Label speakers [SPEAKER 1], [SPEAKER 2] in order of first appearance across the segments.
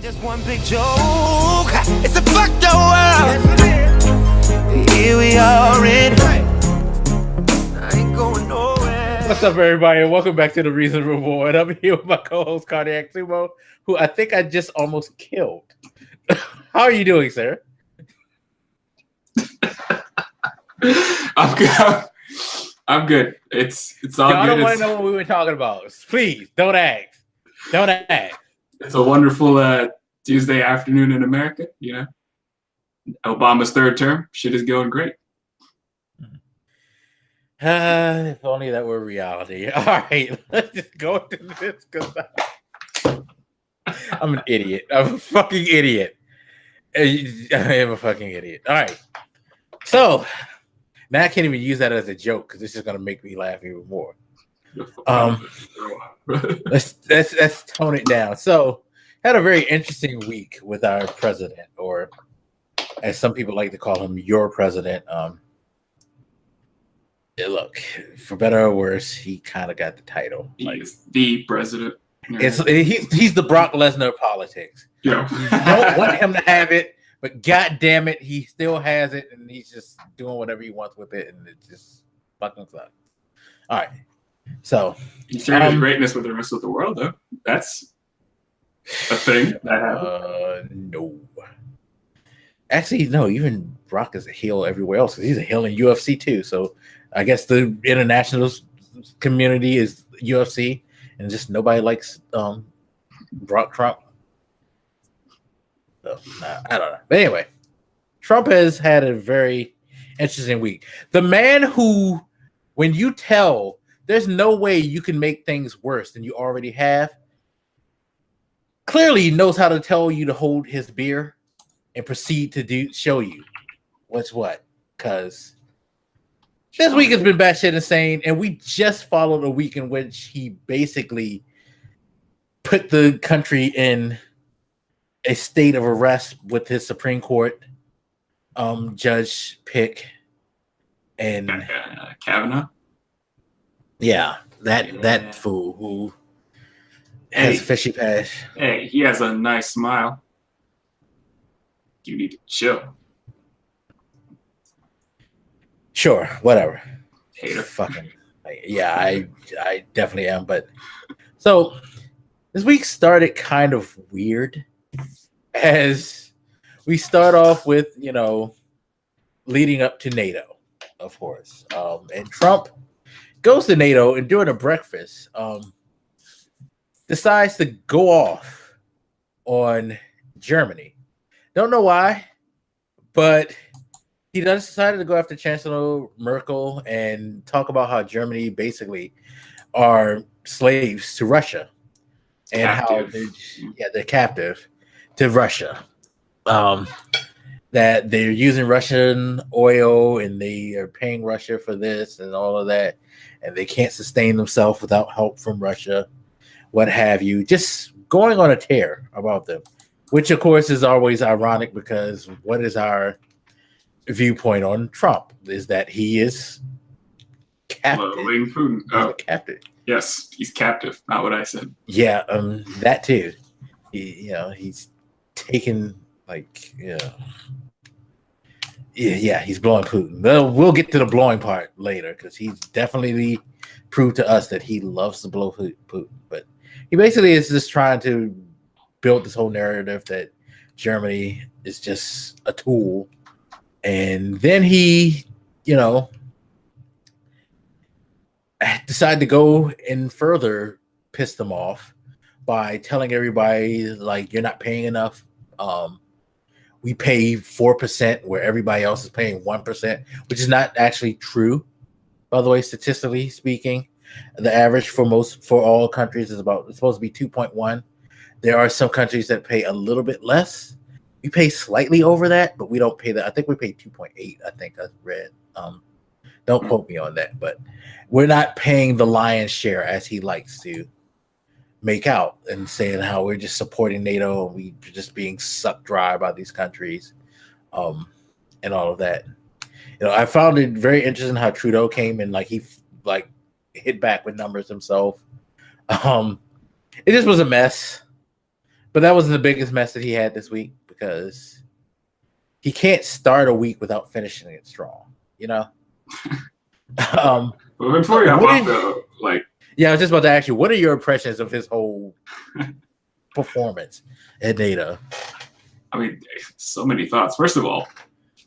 [SPEAKER 1] Just one big joke. It's a fucked up world. Here we are in. I ain't going nowhere.
[SPEAKER 2] What's up, everybody, and welcome back to the Reason Reborn. I'm here with my co-host Cardiacsumo, who I think I just almost killed. How are you doing, sir?
[SPEAKER 3] I'm good. I'm good. It's all
[SPEAKER 2] Y'all
[SPEAKER 3] good.
[SPEAKER 2] don't want to know what we were talking about. Please don't ask. Don't ask.
[SPEAKER 3] It's a wonderful Tuesday afternoon in America. You know, Obama's third term. Shit is going great.
[SPEAKER 2] If only that were reality. All right, let's just go into this because I'm an idiot. I'm a fucking idiot. I am a fucking idiot. All right. So now I can't even use that as a joke because it's just gonna make me laugh even more. Let's tone it down. So had a very interesting week with our president, or as some people like to call him, your president. Look, for better or worse, he kind of got the title.
[SPEAKER 3] He's the president.
[SPEAKER 2] He's the Brock Lesnar of politics.
[SPEAKER 3] Yeah.
[SPEAKER 2] You don't want him to have it, but god damn it, he still has it, and he's just doing whatever he wants with it, and it just fucking sucks. All right. So
[SPEAKER 3] he shared his greatness with the rest of the world, though. That's a thing that happened.
[SPEAKER 2] No. Actually, no, even Brock is a heel everywhere else because he's a heel in UFC too. So I guess the international community is UFC, and just nobody likes Brock Trump. So, I don't know. But anyway, Trump has had a very interesting week. The man who, when you tell there's no way you can make things worse than you already have, clearly knows how to tell you to hold his beer and proceed to show you what's what. Because this week has been batshit insane, and we just followed a week in which he basically put the country in a state of arrest with his Supreme Court judge pick and
[SPEAKER 3] Kavanaugh.
[SPEAKER 2] Yeah, that fool who has fishy past.
[SPEAKER 3] Hey, he has a nice smile. You need to chill.
[SPEAKER 2] Sure, whatever.
[SPEAKER 3] Hater.
[SPEAKER 2] Fucking yeah, I definitely am. But so this week started kind of weird, as we start off with leading up to NATO, of course, and Trump goes to NATO, and during a breakfast, decides to go off on Germany. Don't know why, but he decided to go after Chancellor Merkel and talk about how Germany basically are slaves to Russia and how they're captive to Russia. That they're using Russian oil and they are paying Russia for this and all of that, and they can't sustain themselves without help from Russia, what have you. Just going on a tear about them, which of course is always ironic because what is our viewpoint on Trump is that he is captive.
[SPEAKER 3] Putin.
[SPEAKER 2] Captive.
[SPEAKER 3] Yes, he's captive. Not what I said.
[SPEAKER 2] Yeah, that too. He's taken he's blowing Putin. We'll get to the blowing part later because he's definitely proved to us that he loves to blow Putin. But he basically is just trying to build this whole narrative that Germany is just a tool. And then he, decided to go and further piss them off by telling everybody, you're not paying enough. We pay 4% where everybody else is paying 1%, which is not actually true, by the way, statistically speaking. The average for all countries is it's supposed to be 2.1. There are some countries that pay a little bit less. We pay slightly over that, but we don't pay that. I think we pay 2.8. I think I read. Don't quote me on that, but we're not paying the lion's share as he likes to make out and saying how we're just supporting NATO and we're just being sucked dry by these countries, and all of that. I found it very interesting how Trudeau came and he hit back with numbers himself. It just was a mess. But that was the biggest mess that he had this week because he can't start a week without finishing it strong. You know.
[SPEAKER 3] But before you hop off, though, like,
[SPEAKER 2] yeah, I was just about to ask you, what are your impressions of his whole performance at NATO?
[SPEAKER 3] I mean, so many thoughts. First of all,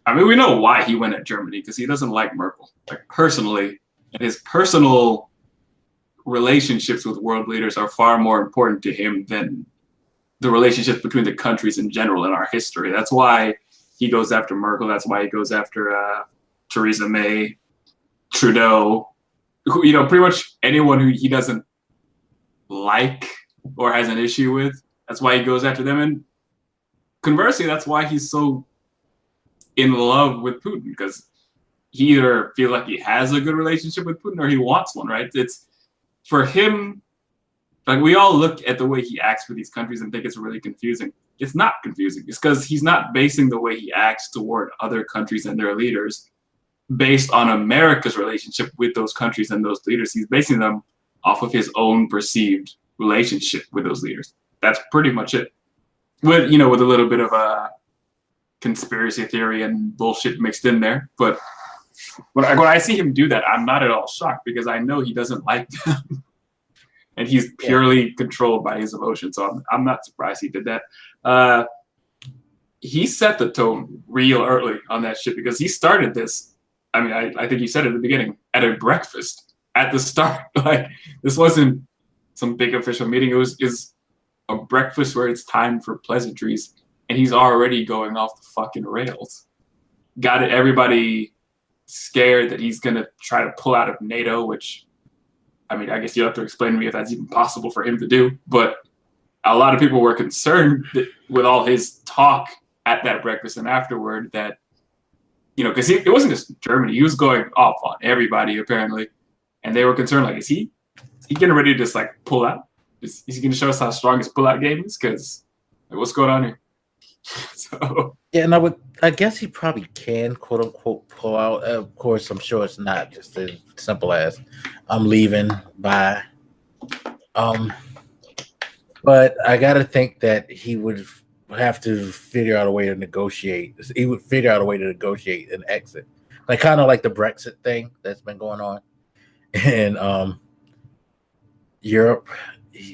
[SPEAKER 3] I mean, we know why he went at Germany, because he doesn't like Merkel, like personally, and his personal relationships with world leaders are far more important to him than the relationships between the countries in general in our history. That's why he goes after Merkel. That's why he goes after Theresa May, Trudeau, who, you know, pretty much anyone who he doesn't like or has an issue with. That's why he goes after them. And conversely, that's why he's so in love with Putin, because he either feels like he has a good relationship with Putin or he wants one, right? It's for him, like, we all look at the way he acts for these countries and think it's really confusing. It's not confusing. It's because he's not basing the way he acts toward other countries and their leaders based on America's relationship with those countries and those leaders. He's basing them off of his own perceived relationship with those leaders. That's pretty much it. With, you know, with a little bit of a conspiracy theory and bullshit mixed in there. But when I see him do that, I'm not at all shocked, because I know he doesn't like them. And he's purely controlled by his emotions. So I'm not surprised he did that. He set the tone real early on that shit, because he started this. I mean, I think you said it at the beginning, at a breakfast at the start. Like, this wasn't some big official meeting. It was a breakfast where it's time for pleasantries, and he's already going off the fucking rails. Got everybody scared that he's gonna try to pull out of NATO, which, I mean, I guess you'll have to explain to me if that's even possible for him to do. But a lot of people were concerned that with all his talk at that breakfast and afterward that, you know, because it wasn't just Germany. He was going off on everybody, apparently. And they were concerned, like, is he getting ready to just, like, pull out? Is he going to show us how strong his pull-out game is? Because, like, what's going on here? So
[SPEAKER 2] yeah, and I guess he probably can, quote unquote, pull out. Of course, I'm sure it's not just as simple as I'm leaving. Bye. But I gotta think that he would have to figure out a way to negotiate. He would figure out a way to negotiate an exit, like kind of like the Brexit thing that's been going on in Europe.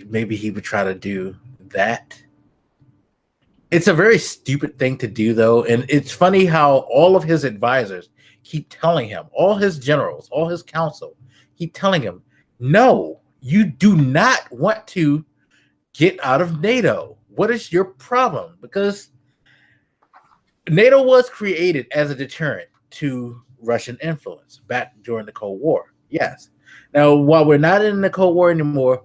[SPEAKER 2] Maybe he would try to do that. It's a very stupid thing to do, though, and it's funny how all of his advisors keep telling him, all his generals, all his council, keep telling him, no, you do not want to get out of NATO. What is your problem? Because NATO was created as a deterrent to Russian influence back during the Cold War. Yes. Now, while we're not in the Cold War anymore,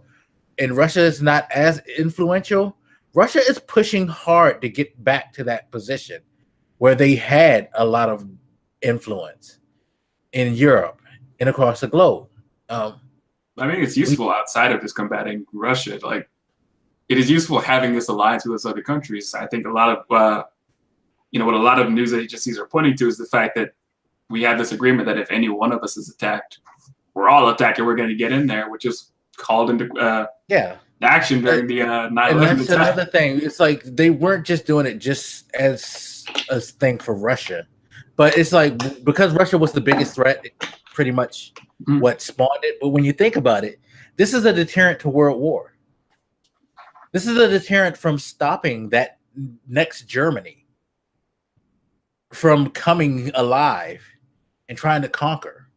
[SPEAKER 2] and Russia is not as influential, Russia is pushing hard to get back to that position where they had a lot of influence in Europe and across the globe.
[SPEAKER 3] I mean, it's useful outside of just combating Russia. Like, it is useful having this alliance with those other countries. I think a lot of, what a lot of news agencies are pointing to is the fact that we have this agreement that if any one of us is attacked, we're all attacked, and we're going to get in there, which is called into action during the 9/11
[SPEAKER 2] and that's
[SPEAKER 3] attack.
[SPEAKER 2] another thing. It's like they weren't just doing it just as a thing for Russia, but it's like because Russia was the biggest threat, pretty much what spawned it. But when you think about it, this is a deterrent to world war. This is a deterrent from stopping that next Germany from coming alive and trying to conquer.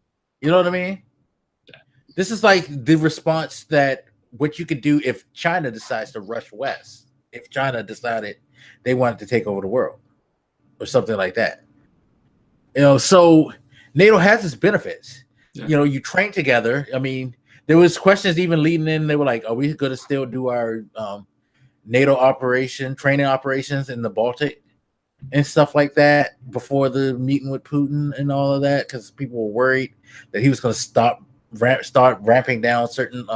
[SPEAKER 2] You know what I mean? This is like the response that what you could do if China decides to rush west, if China decided they wanted to take over the world or something like that. You know, so NATO has its benefits. Yeah. You know, you train together. I mean, there was questions even leading in. They were like, are we going to still do our NATO training operations in the Baltic and stuff like that before the meeting with Putin and all of that? Because people were worried that he was going to start ramping down certain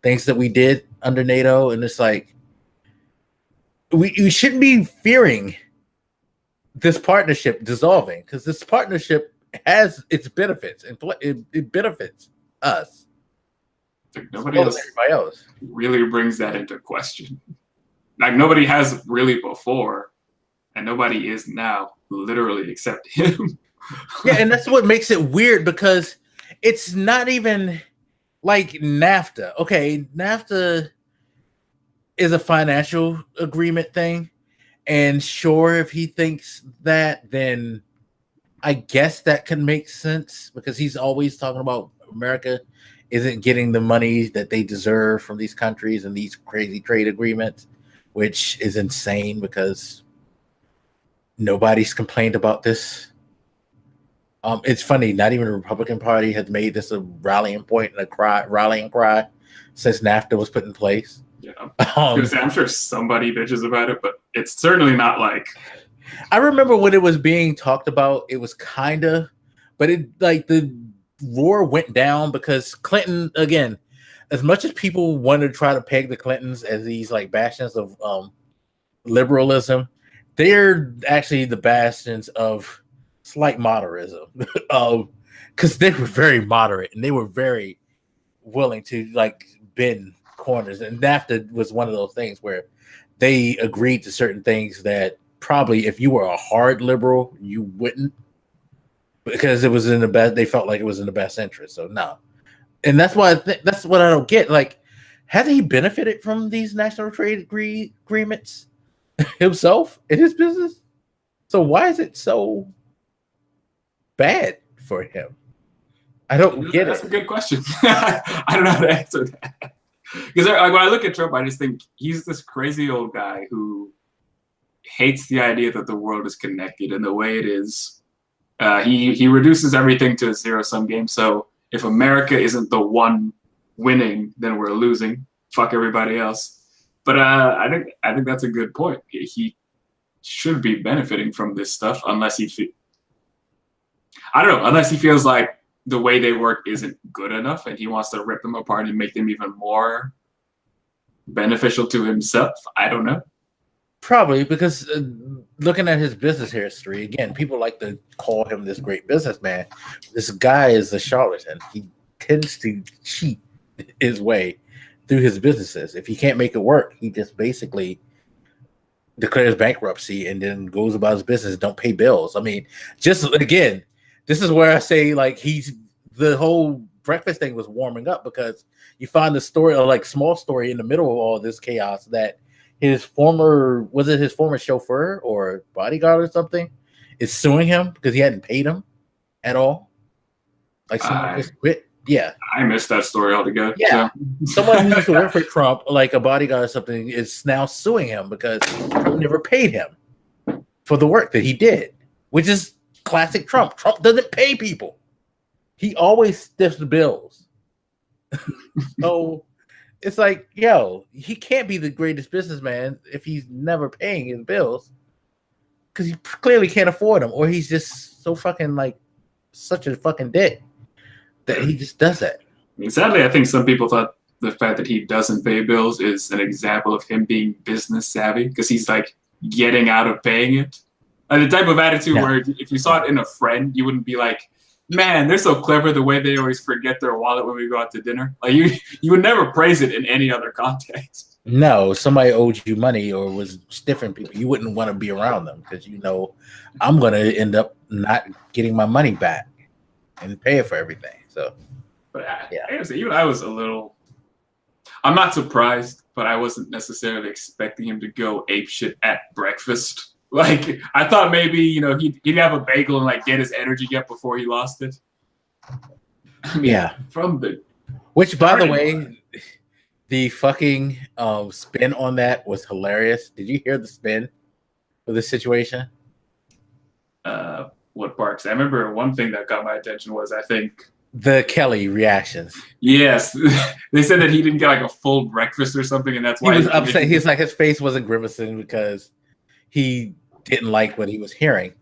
[SPEAKER 2] things that we did under NATO. And it's like, we shouldn't be fearing this partnership dissolving, because this partnership has its benefits and it benefits us.
[SPEAKER 3] Nobody else really brings that into question. Like nobody has really before, and nobody is now, literally, except him.
[SPEAKER 2] Yeah, and that's what makes it weird because it's not even like NAFTA. Okay, NAFTA is a financial agreement thing, and sure, if he thinks that, then I guess that can make sense because he's always talking about America isn't getting the money that they deserve from these countries and these crazy trade agreements, which is insane because nobody's complained about this. It's funny, not even the Republican Party has made this a rallying point and a rallying cry since NAFTA was put in place.
[SPEAKER 3] Yeah, I'm sure somebody bitches about it, but it's certainly not like.
[SPEAKER 2] I remember when it was being talked about, it was but it like the roar went down because Clinton, again, as much as people want to try to peg the Clintons as these like bastions of liberalism, they're actually the bastions of slight moderatism, because they were very moderate and they were very willing to like bend corners. And NAFTA was one of those things where they agreed to certain things that probably if you were a hard liberal, you wouldn't, because it was in the best. They felt like it was in the best interest. So no, and that's why that's what I don't get. Like, hasn't he benefited from these national trade agreements himself in his business? So why is it so bad for him? I don't get
[SPEAKER 3] That's
[SPEAKER 2] it.
[SPEAKER 3] A good question. I don't know how to answer that. Because when I look at Trump, I just think he's this crazy old guy who hates the idea that the world is connected in the way it is. He reduces everything to a zero-sum game. So if America isn't the one winning, then we're losing. Fuck everybody else. But I think that's a good point. He should be benefiting from this stuff unless he feels like the way they work isn't good enough and he wants to rip them apart and make them even more beneficial to himself. I don't know.
[SPEAKER 2] Probably because looking at his business history, again, people like to call him this great businessman. This guy is a charlatan. He tends to cheat his way through his businesses. If he can't make it work, he just basically declares bankruptcy and then goes about his business, don't pay bills. I mean, just again, this is where I say like the whole breakfast thing was warming up because you find the story, or like small story in the middle of all this chaos that his former chauffeur or bodyguard or something is suing him because he hadn't paid him at all. Like someone just quit. Yeah.
[SPEAKER 3] I missed that story altogether.
[SPEAKER 2] Yeah. So. Someone who used to work for Trump, like a bodyguard or something, is now suing him because Trump never paid him for the work that he did, which is classic Trump. Trump doesn't pay people. He always stiffs the bills. So it's like, yo, he can't be the greatest businessman if he's never paying his bills because he clearly can't afford them, or he's just so fucking like such a fucking dick that he just does that.
[SPEAKER 3] I mean, sadly, I think some people thought the fact that he doesn't pay bills is an example of him being business savvy because he's like getting out of paying it. The type of attitude where if you saw it in a friend, you wouldn't be like, man, they're so clever the way they always forget their wallet when we go out to dinner. Like you would never praise it in any other context.
[SPEAKER 2] No, somebody owed you money or was stiffing people. You wouldn't want to be around them because you know I'm going to end up not getting my money back and pay for everything. So,
[SPEAKER 3] but I was a little. I'm not surprised, but I wasn't necessarily expecting him to go ape shit at breakfast. Like, I thought maybe, he'd have a bagel and, like, get his energy up before he lost it. I mean,
[SPEAKER 2] Which, by the way, the fucking spin on that was hilarious. Did you hear the spin for this situation?
[SPEAKER 3] What parts? I remember one thing that got my attention was, I think...
[SPEAKER 2] the Kelly reactions.
[SPEAKER 3] Yes. They said that he didn't get, like, a full breakfast or something, and that's why...
[SPEAKER 2] He was upset. He's like, his face wasn't grimacing because he didn't like what he was hearing.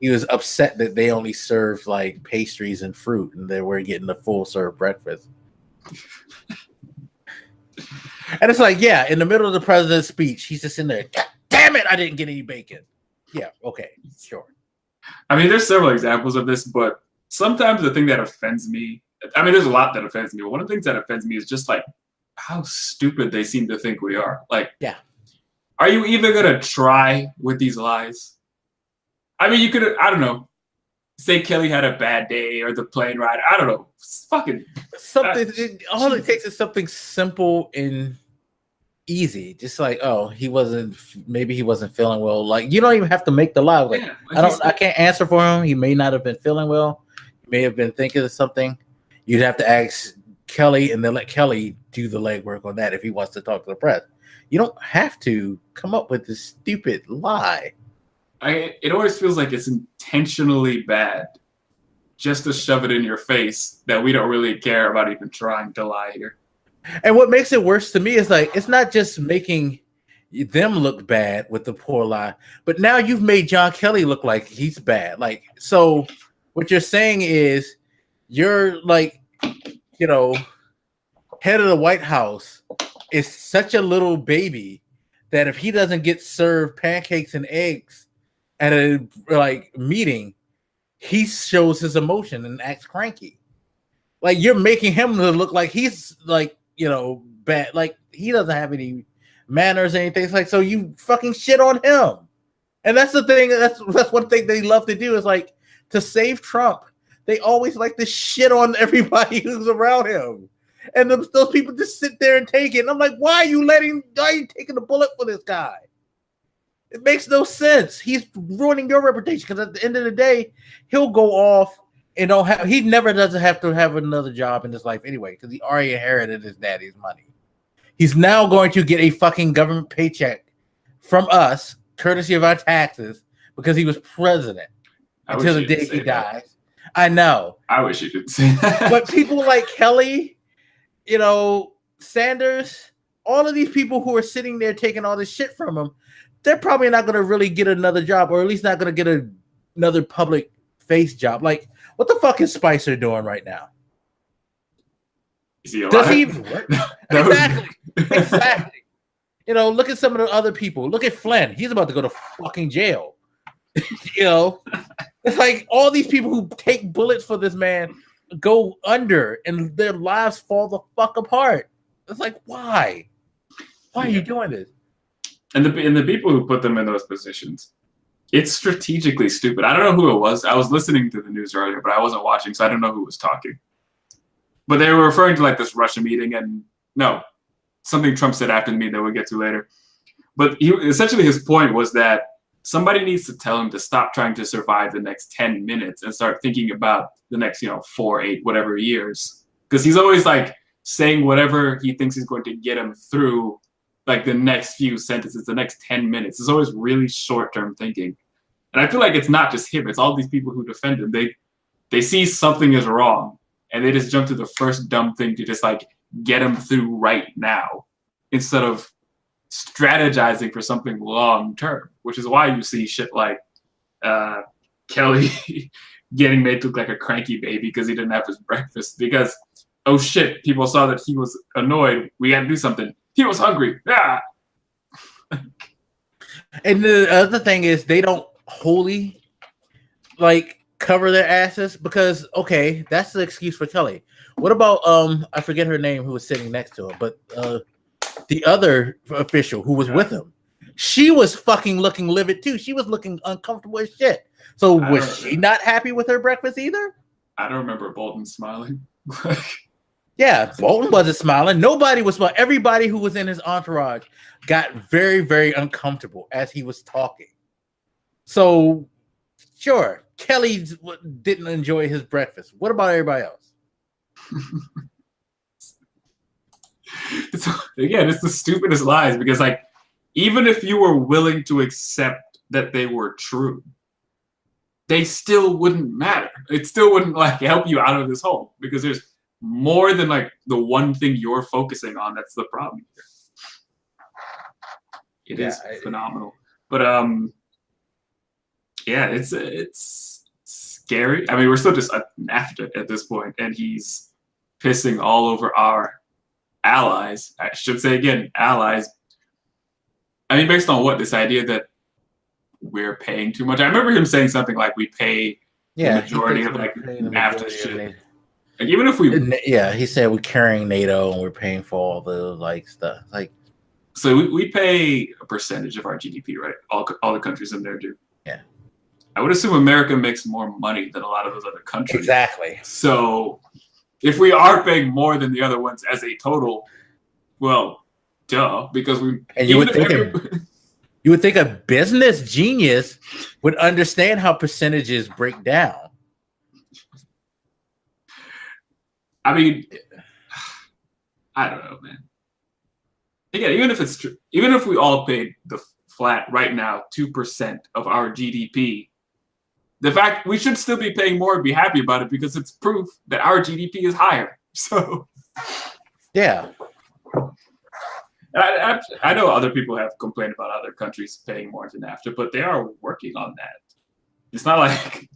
[SPEAKER 2] He was upset that they only served like pastries and fruit and they were getting the full serve breakfast. And it's like, yeah, in the middle of the president's speech, he's just in there, damn it, I didn't get any bacon. Yeah, okay, sure.
[SPEAKER 3] I mean, there's several examples of this, but sometimes the thing that offends me, I mean, there's a lot that offends me, but one of the things that offends me is just like how stupid they seem to think we are. Like,
[SPEAKER 2] yeah.
[SPEAKER 3] are you even gonna try with these lies? I mean, you could, I don't know, say Kelly had a bad day or the plane ride. I don't know. It's fucking
[SPEAKER 2] something. All it takes is something simple and easy. Just like, oh, maybe he wasn't feeling well. Like, you don't even have to make the lie. Like, I can't answer for him. He may not have been feeling well. He may have been thinking of something. You'd have to ask Kelly and then let Kelly do the legwork on that if he wants to talk to the press. You don't have to come up with this stupid lie.
[SPEAKER 3] It always feels like it's intentionally bad just to shove it in your face that we don't really care about even trying to lie here.
[SPEAKER 2] And what makes it worse to me is like, it's not just making them look bad with the poor lie, but now you've made John Kelly look like he's bad. Like, so what you're saying is you're like, you know, head of the White House is such a little baby that if he doesn't get served pancakes and eggs at a like meeting, he shows his emotion and acts cranky. Like, you're making him look like he's like, you know, bad. Like, he doesn't have any manners or anything. It's like, so you fucking shit on him. And that's the thing. That's one thing they love to do is like, to save Trump, they always like to shit on everybody who's around him. And those people just sit there and take it. And I'm like, why are you taking the bullet for this guy? It makes no sense. He's ruining your reputation because at the end of the day, he'll go off and he never doesn't have to have another job in his life anyway because he already inherited his daddy's money. He's now going to get a fucking government paycheck from us, courtesy of our taxes, because he was president until the day he dies. I know.
[SPEAKER 3] I wish you could say that.
[SPEAKER 2] But people like Kelly, you know, Sanders, all of these people who are sitting there taking all this shit from him, they're probably not going to really get another job, or at least not going to get another public face job. Like, what the fuck is Spicer doing right now? Does he even work? Exactly. You know, look at some of the other people. Look at Flynn. He's about to go to fucking jail. You know, it's like all these people who take bullets for this man go under and their lives fall the fuck apart. It's like, why? Why are you doing this?
[SPEAKER 3] And the people who put them in those positions, it's strategically stupid. I don't know who it was. I was listening to the news earlier, but I wasn't watching, so I don't know who was talking. But they were referring to like this Russia meeting, and no, something Trump said after the meeting that we'll get to later. But essentially his point was that somebody needs to tell him to stop trying to survive the next 10 minutes and start thinking about the next, 4, 8, whatever years. Because he's always like saying whatever he thinks is going to get him through like the next few sentences, the next 10 minutes. It's always really short-term thinking. And I feel like it's not just him, it's all these people who defend him. They see something is wrong and they just jump to the first dumb thing to just like get him through right now instead of strategizing for something long-term, which is why you see shit like Kelly getting made to look like a cranky baby because he didn't have his breakfast because, oh shit, people saw that he was annoyed. We got to do something. He was hungry. Yeah.
[SPEAKER 2] And the other thing is they don't wholly like cover their asses because, okay, that's the excuse for Kelly. What about I forget her name who was sitting next to him, but the other official who was with him, she was fucking looking livid too. She was looking uncomfortable as shit. So was she not happy with her breakfast either?
[SPEAKER 3] I don't remember Bolton smiling.
[SPEAKER 2] Yeah, Bolton wasn't smiling. Nobody was smiling. Everybody who was in his entourage got very, very uncomfortable as he was talking. So, sure, Kelly didn't enjoy his breakfast. What about everybody else?
[SPEAKER 3] It's the stupidest lies because, like, even if you were willing to accept that they were true, they still wouldn't matter. It still wouldn't like help you out of this hole because there's more than like the one thing you're focusing on. That's the problem here. It is phenomenal, but it's scary. I mean, we're still just NAFTA at this point, and he's pissing all over our allies. I should say again, allies. I mean, based on what this idea that we're paying too much. I remember him saying something like we pay the majority of like NAFTA shit. Like even if we,
[SPEAKER 2] he said we're carrying NATO and we're paying for all the like stuff. Like,
[SPEAKER 3] So we pay a percentage of our GDP, right? All the countries in there do.
[SPEAKER 2] Yeah.
[SPEAKER 3] I would assume America makes more money than a lot of those other countries.
[SPEAKER 2] Exactly.
[SPEAKER 3] So if we are paying more than the other ones as a total, well, duh, because we.
[SPEAKER 2] And you would think a business genius would understand how percentages break down.
[SPEAKER 3] I mean, I don't know, man. Again, even if it's true, even if we all paid the flat right now 2% of our GDP, the fact we should still be paying more and be happy about it because it's proof that our GDP is higher. So,
[SPEAKER 2] yeah.
[SPEAKER 3] I know other people have complained about other countries paying more than NAFTA, but they are working on that. It's not like,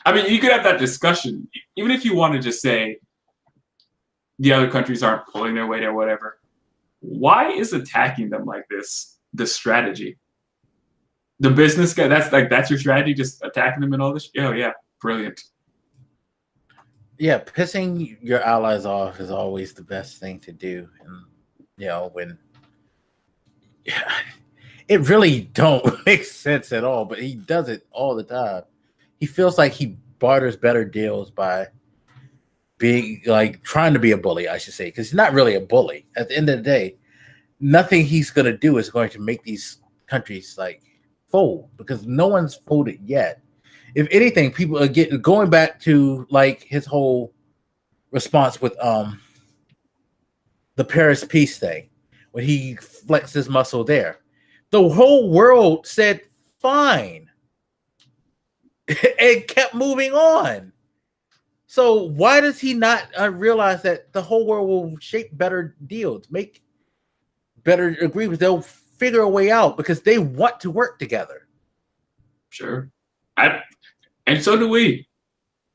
[SPEAKER 3] I mean, you could have that discussion, even if you want to just say the other countries aren't pulling their weight or whatever. Why is attacking them like this the strategy? The business guy, that's your strategy, just attacking them and all this? Oh, yeah, brilliant.
[SPEAKER 2] Yeah, pissing your allies off is always the best thing to do. And, you know, when it really don't make sense at all, but he does it all the time. He feels like he barters better deals by being like trying to be a bully, I should say, because he's not really a bully. At the end of the day, nothing he's going to do is going to make these countries like fold, because no one's folded yet. If anything, people are going back to like his whole response with the Paris peace thing, when he flexed his muscle there. The whole world said fine and kept moving on. So why does he not realize that the whole world will shape better deals, make better agreements? They'll figure a way out because they want to work together.
[SPEAKER 3] Sure. And so do we.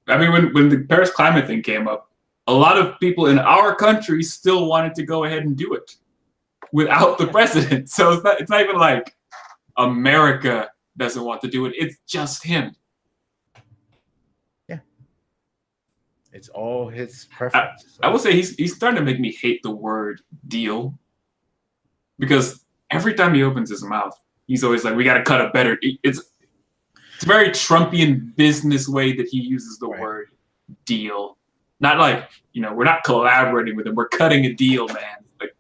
[SPEAKER 3] I mean, when the Paris climate thing came up, a lot of people in our country still wanted to go ahead and do it without the president. So it's not even like America doesn't want to do it. It's just him.
[SPEAKER 2] Yeah. It's all his preference.
[SPEAKER 3] I will say he's starting to make me hate the word deal, because every time he opens his mouth, he's always like, we got to cut a better. It's a very Trumpian business way that he uses the word deal. Not like, you know, we're not collaborating with him. We're cutting a deal, man. Like,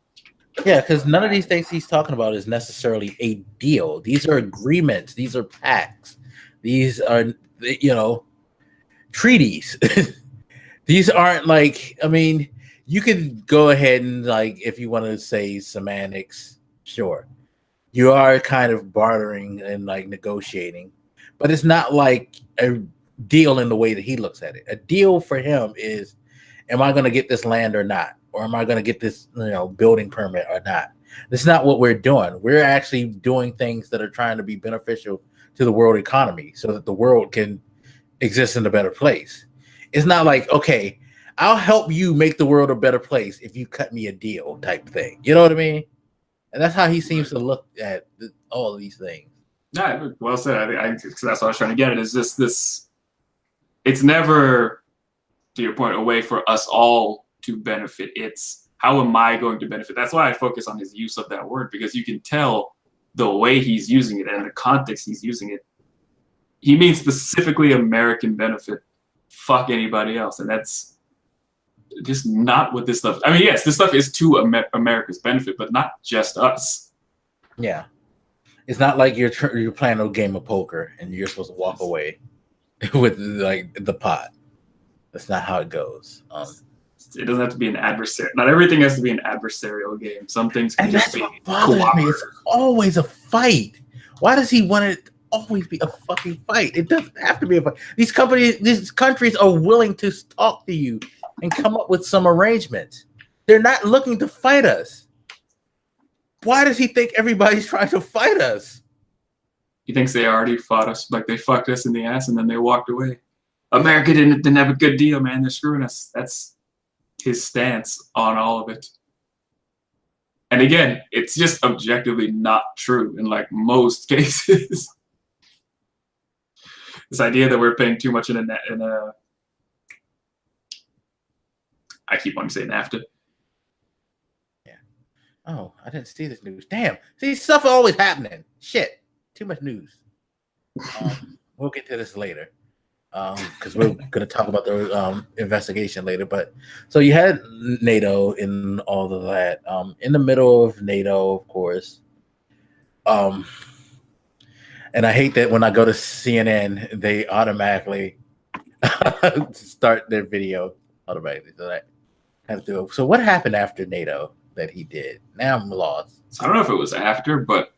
[SPEAKER 2] yeah, because none of these things he's talking about is necessarily a deal. These are agreements. These are pacts. These are, you know, treaties. These aren't like, I mean, you could go ahead and like, if you want to say semantics, sure. You are kind of bartering and like negotiating, but it's not like a deal in the way that he looks at it. A deal for him is, am I going to get this land or not? Or am I going to get this, you know, building permit or not? That's not what we're doing. We're actually doing things that are trying to be beneficial to the world economy so that the world can exist in a better place. It's not like, okay, I'll help you make the world a better place if you cut me a deal type thing. You know what I mean? And that's how he seems to look at all of these things.
[SPEAKER 3] Yeah, well said. I think that's what I was trying to get at, is just this. It's never, to your point, a way for us all to benefit. It's how am I going to benefit? That's why I focus on his use of that word, because you can tell the way he's using it and the context he's using it. He means specifically American benefit. Fuck anybody else. And that's just not what this stuff. I mean, yes, this stuff is to America's benefit, but not just us.
[SPEAKER 2] Yeah. It's not like you're playing a game of poker and you're supposed to walk away with like the pot. That's not how it goes.
[SPEAKER 3] It doesn't have to be an adversary. Not everything has to be an adversarial game. Some things can just be cooperative.
[SPEAKER 2] It's always a fight. Why does he want it to always be a fucking fight? It doesn't have to be a fight. These countries are willing to talk to you and come up with some arrangements. They're not looking to fight us. Why does he think everybody's trying to fight us?
[SPEAKER 3] He thinks they already fought us, like they fucked us in the ass and then they walked away. America didn't have a good deal, man. They're screwing us. That's his stance on all of it. And again, it's just objectively not true in like most cases. This idea that we're paying too much in a I keep wanting to say NAFTA.
[SPEAKER 2] Yeah. Oh, I didn't see this news. Damn. See, stuff always happening. Shit. Too much news. We'll get to this later. Because we're going to talk about the investigation later. But so you had NATO in all of that. In the middle of NATO, of course. And I hate that when I go to CNN, they automatically start their video automatically. So that kind of do it. So what happened after NATO that he did? Now I'm lost.
[SPEAKER 3] So I don't know if it was after, but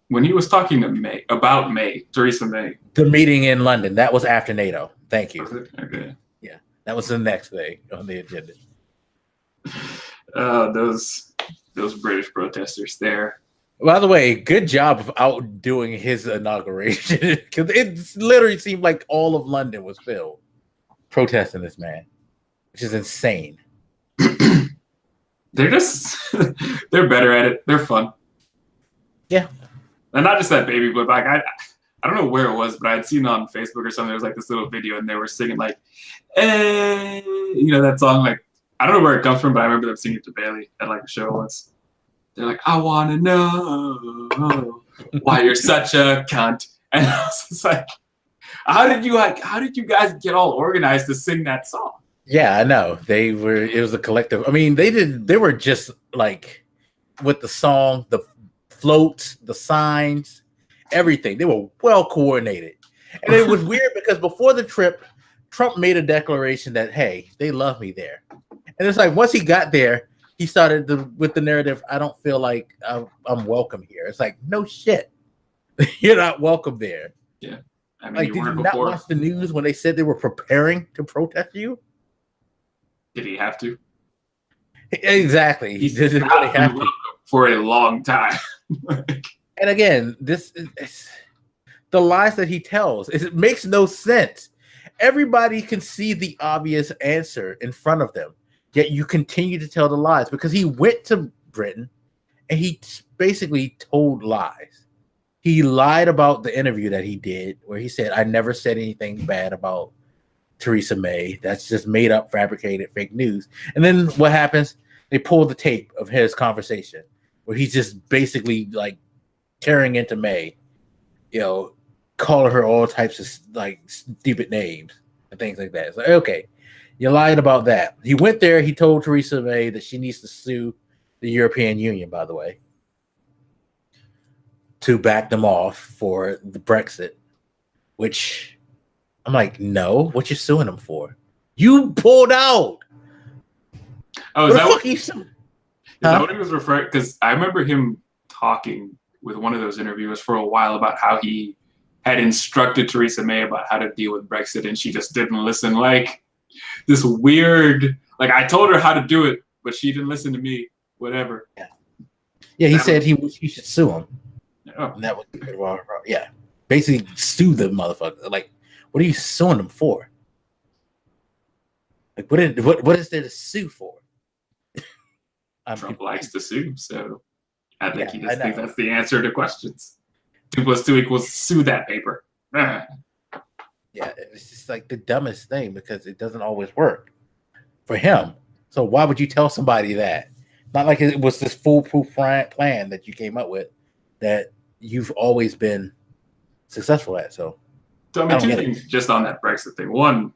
[SPEAKER 3] when he was talking to Theresa May.
[SPEAKER 2] The meeting in London, that was after NATO. Thank you.
[SPEAKER 3] Okay.
[SPEAKER 2] Yeah, that was the next thing on the agenda.
[SPEAKER 3] Those British protesters there.
[SPEAKER 2] By the way, good job of outdoing his inauguration, because it literally seemed like all of London was filled protesting this man, which is insane.
[SPEAKER 3] They're better at it. They're fun.
[SPEAKER 2] Yeah.
[SPEAKER 3] And not just that baby blip. Like I don't know where it was, but I had seen it on Facebook or something. There was like this little video, and they were singing like, "Hey," that song. Like I don't know where it comes from, but I remember them singing it to Bailey at like a show once. They're like, "I want to know why you're such a cunt," and I was just like, "How did you guys get all organized to sing that song?" Yeah,
[SPEAKER 2] I know. It was a collective. I mean, they were just like with the song, the floats, the signs, everything. They were well coordinated. And it was weird because before the trip, Trump made a declaration that, hey, they love me there. And it's like once he got there, he started with the narrative, I don't feel like I'm welcome here. It's like, no shit. You're not welcome there.
[SPEAKER 3] Yeah. I mean,
[SPEAKER 2] like, did you not watch the news when they said they were preparing to protest you?
[SPEAKER 3] Did he have to?
[SPEAKER 2] Exactly. He didn't really have to.
[SPEAKER 3] For a long time.
[SPEAKER 2] And again, this is the lies that he tells. It makes no sense. Everybody can see the obvious answer in front of them, yet you continue to tell the lies because he went to Britain and he basically told lies. He lied about the interview that he did where he said, I never said anything bad about Theresa May. That's just made up, fabricated, fake news. And then what happens? They pull the tape of his conversation where he's just basically like tearing into May, calling her all types of like stupid names and things like that. It's like, okay, you lied about that. He went there. He told Theresa May that she needs to sue the European Union, by the way, to back them off for the Brexit, which I'm like, no, what you suing them for? You pulled out.
[SPEAKER 3] Oh, is that what he was referring? Because I remember him talking with one of those interviewers for a while about how he had instructed Theresa May about how to deal with Brexit, and she just didn't listen. Like this weird, like I told her how to do it, but she didn't listen to me. Whatever.
[SPEAKER 2] Yeah. He said he should sue him.
[SPEAKER 3] Oh.
[SPEAKER 2] And that was basically sue the motherfucker. Like, what are you suing them for? Like, what is there to sue for?
[SPEAKER 3] Trump likes to sue, so I think he just thinks that's the answer to questions. 2 + 2 = sue that paper.
[SPEAKER 2] Yeah, it's just like the dumbest thing because it doesn't always work for him. So why would you tell somebody that? Not like it was this foolproof plan that you came up with that you've always been successful at. So
[SPEAKER 3] I mean, two things just on that Brexit thing. One,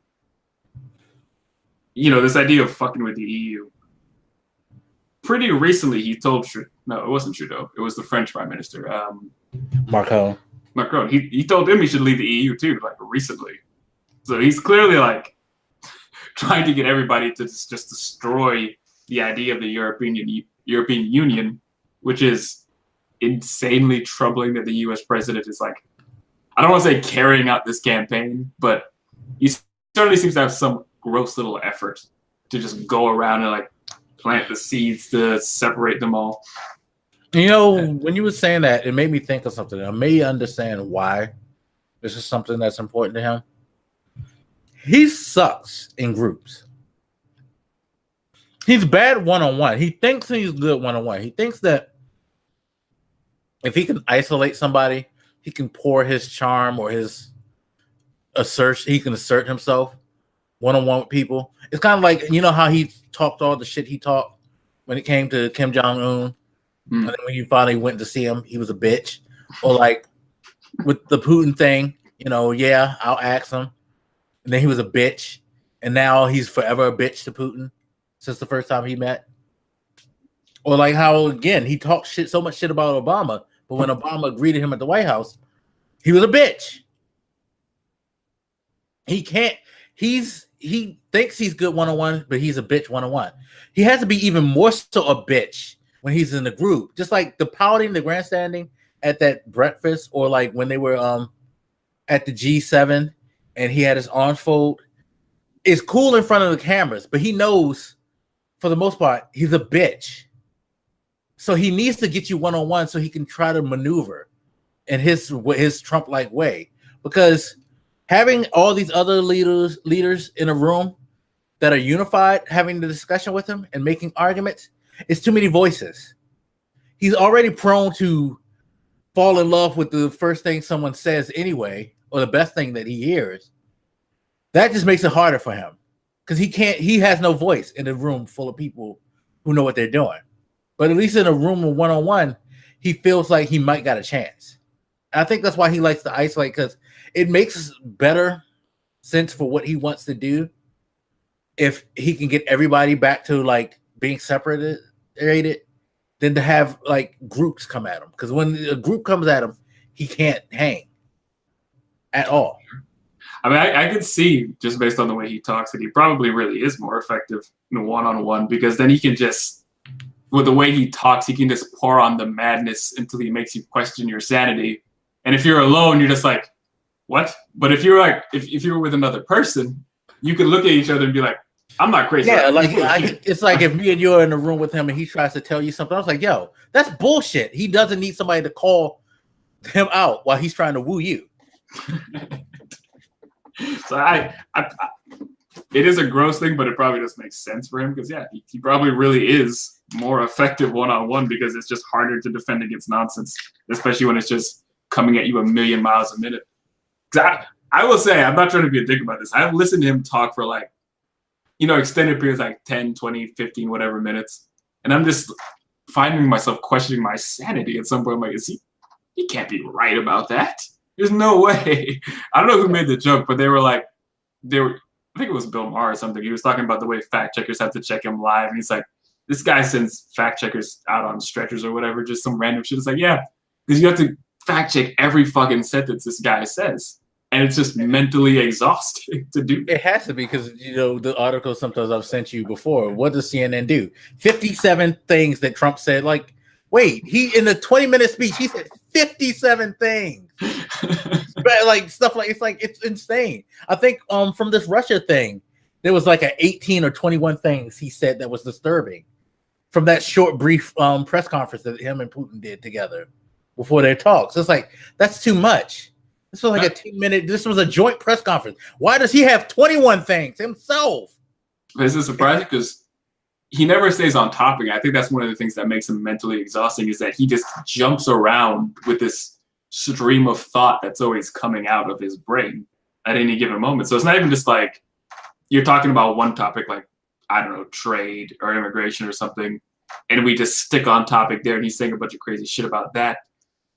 [SPEAKER 3] this idea of fucking with the EU. Pretty recently, he told no, it wasn't Trudeau. It was the French Prime Minister,
[SPEAKER 2] Macron.
[SPEAKER 3] He told him he should leave the EU too, like recently. So he's clearly like trying to get everybody to just destroy the idea of the European Union, which is insanely troubling that the U.S. president is like, I don't want to say carrying out this campaign, but he certainly seems to have some gross little effort to just go around and like plant the seeds to separate them all.
[SPEAKER 2] When you were saying that, it made me think of something. I may understand why this is something that's important to him. He sucks in groups. He's bad one-on-one. He thinks he's good one-on-one. He thinks that if he can isolate somebody, he can pour his charm or his he can assert himself one-on-one with people. It's kind of like, how he talked all the shit he talked when it came to Kim Jong-un And then when you finally went to see him, he was a bitch. Or like with the Putin thing, you know, yeah, I'll ask him. And then he was a bitch. And now he's forever a bitch to Putin since the first time he met. Or like how, again, he talked so much shit about Obama, but when Obama greeted him at the White House, he was a bitch. He thinks he's good one-on-one, but he's a bitch one-on-one. He has to be even more so a bitch when he's in the group. Just like the pouting, the grandstanding at that breakfast, or like when they were at the G7 and he had his arms fold. It's cool in front of the cameras, but he knows for the most part he's a bitch. So he needs to get you one-on-one so he can try to maneuver in his Trump-like way. Because having all these other leaders in a room that are unified, having the discussion with him and making arguments, it's too many voices. He's already prone to fall in love with the first thing someone says anyway, or the best thing that he hears. That just makes it harder for him because he has no voice in a room full of people who know what they're doing. But at least in a room of one-on-one, he feels like he might got a chance. And I think that's why he likes to isolate, because it makes better sense for what he wants to do if he can get everybody back to like being separated than to have like groups come at him. Because when a group comes at him, he can't hang at all.
[SPEAKER 3] I mean, I could see just based on the way he talks that he probably really is more effective in one-on-one, because then he can just, with the way he talks, he can just pour on the madness until he makes you question your sanity. And if you're alone, you're just like, what? But if you're like, if you're with another person, you can look at each other and be like, I'm not crazy.
[SPEAKER 2] Yeah, like it's like if me and you are in a room with him and he tries to tell you something, I was like, yo, that's bullshit. He doesn't need somebody to call him out while he's trying to woo you.
[SPEAKER 3] So it is a gross thing, but it probably just makes sense for him because yeah, he probably really is more effective one-on-one because it's just harder to defend against nonsense, especially when it's just coming at you a million miles a minute. I will say, I'm not trying to be a dick about this. I've listened to him talk for like, extended periods, like 10, 20, 15, whatever minutes. And I'm just finding myself questioning my sanity at some point. I'm like, he can't be right about that. There's no way. I don't know who made the joke, but I think it was Bill Maher or something. He was talking about the way fact checkers have to check him live. And he's like, this guy sends fact checkers out on stretchers or whatever, just some random shit. It's like, yeah, because you have to fact check every fucking sentence this guy says. And it's just mentally exhausting to do.
[SPEAKER 2] It has to be because, the articles sometimes I've sent you before. What does CNN do? 57 things that Trump said. Like, wait, in the 20-minute speech, he said 57 things. But like stuff like it's insane. I think from this Russia thing, there was like 18 or 21 things he said that was disturbing from that short, brief press conference that him and Putin did together before their talks. It's like that's too much. This was like a 10-minute. This was a joint press conference. Why does he have 21 things himself?
[SPEAKER 3] This is surprising because he never stays on topic. I think that's one of the things that makes him mentally exhausting is that he just jumps around with this stream of thought that's always coming out of his brain at any given moment. So it's not even just like you're talking about one topic, like, I don't know, trade or immigration or something, and we just stick on topic there and he's saying a bunch of crazy shit about that.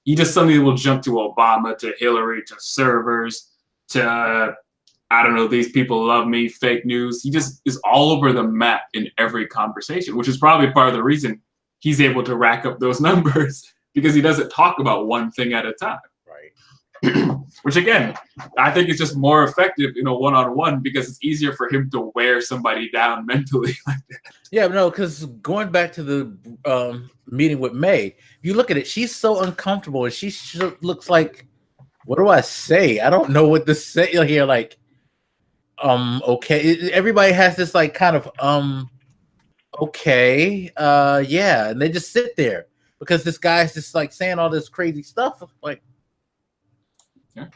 [SPEAKER 3] He just suddenly will jump to Obama, to Hillary, to servers, to, I don't know, these people love me, fake news. He just is all over the map in every conversation, which is probably part of the reason he's able to rack up those numbers because he doesn't talk about one thing at a time.
[SPEAKER 2] Right.
[SPEAKER 3] Which, again, I think is just more effective, one-on-one because it's easier for him to wear somebody down mentally like that.
[SPEAKER 2] Yeah, no, because going back to the meeting with May, you look at it, she's so uncomfortable and she looks like, what do I say? I don't know what to say here. Like, okay. Everybody has this like kind of, okay. Yeah. And they just sit there because this guy's just like saying all this crazy stuff. Like,
[SPEAKER 3] yeah.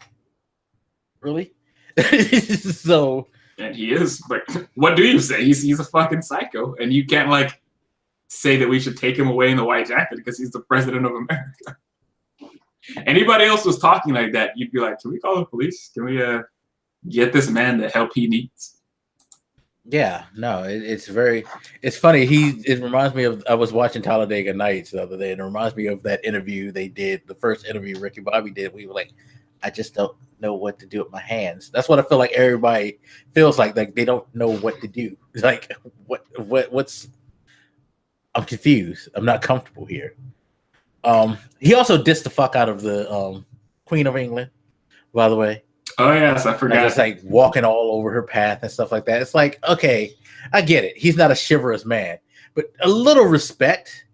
[SPEAKER 2] Really? So.
[SPEAKER 3] And he is, but what do you say? He's a fucking psycho, and you can't like say that we should take him away in the white jacket because he's the president of America. Anybody else was talking like that, you'd be like, can we call the police? Can we get this man the help he needs?
[SPEAKER 2] Yeah, no, it's funny. It reminds me of, I was watching Talladega Nights the other day, and it reminds me of that interview they did, the first interview Ricky Bobby did. We were like, I just don't know what to do with my hands. That's what I feel like everybody feels like they don't know what to do. Like, what's, I'm confused. I'm not comfortable here. He also dissed the fuck out of the Queen of England, by the way.
[SPEAKER 3] Oh yes, I forgot.
[SPEAKER 2] Just like walking all over her path and stuff like that. It's like, okay, I get it. He's not a chivalrous man, but a little respect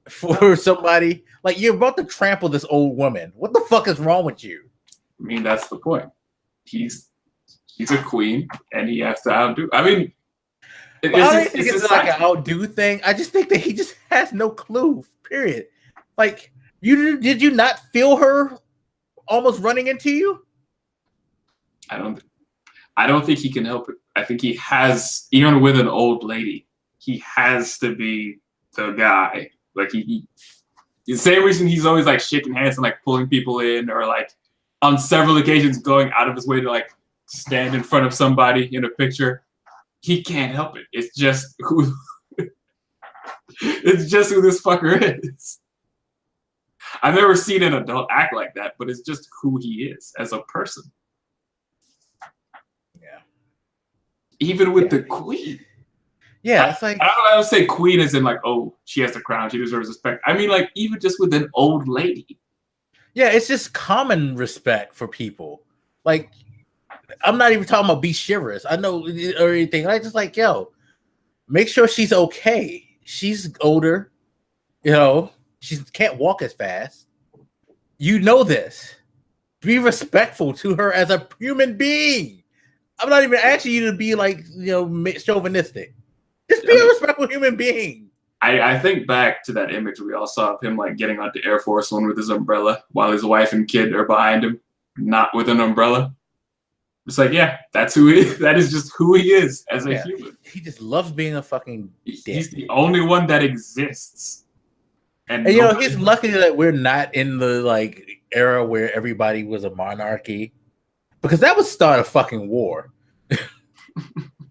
[SPEAKER 2] for somebody. Like, you're about to trample this old woman. What the fuck is wrong with you?
[SPEAKER 3] I mean, that's the point. He's a queen, and he has to outdo. I mean,
[SPEAKER 2] I don't think it's like an outdo thing. I just think that he just has no clue. Period. Like, did you not feel her almost running into you?
[SPEAKER 3] I don't think he can help it. I think he has, even with an old lady, he has to be the guy. Like the same reason he's always like shaking hands and like pulling people in, or like on several occasions going out of his way to like stand in front of somebody in a picture. He can't help it. It's just who it's just who this fucker is. I've never seen an adult act like that, but it's just who he is as a person. Even with the queen.
[SPEAKER 2] Yeah, it's like,
[SPEAKER 3] I don't say queen as in like, oh, she has the crown, she deserves respect. I mean, like, even just with an old lady.
[SPEAKER 2] Yeah, it's just common respect for people. Like, I'm not even talking about be chivalrous. I know or anything. I just like, yo, make sure she's okay. She's older, she can't walk as fast. You know this. Be respectful to her as a human being. I'm not even asking you to be like, chauvinistic. Just be a respectful human being.
[SPEAKER 3] I think back to that image we all saw of him like getting onto Air Force One with his umbrella while his wife and kid are behind him, not with an umbrella. It's like, yeah, that's who he is. That is just who he is as a human.
[SPEAKER 2] He just loves being a fucking dick.
[SPEAKER 3] He's the only one that exists. And
[SPEAKER 2] he's lucky that we're not in the like era where everybody was a monarchy. Because that would start a fucking war.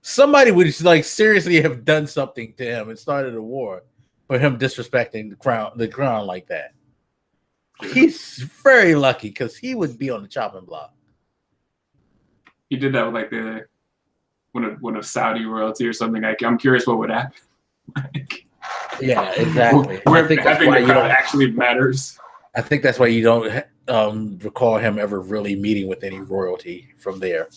[SPEAKER 2] Somebody would like seriously have done something to him and started a war for him disrespecting the crown like that. He's very lucky because he would be on the chopping block.
[SPEAKER 3] He did that with like one of Saudi royalty or something. I'm curious what would happen.
[SPEAKER 2] Yeah, exactly.
[SPEAKER 3] Where having the crown actually matters.
[SPEAKER 2] I think that's why you don't recall him ever really meeting with any royalty from there.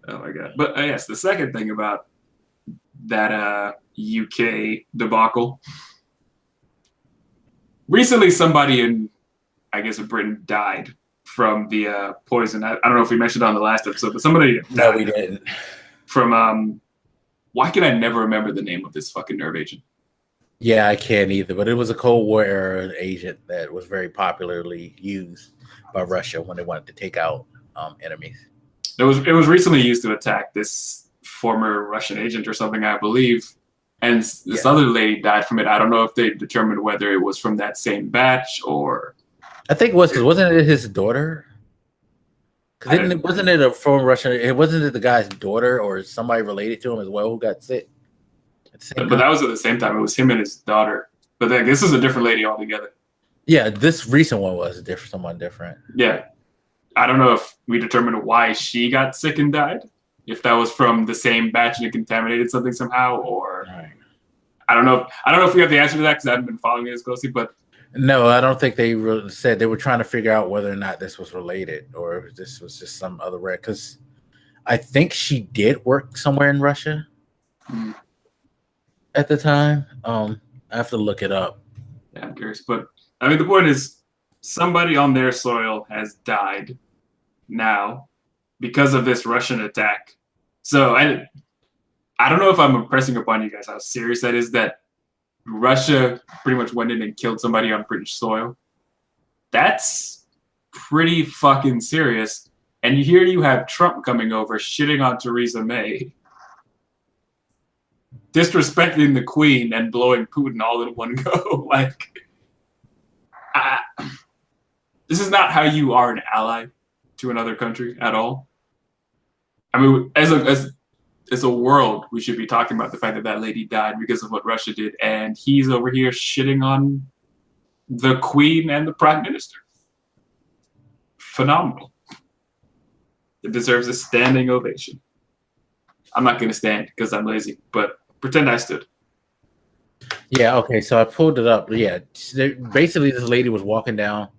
[SPEAKER 3] Oh my god! But yes, the second thing about that UK debacle. Recently, somebody in, I guess, Britain died from the poison. I don't know if we mentioned it on the last episode, but somebody died.
[SPEAKER 2] No, we didn't.
[SPEAKER 3] From why can I never remember the name of this fucking nerve agent?
[SPEAKER 2] Yeah, I can't either, but it was a Cold War era agent that was very popularly used by Russia when they wanted to take out enemies.
[SPEAKER 3] It was recently used to attack this former Russian agent or something, I believe, and this other lady died from it. I don't know if they determined whether it was from that same batch or.
[SPEAKER 2] I think it was, because wasn't it his daughter? Wasn't it a former Russian? It wasn't it the guy's daughter or somebody related to him as well who got sick?
[SPEAKER 3] But that was at the same time. It was him and his daughter. But then this is a different lady altogether.
[SPEAKER 2] Yeah, this recent one was someone different.
[SPEAKER 3] Yeah. I don't know if we determined why she got sick and died. If that was from the same batch and it contaminated something somehow, or I don't know. I don't know if we have the answer to that because I haven't been following it as closely. But
[SPEAKER 2] no, I don't think they said. They were trying to figure out whether or not this was related or if this was just some other red. Because I think she did work somewhere in Russia. At the time, I have to look it up.
[SPEAKER 3] Yeah, I'm curious, but I mean, the point is, somebody on their soil has died now because of this Russian attack. So I don't know if I'm impressing upon you guys how serious that is. That Russia pretty much went in and killed somebody on British soil. That's pretty fucking serious. And here you have Trump coming over, shitting on Theresa May, disrespecting the Queen and blowing Putin all in one go. Like, this is not how you are an ally to another country at all. I mean, as a world, we should be talking about the fact that that lady died because of what Russia did, and he's over here shitting on the Queen and the Prime Minister. Phenomenal. It deserves a standing ovation. I'm not going to stand because I'm lazy, but pretend I stood.
[SPEAKER 2] Yeah, okay, so I pulled it up. Yeah, basically this lady was walking down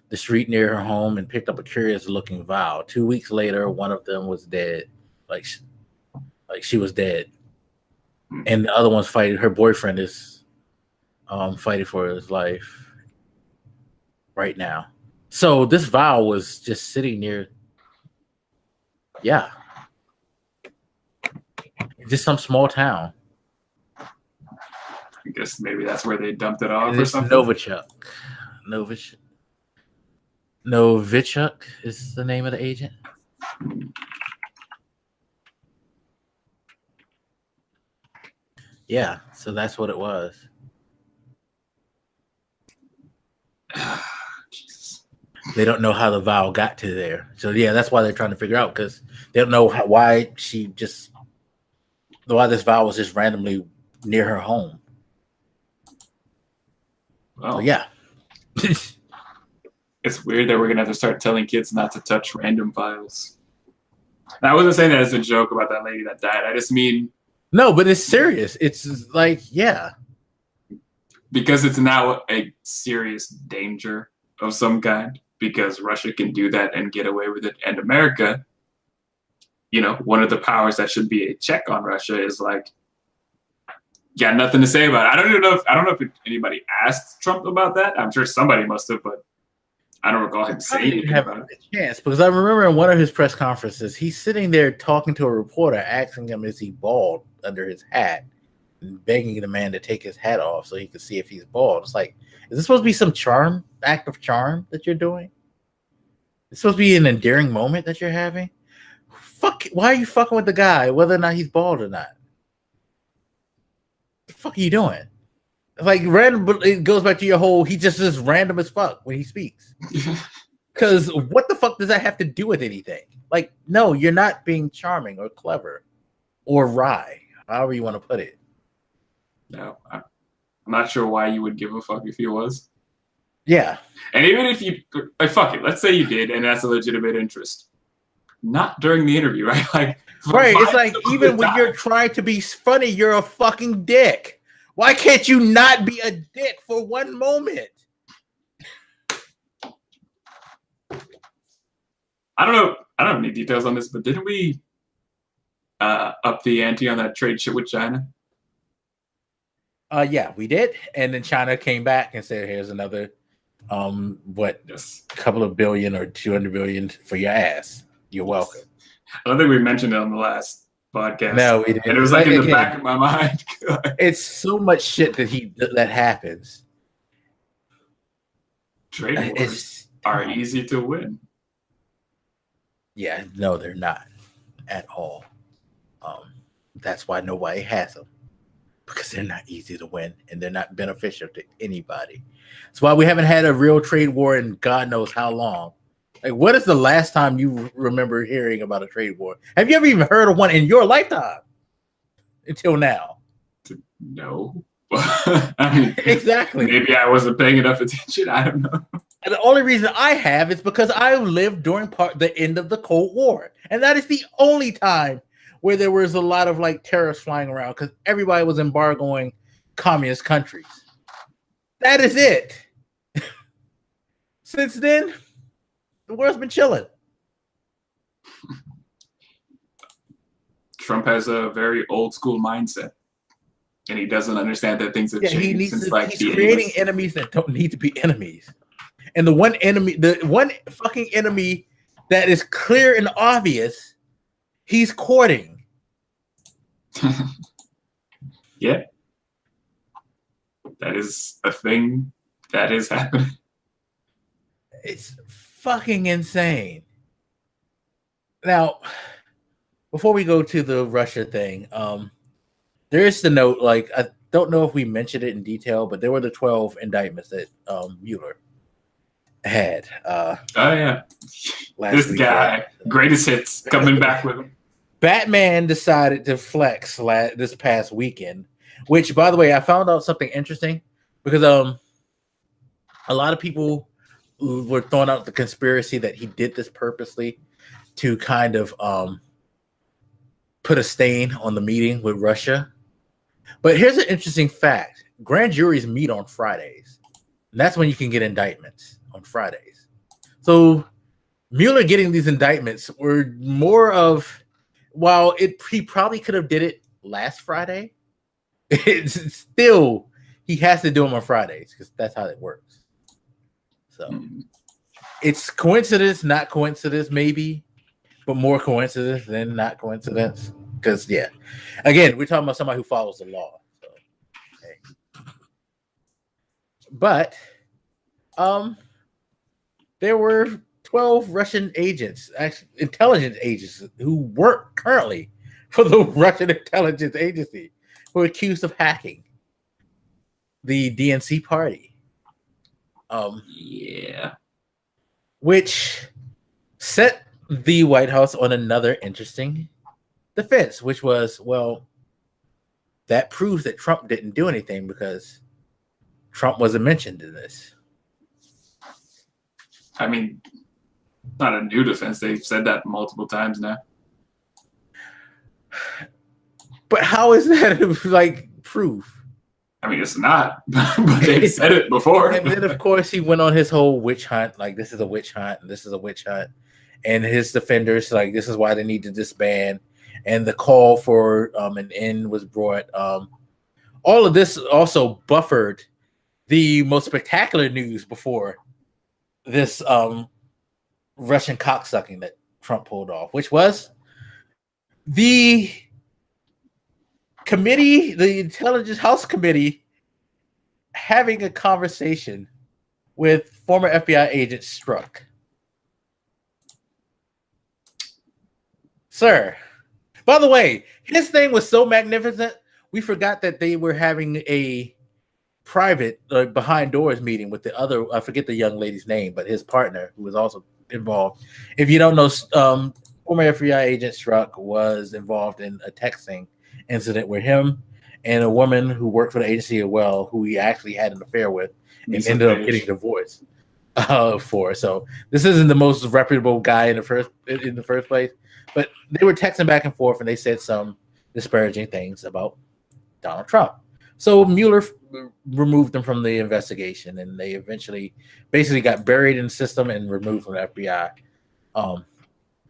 [SPEAKER 2] the street near her home and picked up a curious-looking vial. 2 weeks later, one of them was dead. Like she was dead. And the other one's fighting. Her boyfriend is fighting for his life right now. So this vial was just sitting near, just some small town.
[SPEAKER 3] I guess maybe that's where they dumped it off
[SPEAKER 2] And
[SPEAKER 3] or
[SPEAKER 2] it's
[SPEAKER 3] something.
[SPEAKER 2] Novichok is the name of the agent. Yeah, so that's what it was.
[SPEAKER 3] Jesus.
[SPEAKER 2] They don't know how the vial got to there. So yeah, that's why they're trying to figure out, because they don't know why this vial was just randomly near her home.
[SPEAKER 3] Well,
[SPEAKER 2] So yeah.
[SPEAKER 3] It's weird that we're gonna have to start telling kids not to touch random vials. And I wasn't saying that as a joke about that lady that died. I just mean,
[SPEAKER 2] No, but it's serious. It's like, yeah.
[SPEAKER 3] because it's now a serious danger of some kind, because Russia can do that and get away with it. And America, one of the powers that should be a check on Russia is like, got nothing to say about it. I don't know if anybody asked Trump about that. I'm sure somebody must have, but I don't recall him saying anything about it.
[SPEAKER 2] A chance, because I remember in one of his press conferences, he's sitting there talking to a reporter, asking him, is he bald under his hat, and begging the man to take his hat off so he could see if he's bald. It's like, is this supposed to be some act of charm that you're doing? It's supposed to be an endearing moment that you're having? Why are you fucking with the guy, whether or not he's bald or not? The fuck are you doing? Like, random, but it goes back to your whole, he just is random as fuck when he speaks. Because what the fuck does that have to do with anything? Like, no, you're not being charming or clever or wry, however you want to put it.
[SPEAKER 3] No, I'm not sure why you would give a fuck if he was.
[SPEAKER 2] Yeah.
[SPEAKER 3] And even if you, fuck it, let's say you did, and that's a legitimate interest. Not during the interview, right? Like,
[SPEAKER 2] right. It's like, even when you're trying to be funny, you're a fucking dick. Why can't you not be a dick for one moment?
[SPEAKER 3] I don't have any details on this, but didn't we up the ante on that trade shit with China?
[SPEAKER 2] Yeah, we did. And then China came back and said, here's another couple of billion or 200 billion for your ass. You're welcome.
[SPEAKER 3] I don't think we mentioned it on the last podcast.
[SPEAKER 2] No, we didn't.
[SPEAKER 3] And it was like in the back of my mind.
[SPEAKER 2] It's so much shit that happens.
[SPEAKER 3] Trade wars are easy to win.
[SPEAKER 2] Yeah, no, they're not at all. That's why nobody has them, because they're not easy to win and they're not beneficial to anybody. That's why we haven't had a real trade war in God knows how long. Like, what is the last time you remember hearing about a trade war? Have you ever even heard of one in your lifetime until now?
[SPEAKER 3] No. I mean,
[SPEAKER 2] exactly.
[SPEAKER 3] Maybe I wasn't paying enough attention. I don't know.
[SPEAKER 2] And the only reason I have is because I lived during the end of the Cold War. And that is the only time where there was a lot of like terrorists flying around, because everybody was embargoing communist countries. That is it. Since then, the world's been chilling.
[SPEAKER 3] Trump has a very old school mindset, and he doesn't understand that things have changed since
[SPEAKER 2] he's creating enemies that don't need to be enemies. And the one fucking enemy that is clear and obvious, he's courting.
[SPEAKER 3] Yeah. That is a thing that is happening.
[SPEAKER 2] It's fucking insane. Now, before we go to the Russia thing, there is the note, like, I don't know if we mentioned it in detail, but there were the 12 indictments that Mueller had.
[SPEAKER 3] Oh, yeah. This guy, greatest hits, coming back with him.
[SPEAKER 2] Batman decided to flex this past weekend, which, by the way, I found out something interesting because a lot of people were throwing out the conspiracy that he did this purposely to kind of put a stain on the meeting with Russia. But here's an interesting fact. Grand juries meet on Fridays. And that's when you can get indictments, on Fridays. So Mueller getting these indictments were more of, while he probably could have did it last Friday, it's still, he has to do them on Fridays because that's how it works. So it's coincidence, not coincidence, maybe, but more coincidence than not coincidence. Because, yeah, again, we're talking about somebody who follows the law. So, okay. But there were 12 Russian agents, actually intelligence agents, who work currently for the Russian intelligence agency, who are accused of hacking the DNC party.
[SPEAKER 3] Yeah.
[SPEAKER 2] Which set the White House on another interesting defense, which was, well, that proves that Trump didn't do anything because Trump wasn't mentioned in this.
[SPEAKER 3] I mean, not a new defense. They've said that multiple times now.
[SPEAKER 2] But how is that like proof?
[SPEAKER 3] I mean, it's not, but they've said it before.
[SPEAKER 2] And then, of course, he went on his whole witch hunt. Like, this is a witch hunt, and this is a witch hunt. And his defenders, like, this is why they need to disband. And the call for an end was brought. All of this also buffered the most spectacular news before this Russian cocksucking that Trump pulled off, which was the committee, the Intelligence House Committee, having a conversation with former FBI agent Strzok. Sir, by the way, his thing was so magnificent, we forgot that they were having a private behind doors meeting with the other, I forget the young lady's name, but his partner, who was also involved. If you don't know, former FBI agent Strzok was involved in a texting incident where him and a woman who worked for the agency as well, who he actually had an affair with, and ended up getting divorced for. So this isn't the most reputable guy in the first place, but they were texting back and forth, and they said some disparaging things about Donald Trump. So Mueller removed them from the investigation, and they eventually basically got buried in the system and removed from the FBI,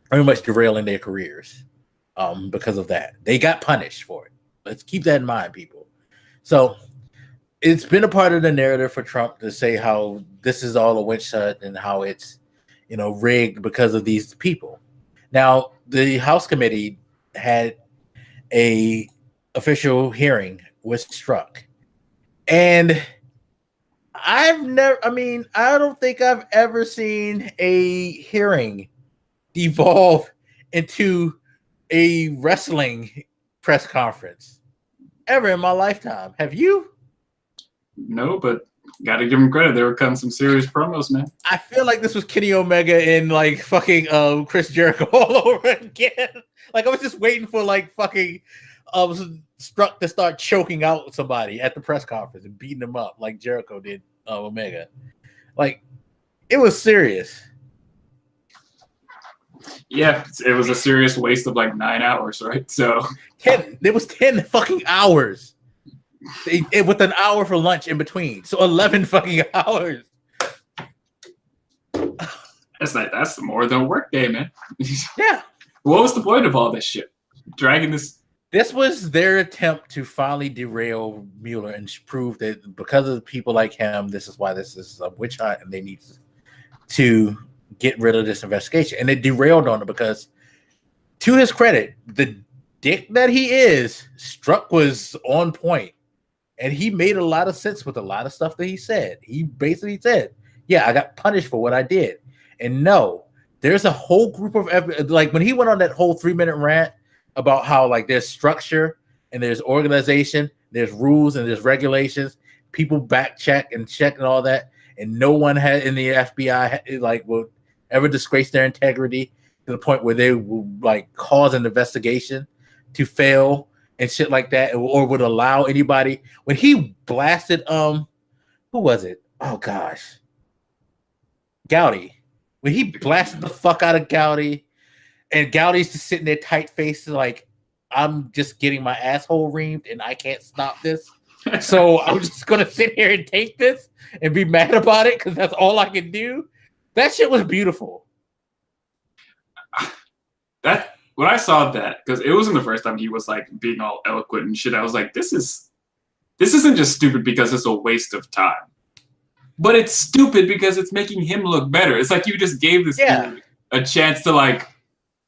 [SPEAKER 2] pretty much derailing their careers because of that. They got punished for it. Let's keep that in mind, people. So it's been a part of the narrative for Trump to say how this is all a witch hunt and how it's, rigged because of these people. Now, the House committee had a official hearing with Strzok, and I don't think I've ever seen a hearing devolve into a wrestling press conference ever in my lifetime. Have you?
[SPEAKER 3] No, but gotta give him credit. There were come some serious promos, man.
[SPEAKER 2] I feel like this was Kenny Omega and like fucking Chris Jericho all over again. Like, I was just waiting for like fucking Strzok to start choking out somebody at the press conference and beating them up like Jericho did Omega. Like, it was serious.
[SPEAKER 3] Yeah, it was a serious waste of like 9 hours, right? So
[SPEAKER 2] 10. It was 10 fucking hours. With an hour for lunch in between. So 11 fucking hours.
[SPEAKER 3] That's more than a work day, man.
[SPEAKER 2] Yeah.
[SPEAKER 3] What was the point of all this shit? Dragging this.
[SPEAKER 2] This was their attempt to finally derail Mueller and prove that because of people like him, this is why this is a witch hunt, and they need to get rid of this investigation. And it derailed on it because, to his credit, the dick that he is, Strzok was on point. And he made a lot of sense with a lot of stuff that he said. He basically said, yeah, I got punished for what I did. And no, there's a whole group of, like, when he went on that whole 3-minute rant about how, like, there's structure and there's organization, there's rules and there's regulations, people back check and all that, and no one had in the FBI, like, will ever disgrace their integrity. to the point where they will like cause an investigation to fail and shit like that, or would allow anybody. When he blasted, who was it? Oh gosh, Gowdy. When he blasted the fuck out of Gowdy, and Gowdy's just sitting there tight faced, like, I'm just getting my asshole reamed and I can't stop this. So I'm just gonna sit here and take this and be mad about it because that's all I can do. That shit was beautiful.
[SPEAKER 3] That when I saw that, because it wasn't the first time he was like being all eloquent and shit, I was like, this isn't just stupid because it's a waste of time. But it's stupid because it's making him look better. It's like you just gave this dude a chance to like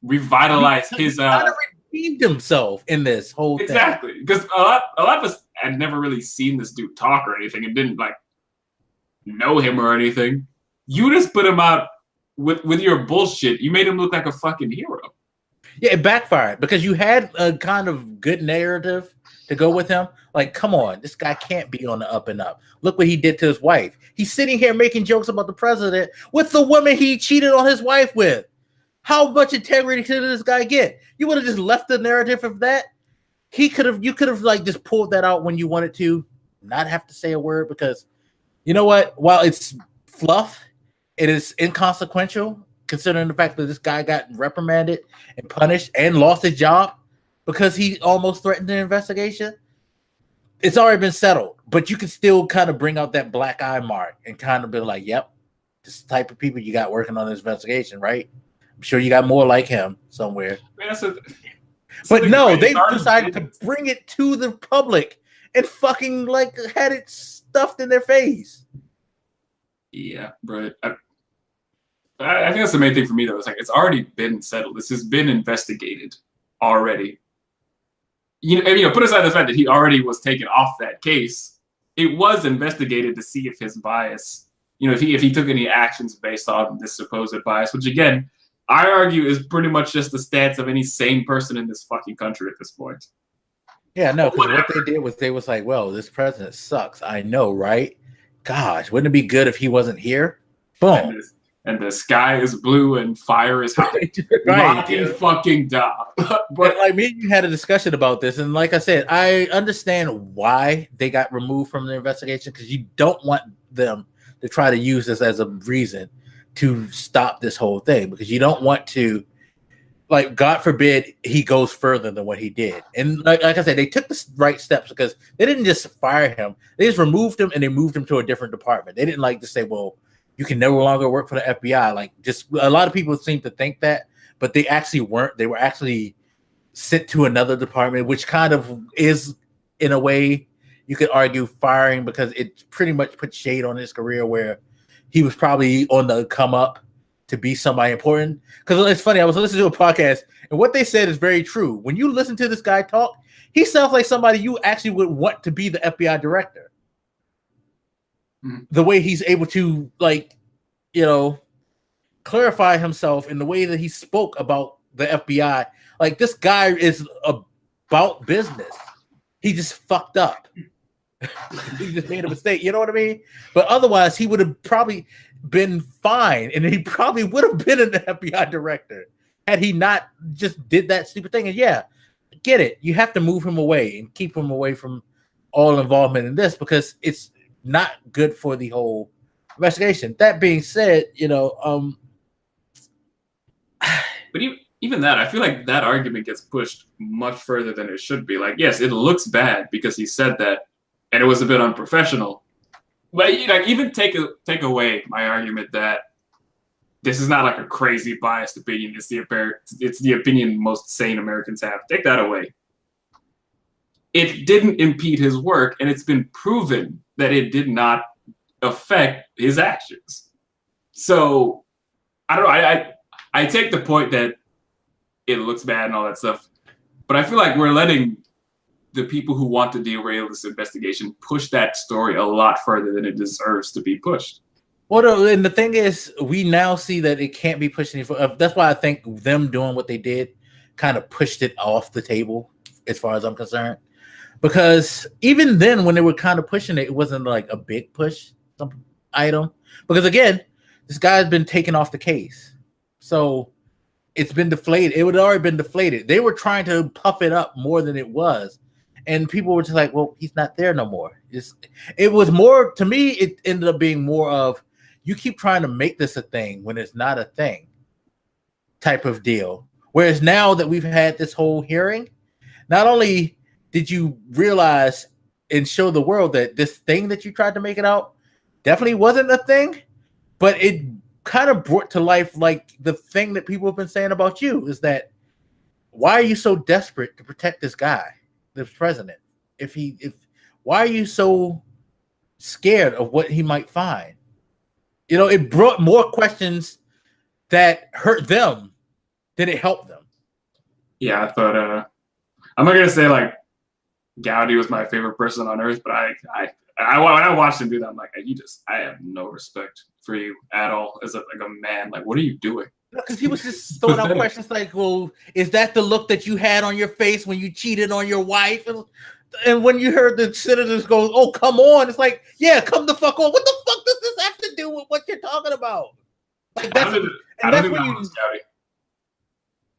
[SPEAKER 3] revitalize his
[SPEAKER 2] redeemed himself in this whole thing.
[SPEAKER 3] Exactly. Because a lot of us had never really seen this dude talk or anything and didn't like know him or anything. You just put him out with your bullshit. You made him look like a fucking hero.
[SPEAKER 2] Yeah, it backfired because you had a kind of good narrative to go with him. Like, come on, this guy can't be on the up and up. Look what he did to his wife. He's sitting here making jokes about the president with the woman he cheated on his wife with. How much integrity did this guy get? You would have just left the narrative of that. You could have like just pulled that out when you wanted to, not have to say a word, because you know what? While it's fluff, it is inconsequential considering the fact that this guy got reprimanded and punished and lost his job because he almost threatened an investigation. It's already been settled, but you can still kind of bring out that black eye mark and kind of be like, yep, this is the type of people you got working on this investigation, right? I'm sure you got more like him somewhere. But no, they decided to bring it to the public and fucking like had it stuffed in their face.
[SPEAKER 3] Yeah, bro. I think that's the main thing for me, though. It's like it's already been settled. This has been investigated already. You know, put aside the fact that he already was taken off that case. It was investigated to see if his bias, you know, if he took any actions based on this supposed bias, which again, I argue is pretty much just the stance of any sane person in this fucking country at this point.
[SPEAKER 2] Yeah, no, because what they did was they was like, well, this sucks. I know, right? Gosh, wouldn't it be good if he wasn't here? Boom.
[SPEAKER 3] And the sky is blue and fire is hot. Right. Fucking dumb.
[SPEAKER 2] But like me, you had a discussion about this, and like I said, I understand why they got removed from the investigation because you don't want them to try to use this as a reason to stop this whole thing because you don't want to, like, God forbid he goes further than what he did. And like I said, they took the right steps because they didn't just fire him; they just removed him and they moved him to a different department. They didn't like to say, well, you can no longer work for the FBI. Like, just a lot of people seem to think that, but they actually weren't. They were actually sent to another department, which kind of is, in a way, you could argue firing because it pretty much put shade on his career where he was probably on the come up to be somebody important. Because it's funny, I was listening to a podcast, and what they said is very true. When you listen to this guy talk, he sounds like somebody you actually would want to be the FBI director. The way he's able to, like, you know, clarify himself in the way that he spoke about the FBI. Like, this guy is about business. He just fucked up. He just made a mistake. You know what I mean? But otherwise, he would have probably been fine, and he probably would have been an FBI director had he not just did that stupid thing. And yeah, get it. You have to move him away and keep him away from all involvement in this because it's not good for the whole investigation. That being said, you know,
[SPEAKER 3] but even that, I feel like that argument gets pushed much further than it should be. Like, yes, it looks bad because he said that, and it was a bit unprofessional. But like, even take away my argument that this is not like a crazy biased opinion. It's the opinion most sane Americans have. Take that away. It didn't impede his work, and it's been proven that it did not affect his actions. So I don't know. I take the point that it looks bad and all that stuff, but I feel like we're letting the people who want to derail this investigation push that story a lot further than it deserves to be pushed.
[SPEAKER 2] Well, and the thing is, we now see that it can't be pushed any further. That's why I think them doing what they did kind of pushed it off the table, as far as I'm concerned. Because even then, when they were kind of pushing it, it wasn't like a big push item. Because again, this guy's been taken off the case. So it's been deflated. It would already been deflated. They were trying to puff it up more than it was. And people were just like, well, he's not there no more. It was more, to me, it ended up being more of, you keep trying to make this a thing when it's not a thing type of deal. Whereas now that we've had this whole hearing, not only did you realize and show the world that this thing that you tried to make it out definitely wasn't a thing, but it kind of brought to life like the thing that people have been saying about you is that why are you so desperate to protect this guy, the president? Why are you so scared of what he might find? You know, it brought more questions that hurt them than it helped them.
[SPEAKER 3] Yeah, I thought I'm not gonna say like Gowdy was my favorite person on earth, but I when I watched him do that, I'm like, I have no respect for you at all as a man. Like, what are you doing?
[SPEAKER 2] Because he was just throwing out questions like, well, is that the look that you had on your face when you cheated on your wife? And when you heard the senators go, oh, come on, it's like, yeah, come the fuck on. What the fuck does this have to do with what you're talking about? Like, that's when you.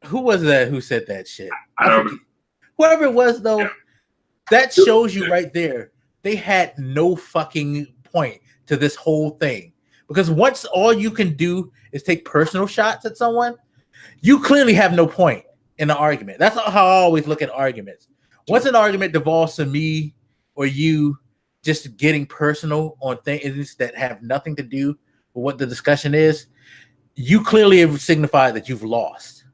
[SPEAKER 2] Who was that who said that shit?
[SPEAKER 3] I don't know.
[SPEAKER 2] Whoever it was, though, yeah. That shows you right there. They had no fucking point to this whole thing. Because once all you can do is take personal shots at someone, you clearly have no point in the argument. That's how I always look at arguments. Once an argument devolves to me or you just getting personal on things that have nothing to do with what the discussion is, you clearly have signified that you've lost.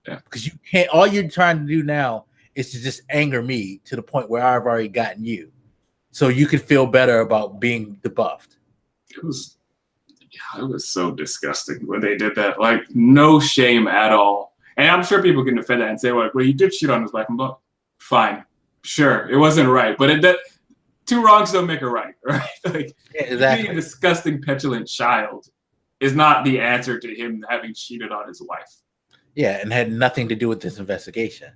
[SPEAKER 3] Yeah. Because
[SPEAKER 2] you can't, all you're trying to do now is to just anger me to the point where I've already gotten you. So you could feel better about being debuffed.
[SPEAKER 3] It was so disgusting when they did that. Like, no shame at all. And I'm sure people can defend that and say, well, he did shit on his wife. I'm like, fine, sure, it wasn't right, but two wrongs don't make a right, right? Like, yeah, exactly. Being a disgusting, petulant child is not the answer to him having cheated on his wife.
[SPEAKER 2] Yeah, and had nothing to do with this investigation.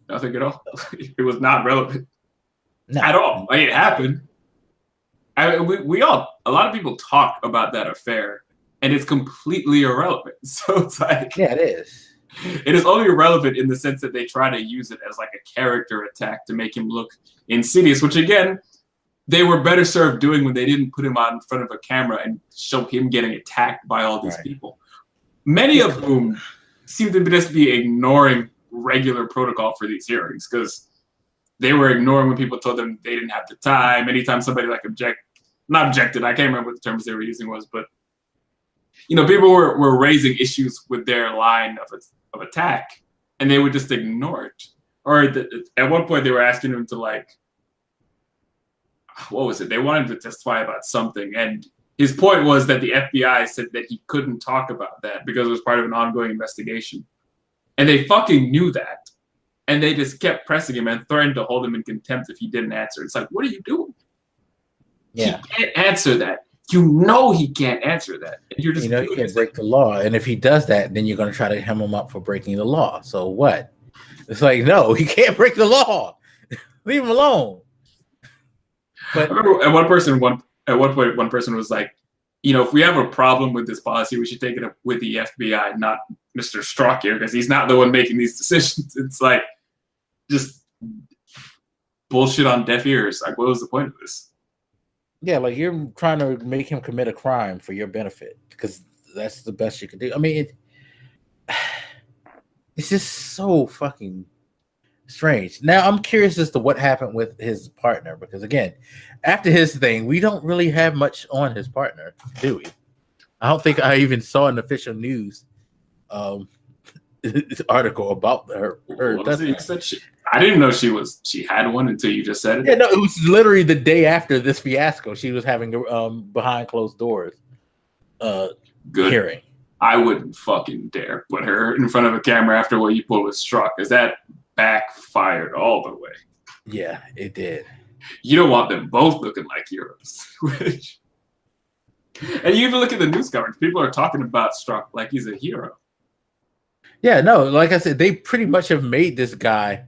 [SPEAKER 3] Nothing at all. It was not relevant at all. Like, it happened. A lot of people talk about that affair, and it's completely irrelevant. So it's like,
[SPEAKER 2] yeah, it is.
[SPEAKER 3] It is only irrelevant in the sense that they try to use it as like a character attack to make him look insidious, which again, they were better served doing when they didn't put him out in front of a camera and show him getting attacked by all these people. Many of whom seem to just be ignoring regular protocol for these hearings because they were ignoring when people told them they didn't have the time. Anytime somebody like not objected, I can't remember what the terms they were using was, but people were raising issues with their line of attack, and they would just ignore it. Or at one point, they were asking him to like, what was it? They wanted to testify about something, and his point was that the FBI said that he couldn't talk about that because it was part of an ongoing investigation, and they fucking knew that, and they just kept pressing him and threatened to hold him in contempt if he didn't answer. It's like, what are you doing?
[SPEAKER 2] Yeah,
[SPEAKER 3] he can't answer that. You know he can't answer that. And you're just
[SPEAKER 2] he can't break the law. And if he does that, then you're going to try to hem him up for breaking the law. So what? It's like, no, he can't break the law. Leave him alone. But I
[SPEAKER 3] remember at one point, one person was like, if we have a problem with this policy, we should take it up with the FBI, not Mr. Strzok here, because he's not the one making these decisions. It's like just bullshit on deaf ears. Like, what was the point of this?
[SPEAKER 2] Yeah, like you're trying to make him commit a crime for your benefit because that's the best you can do. I mean, it's just so fucking strange. Now, I'm curious as to what happened with his partner because, again, after his thing, we don't really have much on his partner, do we? I don't think I even saw an official news article about her.
[SPEAKER 3] I didn't know she had one until you just said it.
[SPEAKER 2] Yeah, no, it was literally the day after this fiasco. She was having behind closed doors hearing.
[SPEAKER 3] I wouldn't fucking dare put her in front of a camera after what you pulled with Strzok, because that backfired all the way.
[SPEAKER 2] Yeah, it did.
[SPEAKER 3] You don't want them both looking like heroes. And you even look at the news coverage. People are talking about Strzok like he's a hero.
[SPEAKER 2] Yeah, no, like I said, they pretty much have made this guy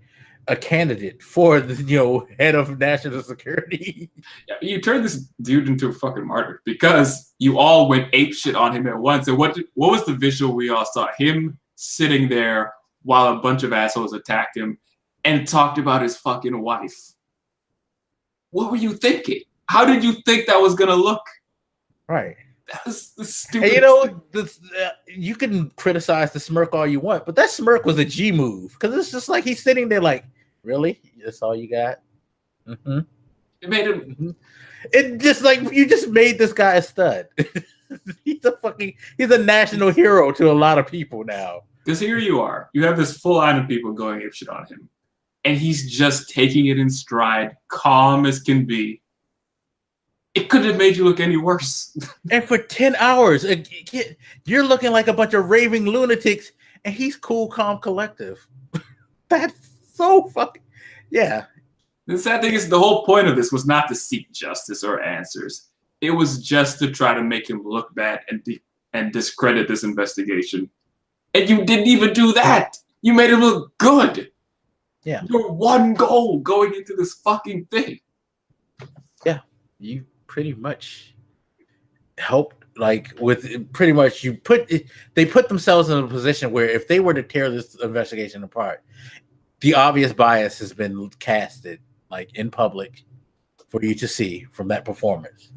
[SPEAKER 2] a candidate for the head of national security.
[SPEAKER 3] Yeah, you turned this dude into a fucking martyr because you all went apeshit on him at once. And what was the visual we all saw? Him sitting there while a bunch of assholes attacked him and talked about his fucking wife. What were you thinking? How did you think that was gonna look?
[SPEAKER 2] Right.
[SPEAKER 3] That was the stupid.
[SPEAKER 2] And you know, you can criticize the smirk all you want, but that smirk was a G move because it's just like he's sitting there like, really? That's all you got? Mm-hmm.
[SPEAKER 3] It made him.
[SPEAKER 2] Mm-hmm. It just like you just made this guy a stud. He's a national hero to a lot of people now.
[SPEAKER 3] Because here you are, you have this full line of people going apeshit on him, and he's just taking it in stride, calm as can be. It couldn't have made you look any worse.
[SPEAKER 2] And for 10 hours, you're looking like a bunch of raving lunatics, and he's cool, calm, collective. That's so fucking, yeah.
[SPEAKER 3] The sad thing is, the whole point of this was not to seek justice or answers. It was just to try to make him look bad and discredit this investigation. And you didn't even do that. You made him look good.
[SPEAKER 2] Yeah.
[SPEAKER 3] Your one goal going into this fucking thing.
[SPEAKER 2] Yeah. You pretty much helped, like, with pretty much they put themselves in a position where if they were to tear this investigation apart, the obvious bias has been casted, like, in public for you to see from that performance.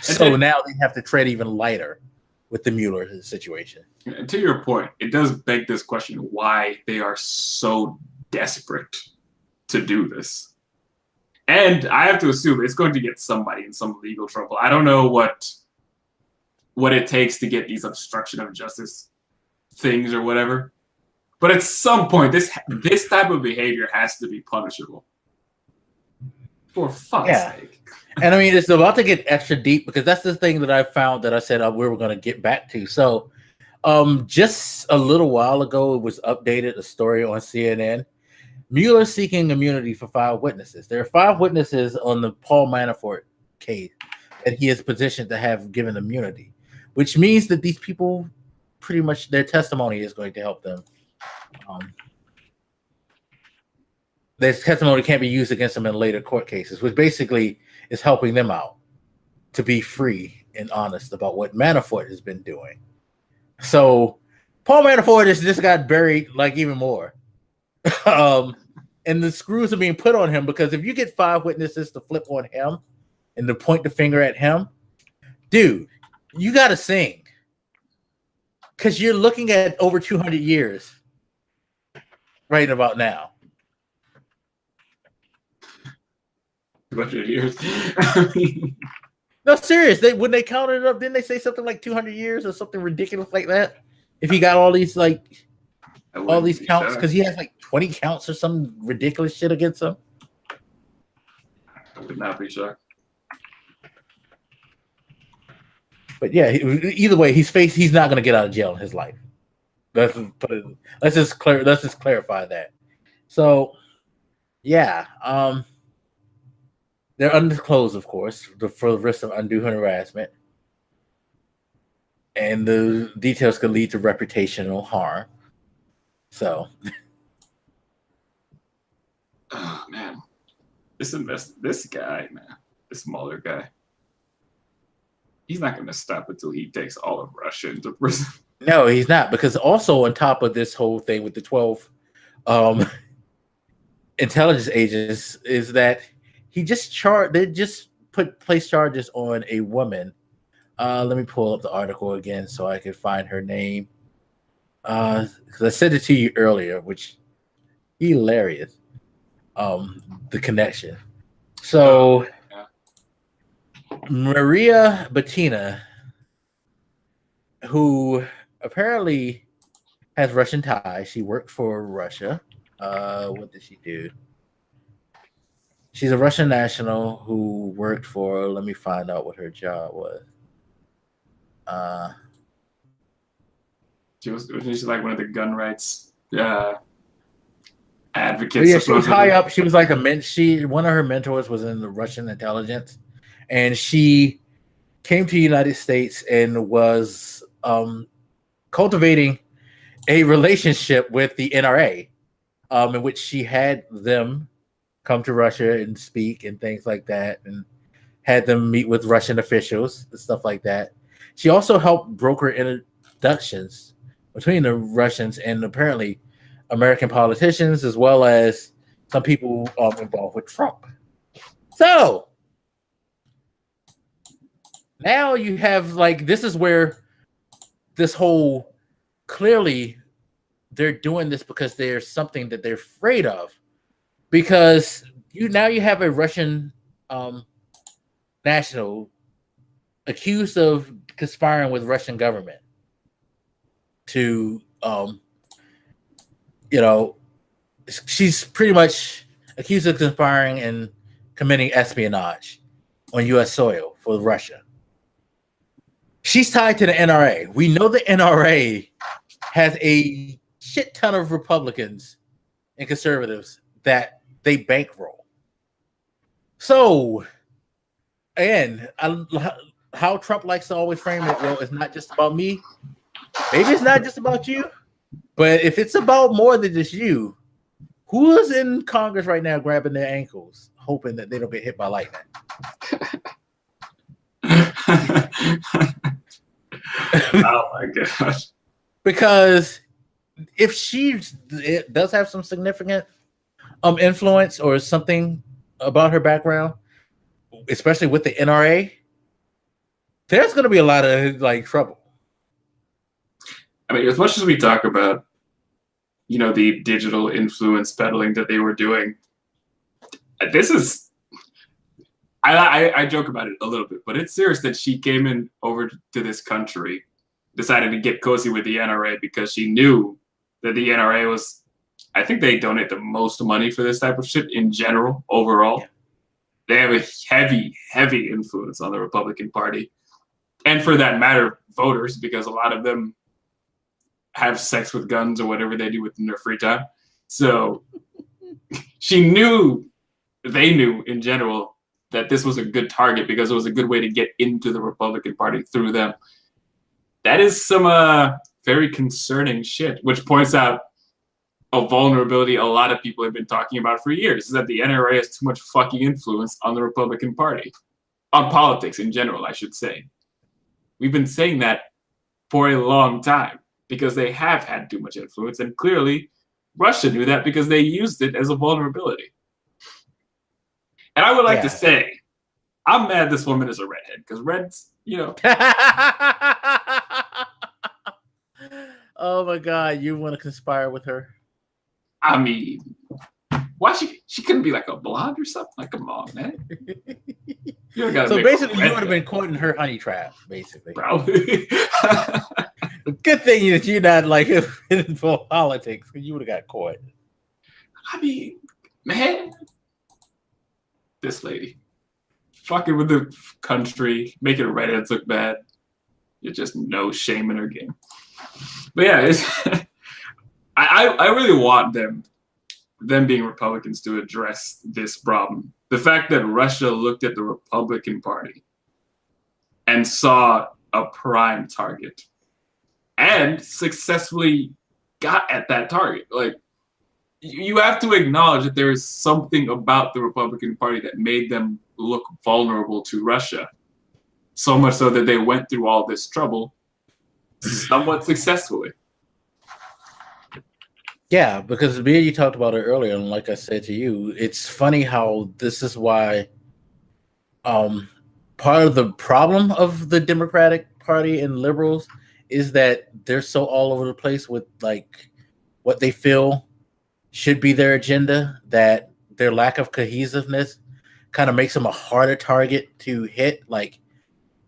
[SPEAKER 2] So now they have to tread even lighter with the Mueller situation.
[SPEAKER 3] And to your point, it does beg this question why they are so desperate to do this. And I have to assume it's going to get somebody in some legal trouble. I don't know what it takes to get these obstruction of justice things or whatever. But at some point, this type of behavior has to be punishable. For fuck's sake.
[SPEAKER 2] And I mean, it's about to get extra deep because that's the thing that I found that I said we were going to get back to. So just a little while ago, it was updated, a story on CNN. Mueller seeking immunity for 5 witnesses. There are 5 witnesses on the Paul Manafort case that he is positioned to have given immunity, which means that these people pretty much their testimony is going to help them. Their testimony can't be used against them in later court cases, which basically is helping them out to be free and honest about what Manafort has been doing. So Paul Manafort has just got buried like even more. And the screws are being put on him because if you get 5 witnesses to flip on him and to point the finger at him, dude, you got to sing because you're looking at over 200 years right about now.
[SPEAKER 3] 200 years.
[SPEAKER 2] No, serious. When they counted it up, didn't they say something like 200 years or something ridiculous like that? If he got all these counts, because he has like 20 counts or some ridiculous shit against him.
[SPEAKER 3] I would not be shocked.
[SPEAKER 2] But yeah, either way, he's not going to get out of jail in his life. Let's just clarify that. So, yeah, they're undisclosed, of course, for the risk of undue harassment, and the details could lead to reputational harm. So,
[SPEAKER 3] oh man, this guy, man, this Mueller guy, he's not going to stop until he takes all of Russia into prison.
[SPEAKER 2] No, he's not, because also on top of this whole thing with the 12 intelligence agents is that they just placed charges on a woman. Let me pull up the article again so I can find her name. Because I sent it to you earlier, which hilarious. The connection. So Maria Katina, who apparently has Russian ties. She worked for Russia. What did she do? She's a Russian national who worked for, let me find out what her job was.
[SPEAKER 3] She's like one of the gun rights advocates.
[SPEAKER 2] Yeah, she was high up. She was like one of her mentors was in the Russian intelligence, and she came to the United States and was cultivating a relationship with the NRA, in which she had them come to Russia and speak and things like that, and had them meet with Russian officials and stuff like that. She also helped broker introductions between the Russians and apparently American politicians, as well as some people involved with Trump. So now you have like, this is where this whole, clearly they're doing this because there's something that they're afraid of, because you have a Russian national accused of conspiring with Russian government to she's pretty much accused of conspiring and committing espionage on U.S. soil for Russia. She's tied to the NRA. We know the NRA has a shit ton of Republicans and conservatives that they bankroll. So, again, how Trump likes to always frame it, well, it's not just about me. Maybe it's not just about you. But if it's about more than just you, who is in Congress right now grabbing their ankles, hoping that they don't get hit by lightning?
[SPEAKER 3] Oh my gosh.
[SPEAKER 2] Because if she does have some significant influence or something about her background, especially with the NRA, there's going to be a lot of like trouble.
[SPEAKER 3] I mean, as much as we talk about, the digital influence peddling that they were doing, this is, I joke about it a little bit, but it's serious that she came in over to this country, decided to get cozy with the NRA because she knew that the NRA was, I think they donate the most money for this type of shit in general, overall. Yeah. They have a heavy, heavy influence on the Republican Party. And for that matter, voters, because a lot of them have sex with guns or whatever they do within their free time. So they knew in general that this was a good target because it was a good way to get into the Republican Party through them. That is some very concerning shit, which points out a vulnerability a lot of people have been talking about for years, is that the NRA has too much fucking influence on the Republican Party, on politics in general, I should say. We've been saying that for a long time because they have had too much influence, and clearly Russia knew that because they used it as a vulnerability. And I would like to say, I'm mad this woman is a redhead, because reds,
[SPEAKER 2] Oh my God, you want to conspire with her?
[SPEAKER 3] I mean, why she couldn't be like a blonde or something? Like, come on, man.
[SPEAKER 2] So basically, you would have been caught in her honey trap, basically.
[SPEAKER 3] Probably.
[SPEAKER 2] Good thing that you're not like in politics, because you would have got caught.
[SPEAKER 3] I mean, man, this lady fucking with the country, making redheads look bad. There's just no shame in her game. But yeah, I really want them being Republicans to address this problem. The fact that Russia looked at the Republican Party and saw a prime target and successfully got at that target. Like, you have to acknowledge that there is something about the Republican Party that made them look vulnerable to Russia. So much so that they went through all this trouble somewhat successfully.
[SPEAKER 2] Yeah, because me and you talked about it earlier, and like I said to you, it's funny how this is why part of the problem of the Democratic Party and liberals is that they're so all over the place with like what they feel should be their agenda, that their lack of cohesiveness kind of makes them a harder target to hit. Like,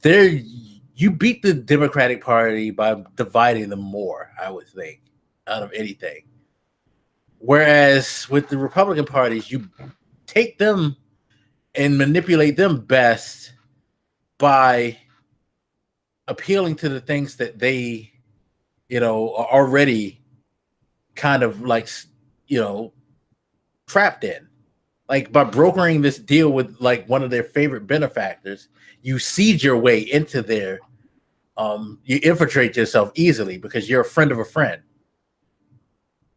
[SPEAKER 2] you beat the Democratic Party by dividing them more, I would think, out of anything. Whereas with the Republican parties, you take them and manipulate them best by appealing to the things that they, are already kind of like, trapped in. Like, by brokering this deal with like one of their favorite benefactors, you seed your way into their, you infiltrate yourself easily because you're a friend of a friend.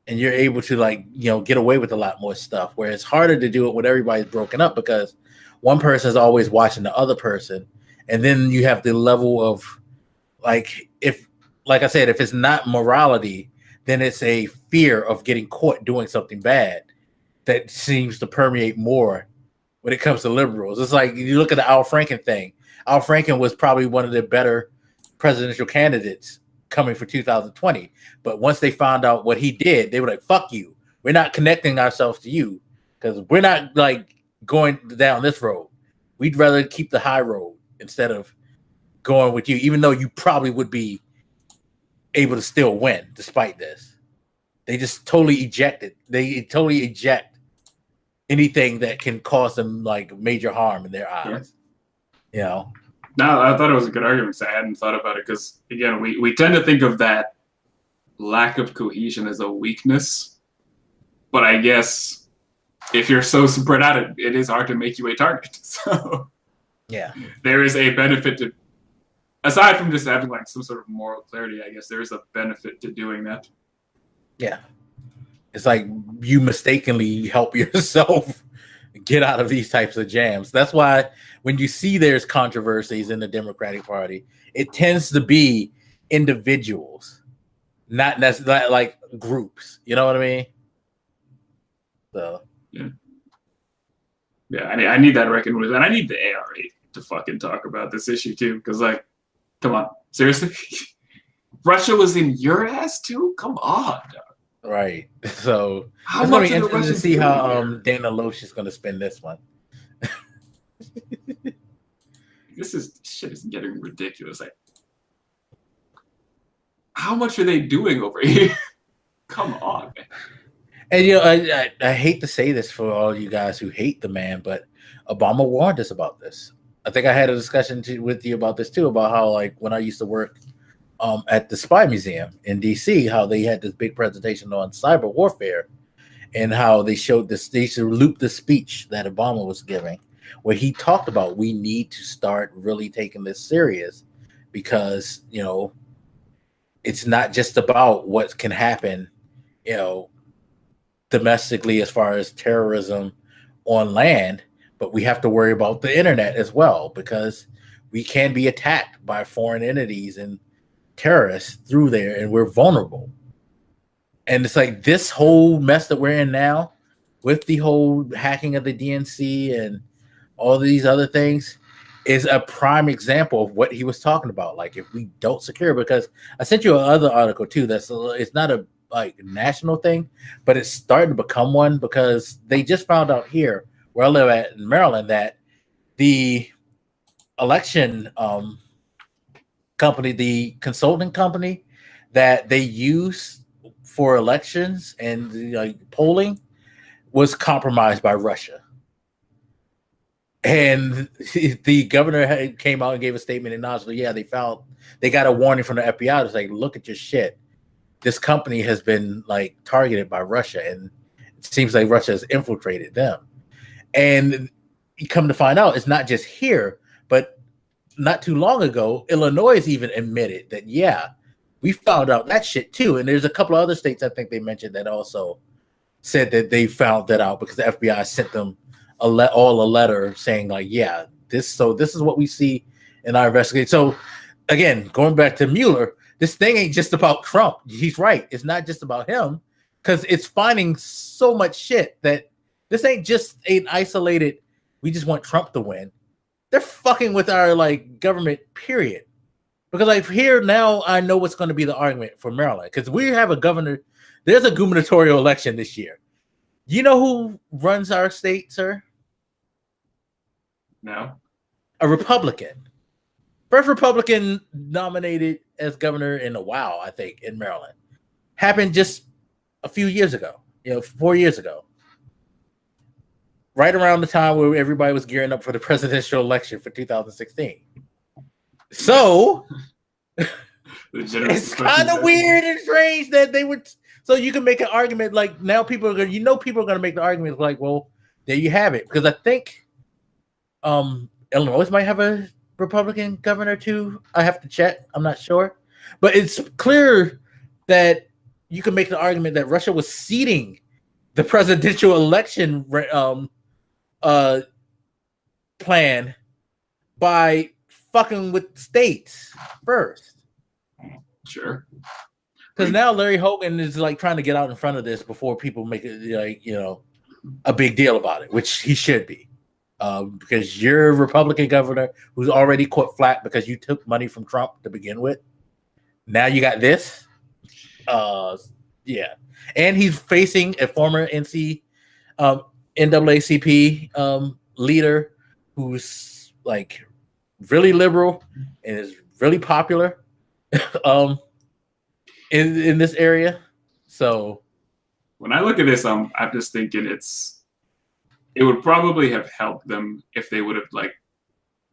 [SPEAKER 2] And you're able to get away with a lot more stuff, where it's harder to do it when everybody's broken up because one person is always watching the other person. And then you have the level of like, if like I said, if it's not morality, then it's a fear of getting caught doing something bad that seems to permeate more when it comes to liberals. It's like you look at the Al Franken thing. Al Franken was probably one of the better presidential candidates coming for 2020. But once they found out what he did, they were like, fuck you. We're not connecting ourselves to you because we're not like going down this road. We'd rather keep the high road instead of going with you, even though you probably would be able to still win despite this. They just totally eject it. They totally eject anything that can cause them like major harm in their eyes. Yeah. You know?
[SPEAKER 3] No, I thought it was a good argument. I hadn't thought about it because, again, we tend to think of that lack of cohesion as a weakness. But I guess if you're so spread out, it is hard to make you a target. So
[SPEAKER 2] yeah,
[SPEAKER 3] there is a benefit to, aside from just having like some sort of moral clarity, I guess there is a benefit to doing that.
[SPEAKER 2] Yeah. It's like you mistakenly help yourself get out of these types of jams. That's why when you see there's controversies in the Democratic Party, it tends to be individuals, not necessarily like groups. You know what I mean? So
[SPEAKER 3] yeah, I need that recognition, and I need the ARA to fucking talk about this issue too, because like, come on, seriously, Russia was in your ass too? Come on, dog.
[SPEAKER 2] Right. So
[SPEAKER 3] how
[SPEAKER 2] it's
[SPEAKER 3] much
[SPEAKER 2] gonna be interesting to see how
[SPEAKER 3] here?
[SPEAKER 2] Dana Loesch is gonna spend this one.
[SPEAKER 3] This shit is getting ridiculous. Like, how much are they doing over here? Come on, man.
[SPEAKER 2] And you know, I hate to say this for all you guys who hate the man, but Obama warned us about this. I think I had a discussion with you about this too, about how like when I used to work at the Spy Museum in DC, how they had this big presentation on cyber warfare and how they showed this, they looped the speech that Obama was giving, where he talked about we need to start really taking this serious because, you know, it's not just about what can happen, you know, domestically as far as terrorism on land, but we have to worry about the internet as well because we can be attacked by foreign entities and terrorists through there, and we're vulnerable. And it's like this whole mess that we're in now with the whole hacking of the DNC and all these other things is a prime example of what he was talking about. Like if we don't secure, because I sent you another article too that's it's not a like national thing, but it's starting to become one because they just found out here where I live at in Maryland that the election company, the consulting company that they use for elections and like polling was compromised by Russia. And the governor came out and gave a statement in Oslo. Yeah, they got a warning from the FBI. It's like, look at your shit. This company has been like targeted by Russia, and it seems like Russia has infiltrated them. And you come to find out, it's not just here, but not too long ago, Illinois even admitted that, yeah, we found out that shit too. And there's a couple of other states I think they mentioned that also said that they found that out because the FBI sent them a letter saying like, yeah, this is what we see in our investigation. So again, going back to Mueller, this thing ain't just about Trump. He's right. It's not just about him because it's finding so much shit that this ain't just an isolated, we just want Trump to win. They're fucking with our like government, period. Because like here now, I know what's going to be the argument for Maryland because we have a governor. There's a gubernatorial election this year. You know who runs our state, sir?
[SPEAKER 3] No.
[SPEAKER 2] A Republican. First Republican nominated as governor in a while, I think, in Maryland. Happened just a few years ago, 4 years ago. Right around the time where everybody was gearing up for the presidential election for 2016. So it's kind of weird and strange that they would. So you can make an argument like now people are going to make the argument like, well, there you have it. Because I think Illinois might have a Republican governor too. I have to check. I'm not sure. But it's clear that you can make the argument that Russia was seeding the presidential election plan by fucking with states first.
[SPEAKER 3] Sure.
[SPEAKER 2] Because now Larry Hogan is like trying to get out in front of this before people make it like, you know, a big deal about it, which he should be. Because you're a Republican governor who's already caught flat because you took money from Trump to begin with. Now you got this. Yeah. And he's facing a former NAACP leader who's like really liberal and is really popular in this area. So
[SPEAKER 3] when I look at this, I'm just thinking it would probably have helped them if they would have like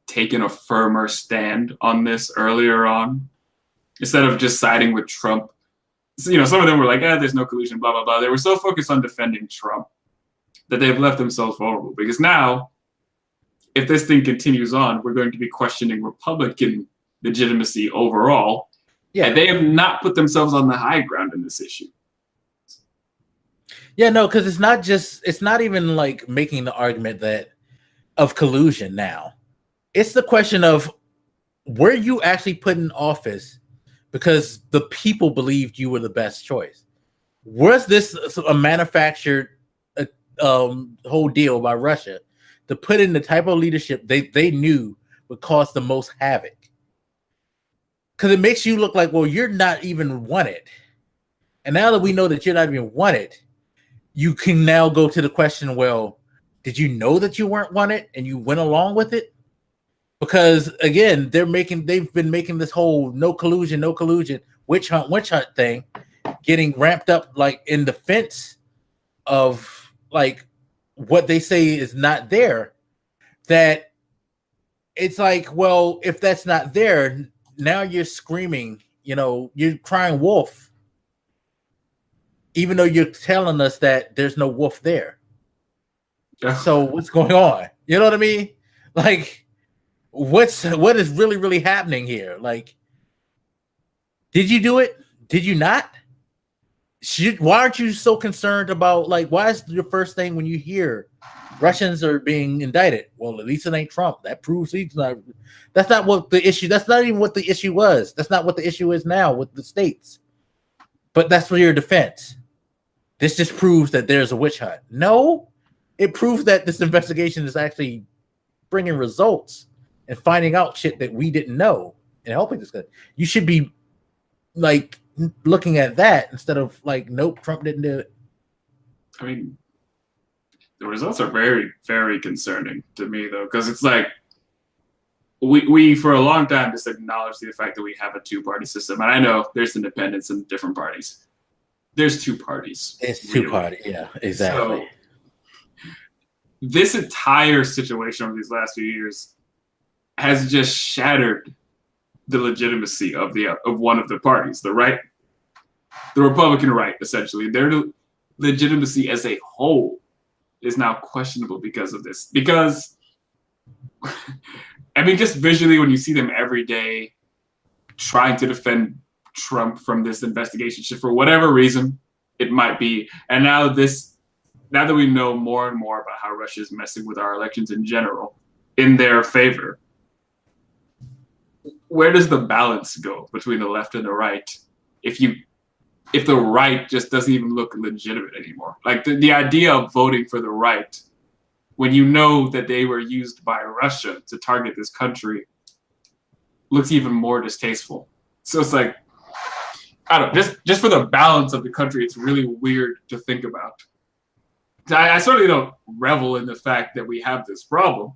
[SPEAKER 3] taken a firmer stand on this earlier on, instead of just siding with Trump. So, you know, some of them were like, there's no collusion, blah, blah, blah. They were so focused on defending Trump that they've left themselves vulnerable. Because now, if this thing continues on, we're going to be questioning Republican legitimacy overall. Yeah, and they have not put themselves on the high ground in this issue.
[SPEAKER 2] Yeah, no, because it's not even like making the argument that of collusion now. It's the question of, were you actually put in office because the people believed you were the best choice? Was this a manufactured whole deal by Russia to put in the type of leadership they knew would cause the most havoc? Because it makes you look like, well, you're not even wanted. And now that we know that you're not even wanted, you can now go to the question, well, did you know that you weren't wanted and you went along with it? Because again, they've been making this whole no collusion, witch hunt thing, getting ramped up like in defense of like what they say is not there. That it's like, well, if that's not there, now you're screaming, you know, you're crying wolf, even though you're telling us that there's no wolf there.
[SPEAKER 3] Yeah.
[SPEAKER 2] So what's going on? You know what I mean? Like, what is really happening here? Like, did you do it? Did you not? Why aren't you so concerned about, like, why is your first thing when you hear Russians are being indicted? Well, at least it ain't Trump. That proves he's not. That's not what the issue. That's not even what the issue was. That's not what the issue is now with the states. But that's for your defense. This just proves that there's a witch hunt. No, it proves that this investigation is actually bringing results and finding out shit that we didn't know and helping this guy. You should be like looking at that instead of like, nope, Trump didn't do it.
[SPEAKER 3] I mean, the results are very, very concerning to me, though, because it's like we for a long time just acknowledged the fact that we have a two-party system. And I know there's independents in different parties. There's two parties.
[SPEAKER 2] It's two-party, yeah, exactly.
[SPEAKER 3] So, this entire situation over these last few years has just shattered the legitimacy of one of the parties, the right, the Republican right, essentially. Their legitimacy as a whole is now questionable because of this. Because, I mean, just visually, when you see them every day trying to defend Trump from this investigation, for whatever reason it might be, and now that we know more and more about how Russia is messing with our elections in general in their favor, where does the balance go between the left and the right if the right just doesn't even look legitimate anymore? Like the idea of voting for the right when you know that they were used by Russia to target this country looks even more distasteful. So it's like, I don't know, just for the balance of the country, it's really weird to think about. I certainly don't revel in the fact that we have this problem.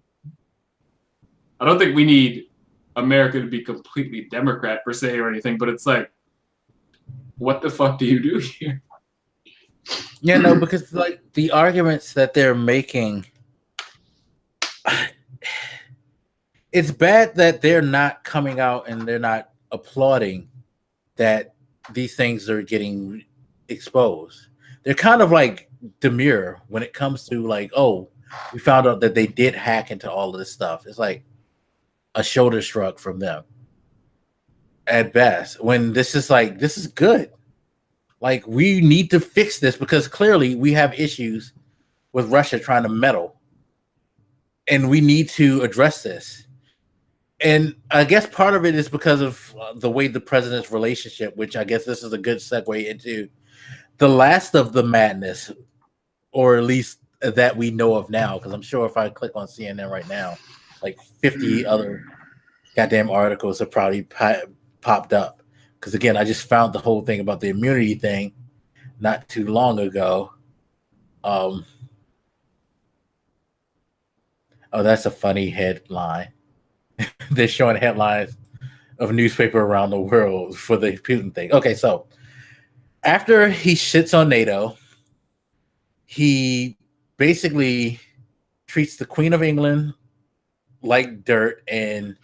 [SPEAKER 3] I don't think we need America to be completely Democrat per se or anything, but it's like, what the fuck do you do here?
[SPEAKER 2] Yeah, no, because like the arguments that they're making, it's bad that they're not coming out and they're not applauding that these things are getting exposed. They're kind of like demure when it comes to like, oh, we found out that they did hack into all of this stuff. It's like a shoulder shrug from them at best, when this is like, this is good. Like, we need to fix this because clearly we have issues with Russia trying to meddle, and we need to address this. And I guess part of it is because of the way the president's relationship, which I guess this is a good segue into the last of the madness, or at least that we know of now. Because I'm sure if I click on CNN right now, like 50 other goddamn articles have probably popped up. Because again, I just found the whole thing about the immunity thing not too long ago. Oh, that's a funny headline. They're showing headlines of newspaper around the world for the Putin thing. Okay, so after he shits on NATO, he basically treats the Queen of England like dirt and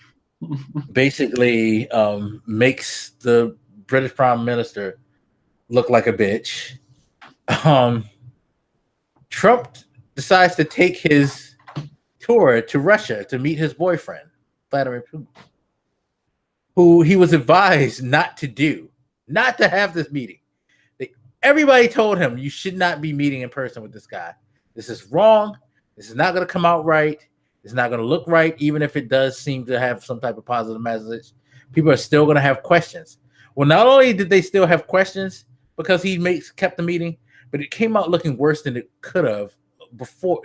[SPEAKER 2] basically makes the British Prime Minister look like a bitch. Trump decides to take his tour to Russia to meet his boyfriend, Vladimir Putin, who he was advised not to have this meeting. Everybody told him you should not be meeting in person with this guy. This is wrong. This is not going to come out right. It's not going to look right, even if it does seem to have some type of positive message. People are still going to have questions. Well, not only did they still have questions because he kept the meeting, but it came out looking worse than it could have before,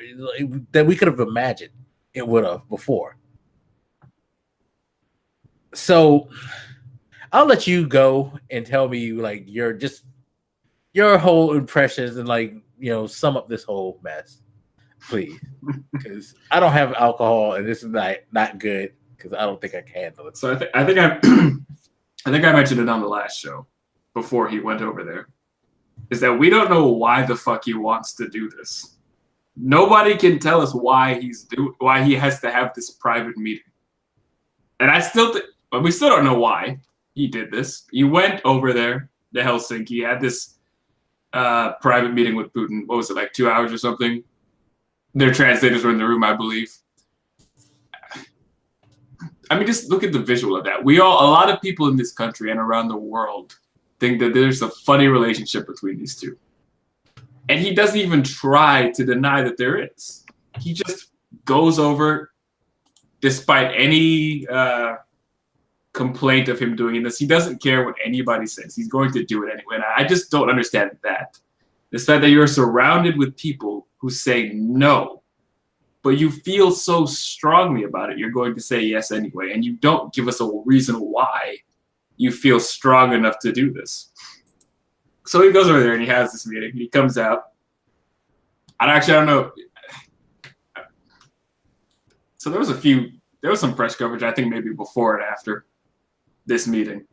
[SPEAKER 2] that we could have imagined it would have before. So I'll let you go and tell me like your whole impressions and like, you know, sum up this whole mess, please. Because I don't have alcohol and this is not good because I don't think I can handle it.
[SPEAKER 3] So I think I mentioned it on the last show before he went over there, is that we don't know why the fuck he wants to do this. Nobody can tell us why he has to have this private meeting. And but we still don't know why he did this. He went over there to Helsinki, had this private meeting with Putin. What was it, like 2 hours or something? Their translators were in the room, I believe. I mean, just look at the visual of that. A lot of people in this country and around the world think that there's a funny relationship between these two. And he doesn't even try to deny that there is. He just goes over, despite any complaint of him doing this. He doesn't care what anybody says. He's going to do it anyway. And I just don't understand that. The fact that you're surrounded with people who say no, but you feel so strongly about it, you're going to say yes anyway. And you don't give us a reason why you feel strong enough to do this. So he goes over there and he has this meeting. He comes out. I don't know. So there was some press coverage, I think maybe before and after this meeting.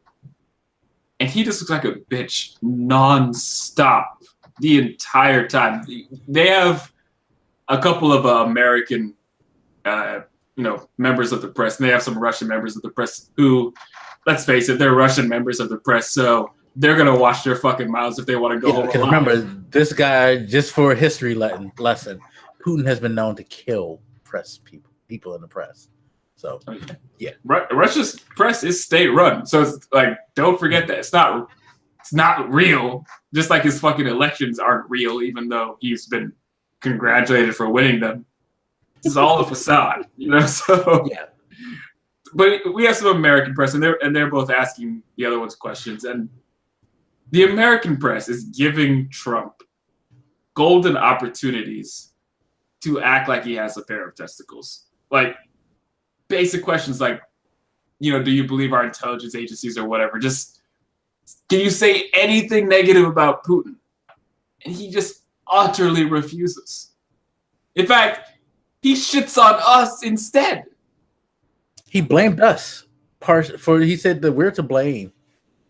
[SPEAKER 3] And he just looks like a bitch non-stop the entire time. They have a couple of American, members of the press, and they have some Russian members of the press who, let's face it, they're Russian members of the press, so they're gonna wash their fucking mouths if they want to go home.
[SPEAKER 2] Because remember, this guy, just for a history lesson, Putin has been known to kill people in the press. So yeah,
[SPEAKER 3] Russia's press is state-run, so it's like, don't forget that it's not real. Just like his fucking elections aren't real, even though he's been congratulated for winning them. It's all a facade, you know. So
[SPEAKER 2] yeah.
[SPEAKER 3] But we have some American press, and they're both asking the other ones questions, and the American press is giving Trump golden opportunities to act like he has a pair of testicles. Like basic questions like, do you believe our intelligence agencies or whatever? Just, can you say anything negative about Putin? And he just utterly refuses. In fact, he shits on us instead.
[SPEAKER 2] He blamed us. He said that we're to blame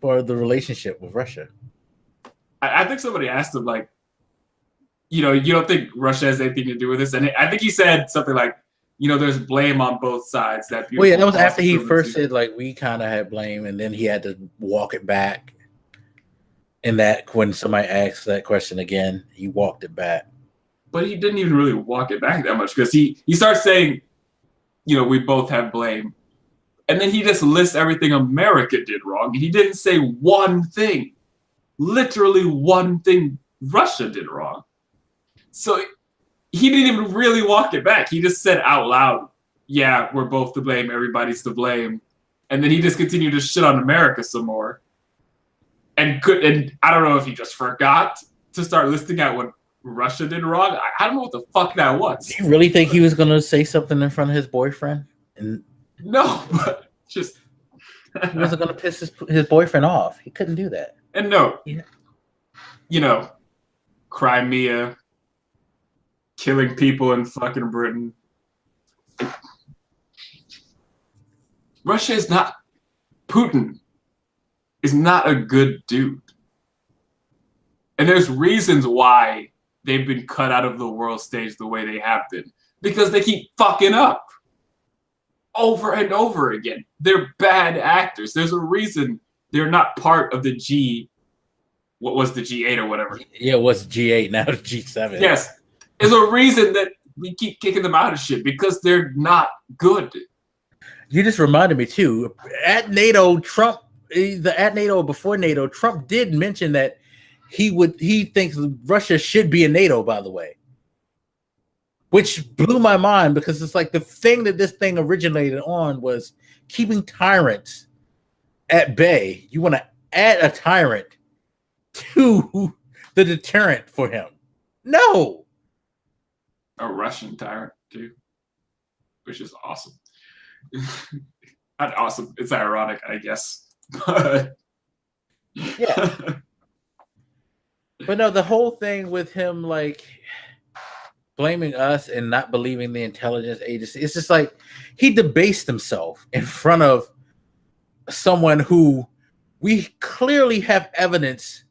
[SPEAKER 2] for the relationship with Russia.
[SPEAKER 3] I think somebody asked him, like, you don't think Russia has anything to do with this? And I think he said something like, there's blame on both sides. That
[SPEAKER 2] was after he first said, like, we kind of had blame, and then he had to walk it back. And that when somebody asked that question again, he walked it back.
[SPEAKER 3] But he didn't even really walk it back that much, because he starts saying, we both have blame. And then he just lists everything America did wrong. He didn't say one thing, literally one thing Russia did wrong. So he didn't even really walk it back. He just said out loud, yeah, we're both to blame, everybody's to blame. And then he just continued to shit on America some more. And I don't know if he just forgot to start listing out what Russia did wrong. I don't know what the fuck that was.
[SPEAKER 2] Do you really think he was going to say something in front of his boyfriend? And
[SPEAKER 3] no, but just
[SPEAKER 2] he wasn't going to piss his boyfriend off. He couldn't do that.
[SPEAKER 3] And no,
[SPEAKER 2] yeah.
[SPEAKER 3] You know, Crimea, killing people in fucking Britain. Russia is not, Putin is not a good dude. And there's reasons why they've been cut out of the world stage the way they have been. Because they keep fucking up over and over again. They're bad actors. There's a reason they're not part of the what was the G8 or whatever?
[SPEAKER 2] Yeah, it was G8, now it's G7.
[SPEAKER 3] Yes. There's a reason that we keep kicking them out of shit, because they're not good.
[SPEAKER 2] You just reminded me too. At NATO, Trump, at NATO, before NATO, Trump did mention that he thinks Russia should be in NATO, by the way. Which blew my mind, because it's like the thing that this thing originated on was keeping tyrants at bay. You want to add a tyrant to the deterrent for him. No.
[SPEAKER 3] A Russian tyrant, too. Which is awesome. Not awesome. It's ironic, I guess. But
[SPEAKER 2] yeah. But no, the whole thing with him like blaming us and not believing the intelligence agency, it's just like he debased himself in front of someone who we clearly have evidence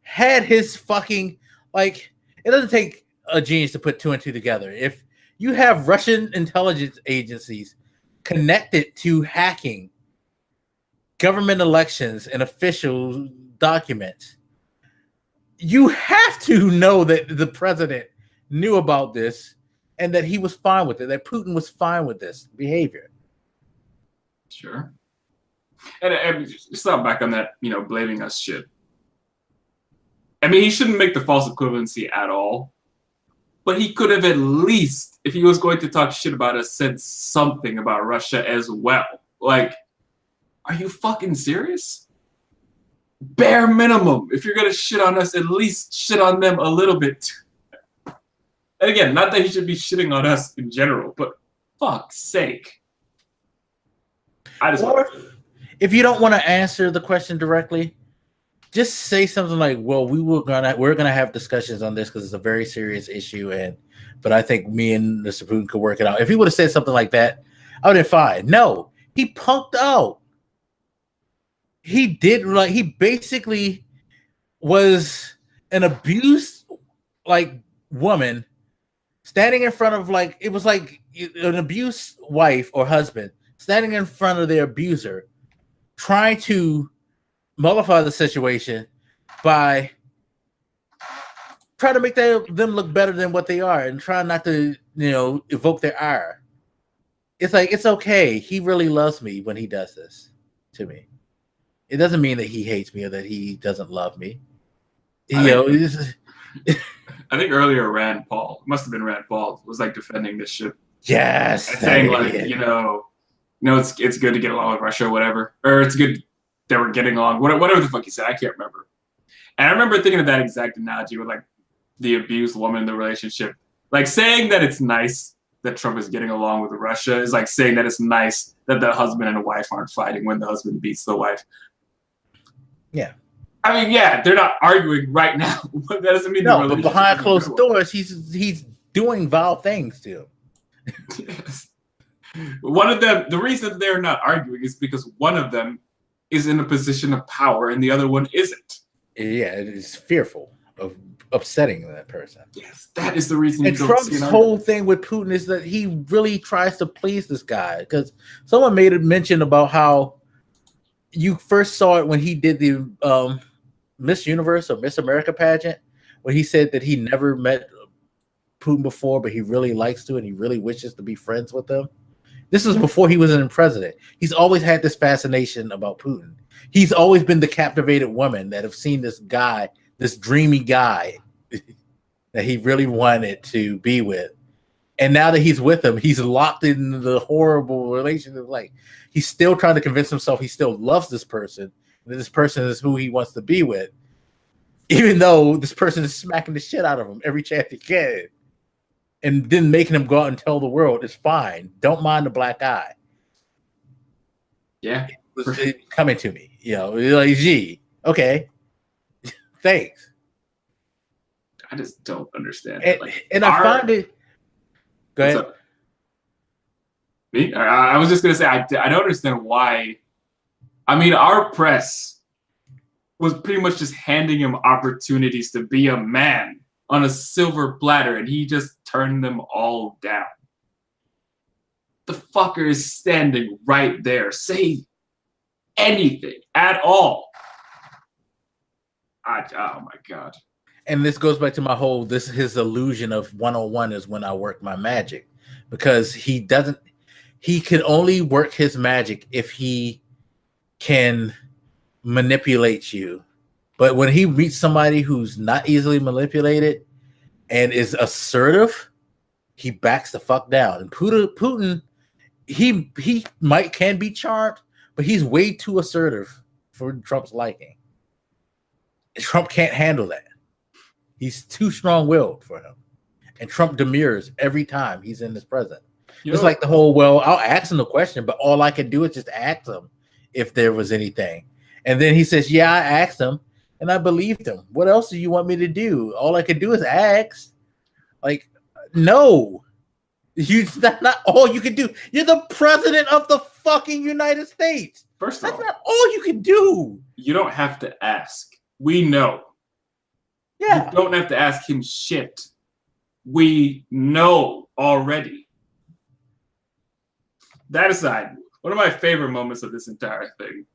[SPEAKER 2] had his fucking, like, it doesn't take a genius to put two and two together. If you have Russian intelligence agencies connected to hacking government elections and official documents, you have to know that the president knew about this and that he was fine with it, that Putin was fine with this behavior.
[SPEAKER 3] Sure. And just not back on that, blaming us shit. I mean, he shouldn't make the false equivalency at all. But he could have at least, if he was going to talk shit about us, said something about Russia as well. Like, are you fucking serious? Bare minimum. If you're going to shit on us, at least shit on them a little bit. And again, not that he should be shitting on us in general, but fuck's sake.
[SPEAKER 2] If you don't want to answer the question directly, just say something like, well, we're gonna have discussions on this because it's a very serious issue, but I think me and Mr. Putin could work it out. If he would have said something like that, I would have been fine. No, he punked out. He basically was an abused woman standing in front of it was like an abused wife or husband standing in front of their abuser, trying to mollify the situation by trying to make them look better than what they are and trying not to, evoke their ire. It's like, it's okay. He really loves me when he does this to me. It doesn't mean that he hates me or that he doesn't love me.
[SPEAKER 3] I think earlier Rand Paul, must have been Rand Paul, was defending this shit.
[SPEAKER 2] Yes.
[SPEAKER 3] And saying it's good to get along with Russia or whatever. Or it's good that we're getting along, whatever the fuck he said, I can't remember. And I remember thinking of that exact analogy with the abused woman in the relationship. Saying that it's nice that Trump is getting along with Russia is like saying that it's nice that the husband and the wife aren't fighting when the husband beats the wife.
[SPEAKER 2] Yeah.
[SPEAKER 3] I mean, yeah, they're not arguing right now. But that doesn't mean
[SPEAKER 2] no, but behind closed doors, he's doing vile things to him.
[SPEAKER 3] Yes. One of them, the reason they're not arguing is because one of them is in a position of power and the other one isn't.
[SPEAKER 2] Yeah, it is fearful of upsetting that person.
[SPEAKER 3] Yes, that is the reason.
[SPEAKER 2] And Trump's whole thing with Putin is that he really tries to please this guy, because someone made a mention about how you first saw it when he did the Miss Universe or Miss America pageant, where he said that he never met Putin before, but he really likes to and he really wishes to be friends with him. This was before he was a president. He's always had this fascination about Putin. He's always been the captivated woman that have seen this guy, this dreamy guy that he really wanted to be with. And now that he's with him, he's locked in the horrible relationship. Like, he's still trying to convince himself he still loves this person. And this person is who he wants to be with. Even though this person is smacking the shit out of him every chance he can. And then making him go out and tell the world it's fine. Don't mind the black eye.
[SPEAKER 3] Yeah.
[SPEAKER 2] It's coming to me. You know, like, gee, okay. Thanks.
[SPEAKER 3] I just don't understand.
[SPEAKER 2] And I find it. Go ahead.
[SPEAKER 3] Me? I was just gonna say I don't understand why. I mean, our press was pretty much just handing him opportunities to be a man on a silver platter, and he just turned them all down. The fucker is standing right there. Say anything at all. Oh my God.
[SPEAKER 2] And this goes back to my whole, his illusion of 101 is when I work my magic, because he can only work his magic if he can manipulate you. But when he meets somebody who's not easily manipulated and is assertive, he backs the fuck down. And Putin, he can be charmed, but he's way too assertive for Trump's liking. Trump can't handle that. He's too strong-willed for him. And Trump demurs every time he's in his presence. It's like the whole, well, I'll ask him the question, but all I can do is just ask him if there was anything. And then he says, yeah, I asked him, and I believed him. What else do you want me to do? All I can do is ask. Like, no. That's not all you can do. You're the president of the fucking United States.
[SPEAKER 3] First of all,
[SPEAKER 2] that's not all you can do.
[SPEAKER 3] You don't have to ask. We know.
[SPEAKER 2] Yeah.
[SPEAKER 3] You don't have to ask him shit. We know already. That aside, one of my favorite moments of this entire thing,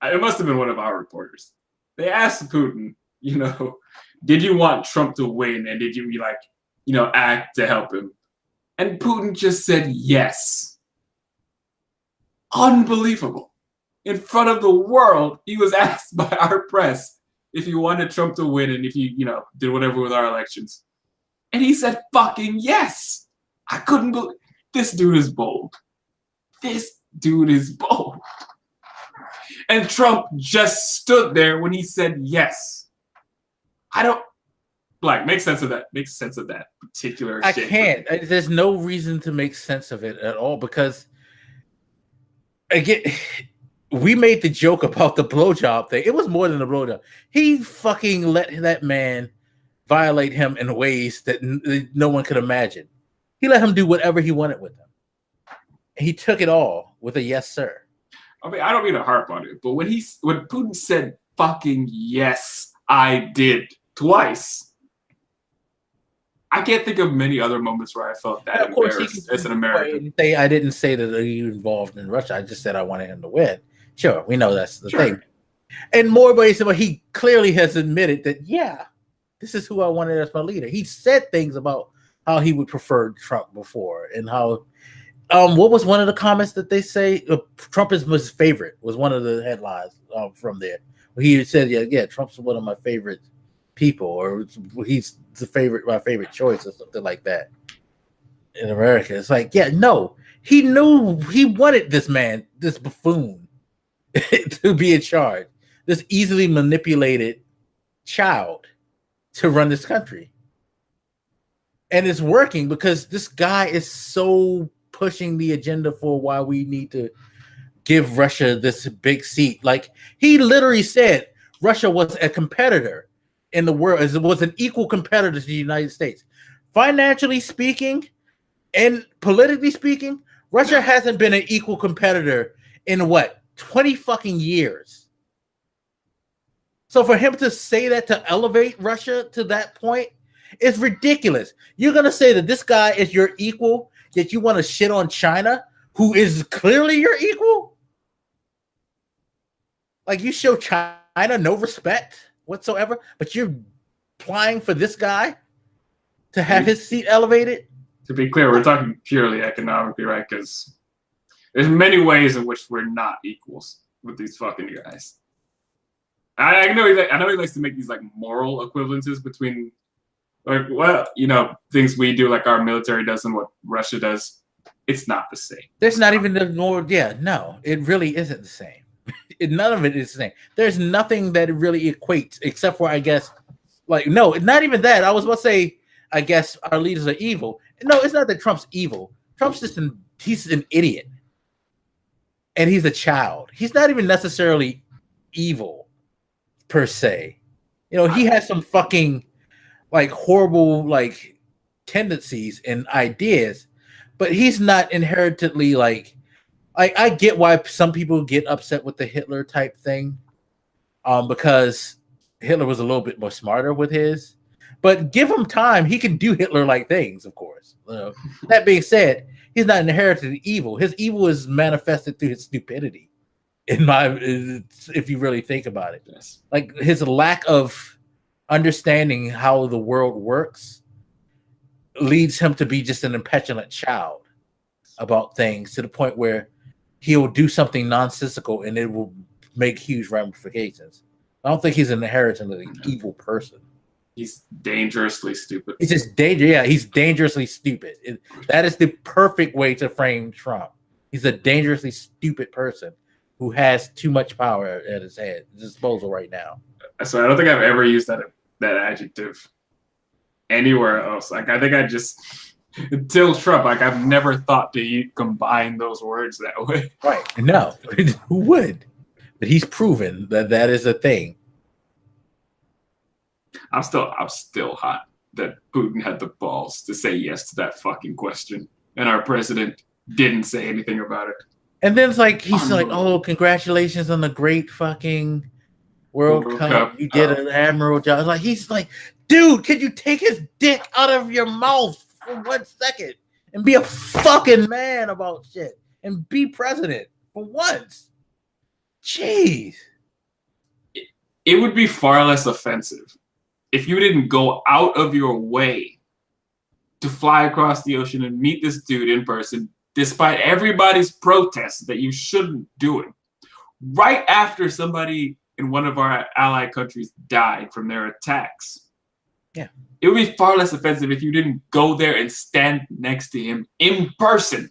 [SPEAKER 3] it must have been one of our reporters. They asked Putin, did you want Trump to win, and did you act to help him? And Putin just said yes. Unbelievable. In front of the world, he was asked by our press if he wanted Trump to win and if he, did whatever with our elections. And he said fucking yes. I couldn't believe this dude is bold. This dude is bold. And Trump just stood there when he said yes. I don't make sense of that. Make sense of that particular.
[SPEAKER 2] I can't. There's no reason to make sense of it at all, because again, we made the joke about the blowjob thing. It was more than a blowjob. He fucking let that man violate him in ways that no one could imagine. He let him do whatever he wanted with him. And he took it all with a yes, sir.
[SPEAKER 3] I mean, I don't mean to harp on it, but when Putin said fucking yes, I did twice, I can't think of many other moments where I felt that embarrassed as an American.
[SPEAKER 2] I didn't say that he was involved in Russia. I just said I wanted him to win. Sure, we know that's the thing. And more ways, but he clearly has admitted that, yeah, this is who I wanted as my leader. He said things about how he would prefer Trump before, and how what was one of the comments that they say? Trump is his favorite, was one of the headlines from there. He said, yeah, Trump's one of my favorite people, or he's my favorite choice, or something like that. In America, it's like, yeah, no, he knew he wanted this man, this buffoon, to be in charge, this easily manipulated child to run this country. And it's working because this guy is so pushing the agenda for why we need to give Russia this big seat. Like, he literally said Russia was a competitor in the world, as it was an equal competitor to the United States. Financially speaking and politically speaking, Russia hasn't been an equal competitor in 20 fucking years. So for him to say that, to elevate Russia to that point, is ridiculous. You're going to say that this guy is your equal, yet you want to shit on China, who is clearly your equal? Like, you show China no respect whatsoever, but you're applying for this guy to have his seat elevated? To
[SPEAKER 3] be clear, we're talking purely economically, right? Because there's many ways in which we're not equals with these fucking guys. I know he likes to make these moral equivalences between Like, well, you know, things we do, like our military does and what Russia does, it's not the same.
[SPEAKER 2] There's not even the more. Yeah, no, it really isn't the same. None of it is the same. There's nothing that really equates, except for, I guess, like, no, not even that. I was about to say, I guess our leaders are evil. No, it's not that Trump's evil. Trump's just he's an idiot. And he's a child. He's not even necessarily evil per se. You know, he has some fucking like horrible like tendencies and ideas, but he's not inherently like I get why some people get upset with the Hitler type thing, because Hitler was a little bit more smarter with his. But give him time, he can do Hitler-like things, of course. That being said, he's not inherently evil. His evil is manifested through his stupidity. If you really think about it,
[SPEAKER 3] Yes.
[SPEAKER 2] like his lack of understanding how the world works leads him to be just an petulant child about things, to the point where he'll do something nonsensical and it will make huge ramifications. I don't think he's an inherently evil person.
[SPEAKER 3] He's dangerously stupid.
[SPEAKER 2] He's just he's dangerously stupid. That is the perfect way to frame Trump. He's a dangerously stupid person who has too much power at his disposal right now.
[SPEAKER 3] So I don't think I've ever used that adjective anywhere else. Like, I think I just, until Trump, like, I've never thought to combine those words that way.
[SPEAKER 2] Right. No. Who would? But he's proven that is a thing.
[SPEAKER 3] I'm still hot that Putin had the balls to say yes to that fucking question, and our president didn't say anything about it.
[SPEAKER 2] And then it's like he's like, "Oh, congratulations on the great fucking World Cup! You did an admirable job." Like, he's like, "Dude, could you take his dick out of your mouth for 1 second and be a fucking man about shit and be president for once?" Jeez.
[SPEAKER 3] It would be far less offensive if you didn't go out of your way to fly across the ocean and meet this dude in person, despite everybody's protests that you shouldn't do it, right after somebody in one of our allied countries died from their attacks.
[SPEAKER 2] Yeah.
[SPEAKER 3] It would be far less offensive if you didn't go there and stand next to him in person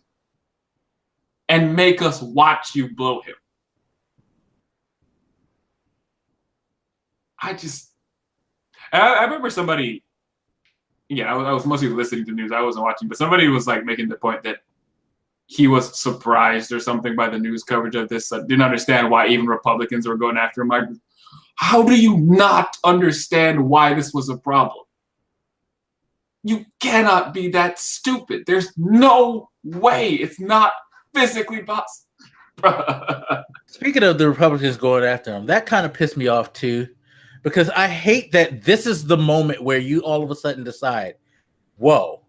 [SPEAKER 3] and make us watch you blow him. I remember somebody, I was mostly listening to news, I wasn't watching, but somebody was like making the point that he was surprised or something by the news coverage of this. Didn't understand why even Republicans were going after him. Like, how do you not understand why this was a problem? You cannot be that stupid. There's no way. It's not physically possible.
[SPEAKER 2] Speaking of the Republicans going after him, that kind of pissed me off too, because I hate that this is the moment where you all of a sudden decide, whoa,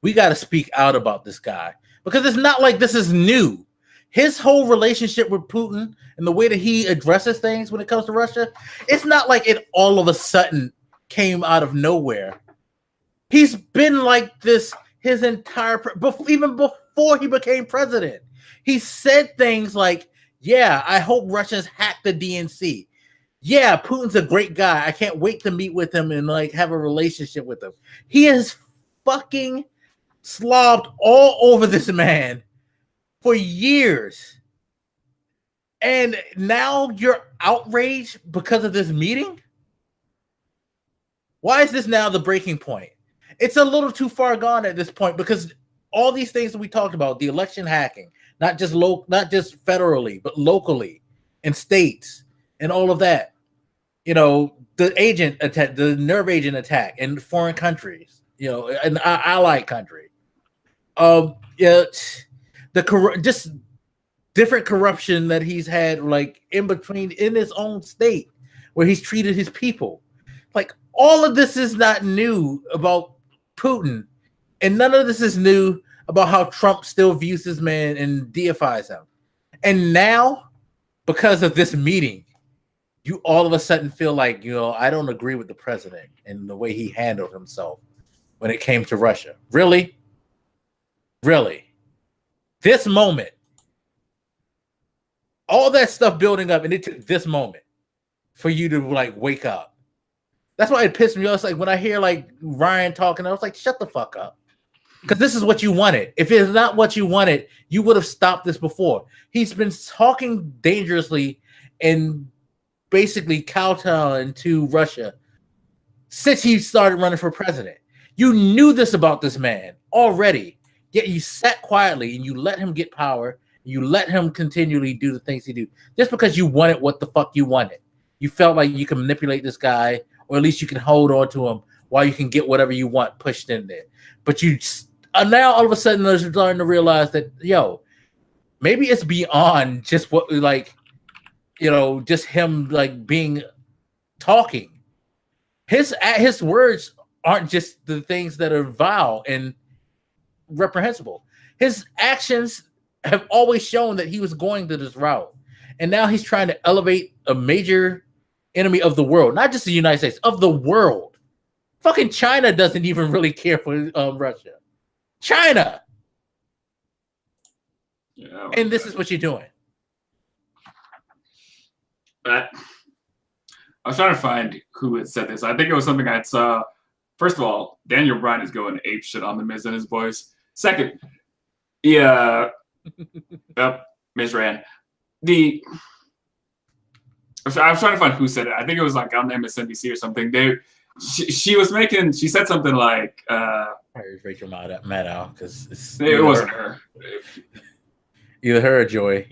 [SPEAKER 2] we got to speak out about this guy. Because it's not like this is new. His whole relationship with Putin and the way that he addresses things when it comes to Russia, it's not like it all of a sudden came out of nowhere. He's been like this his entire, even before he became president. He said things like, yeah, I hope Russians hack the DNC. Yeah, Putin's a great guy. I can't wait to meet with him and like have a relationship with him. He has fucking slobbed all over this man for years. And now you're outraged because of this meeting? Why is this now the breaking point? It's a little too far gone at this point, because all these things that we talked about, the election hacking, not just federally, but locally in states and all of that. You know, the agent attack, the nerve agent attack in foreign countries, you know, an allied country. Just different corruption that he's had, like in his own state, where he's treated his people. Like, all of this is not new about Putin, and none of this is new about how Trump still views this man and deifies him. And now, because of this meeting, you all of a sudden feel like, you know, I don't agree with the president and the way he handled himself when it came to Russia. Really? Really? This moment, all that stuff building up, and it took this moment for you to like wake up. That's why it pissed me off. It's like when I hear like Ryan talking, I was like, shut the fuck up. Because this is what you wanted. If it's not what you wanted, you would have stopped this before. He's been talking dangerously and basically kowtowing to Russia since he started running for president. You knew this about this man already, yet you sat quietly and you let him get power. You let him continually do the things he do just because you wanted what the fuck you wanted. You felt like you can manipulate this guy, or at least you can hold on to him while you can get whatever you want pushed in there. But you now all of a sudden they're starting to realize that, yo, maybe it's beyond just what, like, you know, just him like being talking. His words aren't just the things that are vile and reprehensible. His actions have always shown that he was going to this route. And now he's trying to elevate a major enemy of the world, not just the United States, of the world. Fucking China doesn't even really care for Russia. China.
[SPEAKER 3] Yeah,
[SPEAKER 2] and this is what you're doing.
[SPEAKER 3] But I was trying to find who had said this. I think it was something I saw. First of all, Daniel Bryan is going ape shit on the Miz and his boys. Second, yeah, Miz ran. I was trying to find who said it. I think it was like on MSNBC or something. She said something like,
[SPEAKER 2] Rachel Maddow, because
[SPEAKER 3] it wasn't her.
[SPEAKER 2] Either her or Joy.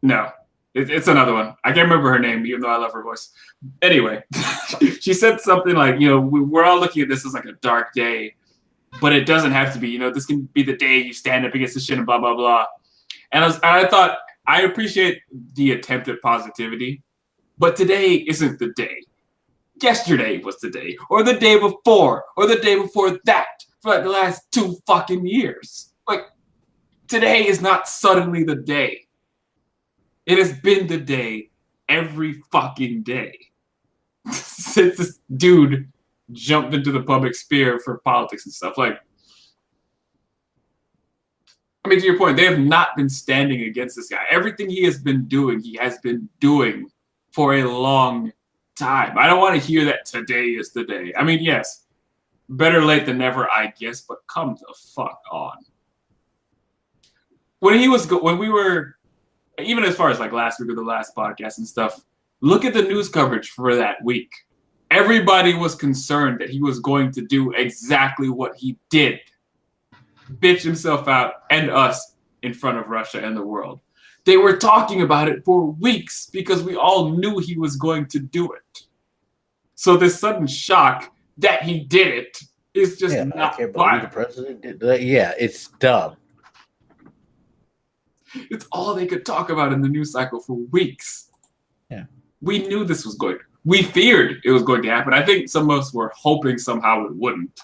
[SPEAKER 3] No. It's another one. I can't remember her name, even though I love her voice. Anyway, she said something like, you know, we're all looking at this as like a dark day, but it doesn't have to be. You know, this can be the day you stand up against the shit and blah, blah, blah. And I thought, I appreciate the attempt at positivity, but today isn't the day. Yesterday was the day, or the day before that, for like the last 2 fucking years. Like, today is not suddenly the day. It has been the day every fucking day since this dude jumped into the public sphere for politics and stuff. Like, I mean, to your point, they have not been standing against this guy. Everything he has been doing for a long time. I don't want to hear that today is the day. I mean, yes, better late than never, I guess, but come the fuck on. When we were, even as far as like last week or the last podcast and stuff, look at the news coverage for that week. Everybody was concerned that he was going to do exactly what he did. Bitch himself out and us in front of Russia and the world. They were talking about it for weeks because we all knew he was going to do it. So this sudden shock that he did it is just not
[SPEAKER 2] I can't believe the president did that. Yeah, it's dumb.
[SPEAKER 3] It's all they could talk about in the news cycle for weeks.
[SPEAKER 2] Yeah.
[SPEAKER 3] We knew this was we feared it was going to happen. I think some of us were hoping somehow it wouldn't.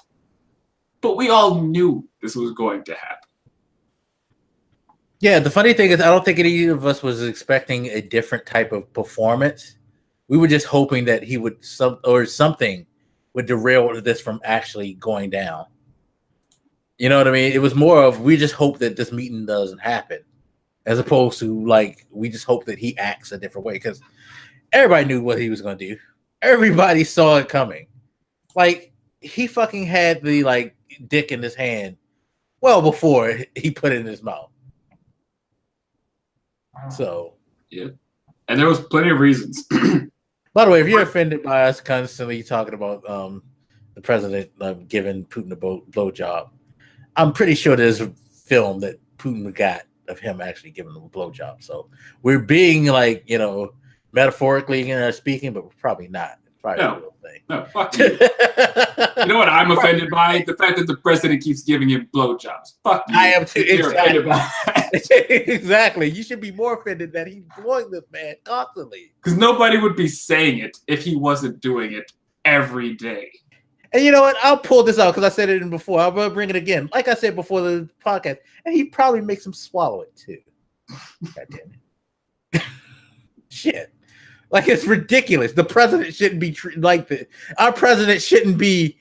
[SPEAKER 3] But we all knew this was going to happen.
[SPEAKER 2] Yeah, the funny thing is I don't think any of us was expecting a different type of performance. We were just hoping that he would something would derail this from actually going down. You know what I mean? It was more of we just hope that this meeting doesn't happen. As opposed to like we just hope that he acts a different way because everybody knew what he was going to do. Everybody saw it coming. Like he fucking had the like dick in his hand well before he put it in his mouth. So
[SPEAKER 3] yeah, and there was plenty of reasons.
[SPEAKER 2] By the way, if you're offended by us constantly talking about the president giving Putin a blowjob, I'm pretty sure there's a film that Putin got of him actually giving him a blowjob. So we're being like, you know, metaphorically speaking, but we're probably not. It's probably a real thing.
[SPEAKER 3] No, fuck you. You know what I'm offended by? The fact that the president keeps giving him blowjobs. Fuck you.
[SPEAKER 2] I am too.
[SPEAKER 3] Exactly.
[SPEAKER 2] Exactly. You should be more offended that he's blowing this man constantly.
[SPEAKER 3] Because nobody would be saying it if he wasn't doing it every day.
[SPEAKER 2] And you know what? I'll pull this out because I said it before. I'll bring it again. Like I said before the podcast. And he probably makes him swallow it too. God damn it. Shit. Like it's ridiculous. The president shouldn't be like this. Our president shouldn't be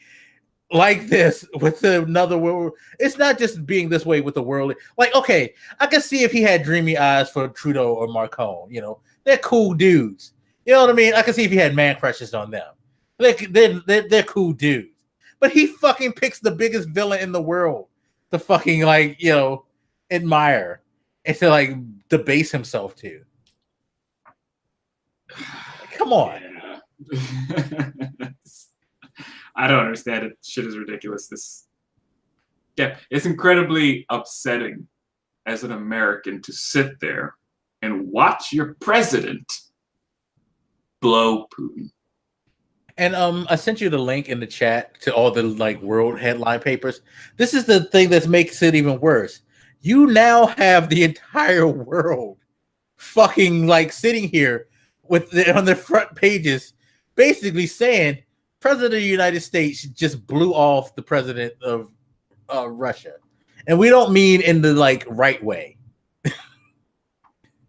[SPEAKER 2] like this with another world. It's not just being this way with the world. Like, okay, I can see if he had dreamy eyes for Trudeau or Macron. You know, they're cool dudes. You know what I mean? I can see if he had man crushes on them. they're cool dudes. But he fucking picks the biggest villain in the world to fucking admire and to debase himself to. Come on.
[SPEAKER 3] Yeah. I don't understand it. Shit is ridiculous. It's incredibly upsetting as an American to sit there and watch your president blow Putin.
[SPEAKER 2] And I sent you the link in the chat to all the world headline papers. This is the thing that makes it even worse. You now have the entire world fucking sitting here on their front pages, basically saying President of the United States just blew off the president of Russia, and we don't mean in the right way.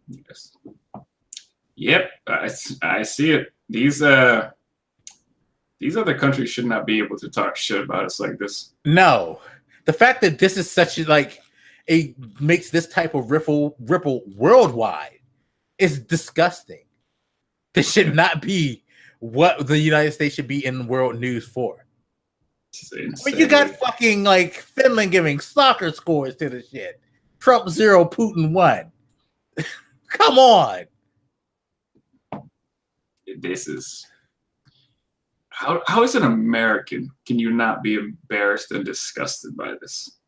[SPEAKER 3] Yes. Yep, I see it. These other countries should not be able to talk shit about us like this.
[SPEAKER 2] No, the fact that this is such it makes this type of ripple worldwide is disgusting. This should not be what the United States should be in world news for. When you got fucking Finland giving soccer scores to the shit. Trump 0, Putin 1. Come on.
[SPEAKER 3] This is how as an American can you not be embarrassed and disgusted by this?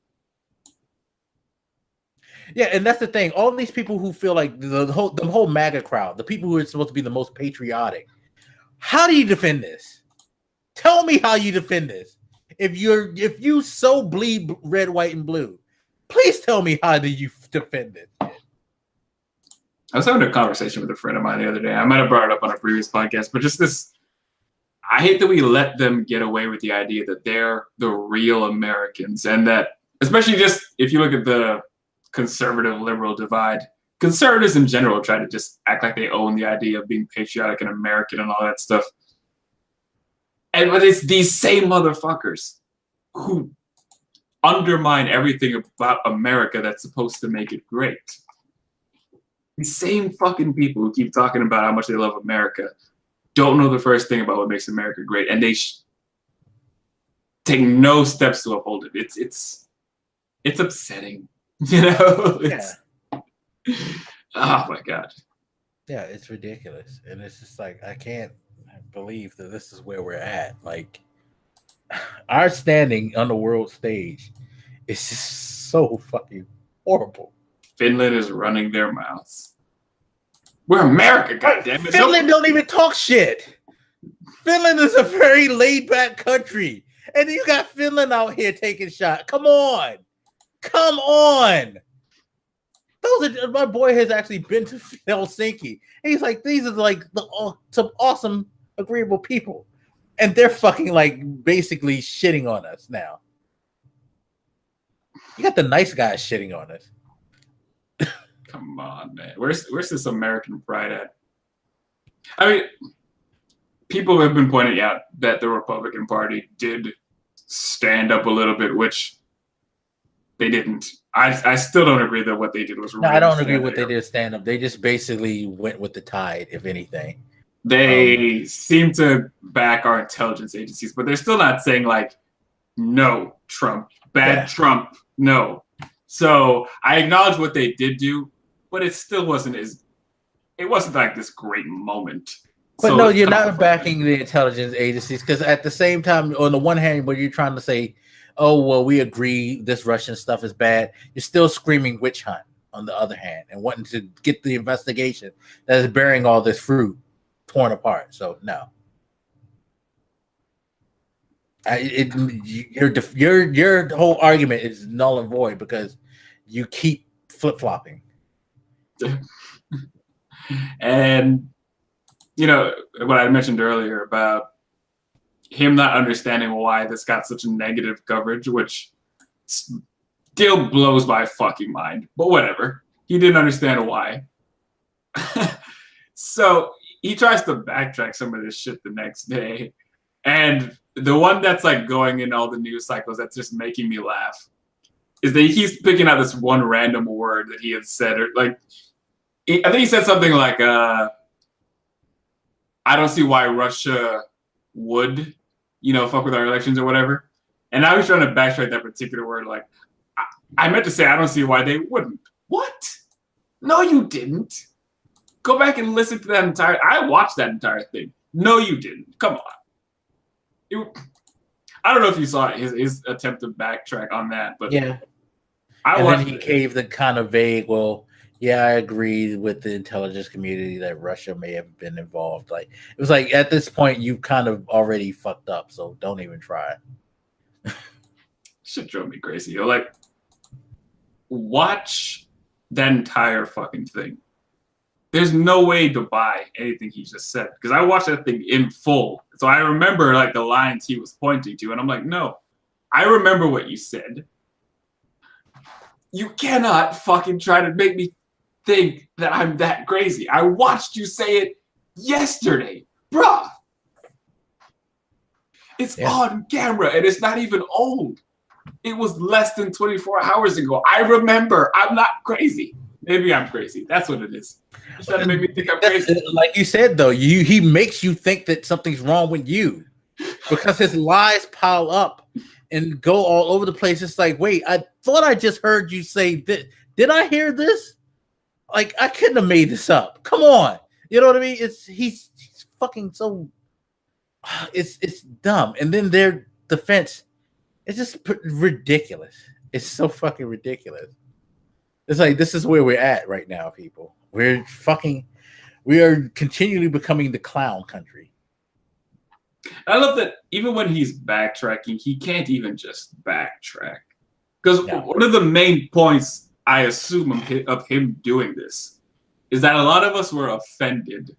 [SPEAKER 2] Yeah, and that's the thing. All these people who feel like the whole MAGA crowd, the people who are supposed to be the most patriotic, how do you defend this? Tell me how you defend this. If you so bleed red, white, and blue, please tell me how do you defend this shit.
[SPEAKER 3] I was having a conversation with a friend of mine the other day. I might have brought it up on a previous podcast, but just this, I hate that we let them get away with the idea that they're the real Americans, and that, especially just if you look at the conservative liberal divide, conservatives in general try to just act like they own the idea of being patriotic and American and all that stuff. But it's these same motherfuckers who undermine everything about America that's supposed to make it great. These same fucking people who keep talking about how much they love America don't know the first thing about what makes America great, and they take no steps to uphold it. It's upsetting, you know. Oh my god.
[SPEAKER 2] Yeah, it's ridiculous, and it's just I can't believe that this is where we're at. Our standing on the world stage is just so fucking horrible.
[SPEAKER 3] Finland is running their mouths. We're America, goddammit.
[SPEAKER 2] Finland don't even talk shit. Finland is a very laid-back country, and you got Finland out here taking shots. Come on. My boy has actually been to Helsinki. And he's these are some awesome, agreeable people, and they're fucking basically shitting on us now. You got the nice guys shitting on us.
[SPEAKER 3] Come on, man. Where's this American pride at? I mean, people have been pointing out that the Republican Party did stand up a little bit, which they didn't. I still don't agree that what they did was
[SPEAKER 2] right. No, I don't agree what they did stand up. They just basically went with the tide, if anything.
[SPEAKER 3] They seem to back our intelligence agencies, but they're still not saying no, Trump, bad Trump, no. So I acknowledge what they did do, but it still wasn't this great moment.
[SPEAKER 2] But so no, you're not backing the intelligence agencies, because at the same time, on the one hand, when you're trying to say, oh, well, we agree this Russian stuff is bad, you're still screaming witch hunt on the other hand and wanting to get the investigation that is bearing all this fruit torn apart. So no. Your whole argument is null and void because you keep flip-flopping.
[SPEAKER 3] And you know what I mentioned earlier about him not understanding why this got such a negative coverage, which still blows my fucking mind, but whatever. He didn't understand why. So he tries to backtrack some of this shit the next day, and the one that's going in all the news cycles that's just making me laugh is that he's picking out this one random word that he had said, or I think he said something I don't see why Russia would, fuck with our elections or whatever. And I was trying to backtrack that particular word. Like, I meant to say I don't see why they wouldn't. What? No, you didn't. Go back and listen to that entire. I watched that entire thing. No, you didn't. Come on. I don't know if you saw his attempt to backtrack on that, but
[SPEAKER 2] yeah.
[SPEAKER 3] And
[SPEAKER 2] then he caved the kind of vague. Well, yeah, I agreed with the intelligence community that Russia may have been involved. Like it was like at this point you kind of already fucked up, so don't even try.
[SPEAKER 3] Shit drove me crazy. Yo, like, watch that entire fucking thing. There's no way to buy anything he just said because I watched that thing in full, so I remember like the lines he was pointing to, and I'm like, no, I remember what you said. You cannot fucking try to make me think that I'm that crazy. I watched you say it yesterday, bruh. It's on camera, and it's not even old. It was less than 24 hours ago. I remember. I'm not crazy. Maybe I'm crazy. That's what it is. It's trying to make me think I'm crazy.
[SPEAKER 2] Like you said, though, he makes you think that something's wrong with you because his lies pile up and go all over the place. It's like, wait, I thought I just heard you say that. Did I hear this? Like, I couldn't have made this up. Come on. You know what I mean? He's fucking so... It's dumb. And then their defense, it's just ridiculous. It's so fucking ridiculous. It's like, this is where we're at right now, people. We are continually becoming the clown country.
[SPEAKER 3] I love that even when he's backtracking, he can't even just backtrack. Because one of the main points, I assume, of him doing this is that a lot of us were offended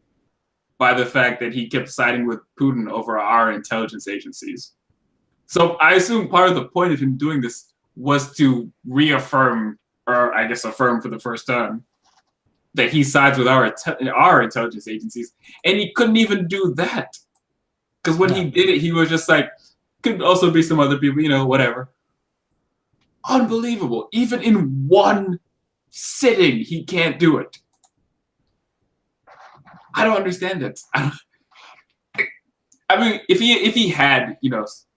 [SPEAKER 3] by the fact that he kept siding with Putin over our intelligence agencies. So I assume part of the point of him doing this was to reaffirm, or I guess affirm for the first time, that he sides with our intelligence agencies. And he couldn't even do that. Because when he did it, he was just like, could also be some other people, whatever. Unbelievable. Even in one sitting, he can't do it. I don't understand it. I mean, if he had,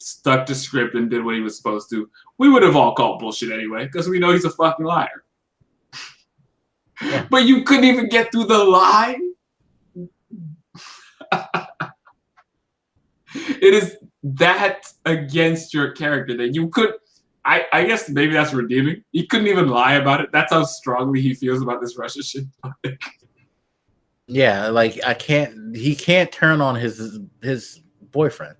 [SPEAKER 3] stuck to script and did what he was supposed to, we would have all called bullshit anyway, because we know he's a fucking liar. Yeah. But you couldn't even get through the line? It is that against your character that you could... I guess maybe that's redeeming. He couldn't even lie about it. That's how strongly he feels about this Russia shit.
[SPEAKER 2] Yeah, like he can't turn on his boyfriend.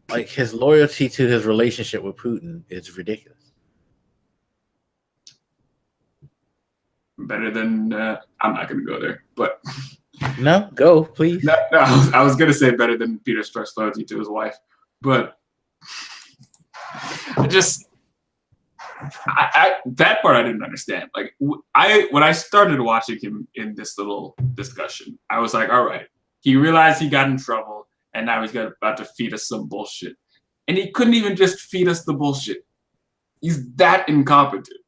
[SPEAKER 2] Like his loyalty to his relationship with Putin is ridiculous.
[SPEAKER 3] Better than I'm not gonna go there, but
[SPEAKER 2] no, go please.
[SPEAKER 3] No, I was gonna say better than Peter Strzok's loyalty to his wife, but that part I didn't understand. Like when I started watching him in this little discussion, I was like, all right, he realized he got in trouble, and now he's about to feed us some bullshit, and he couldn't even just feed us the bullshit. He's that incompetent.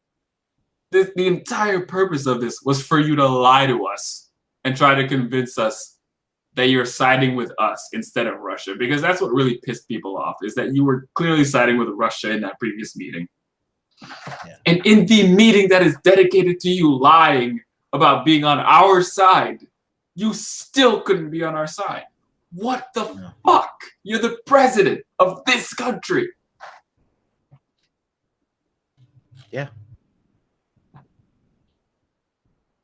[SPEAKER 3] The entire purpose of this was for you to lie to us and try to convince us that you're siding with us instead of Russia, because that's what really pissed people off, is that you were clearly siding with Russia in that previous meeting. Yeah. And in the meeting that is dedicated to you lying about being on our side, you still couldn't be on our side. What the fuck? You're the president of this country.
[SPEAKER 2] Yeah.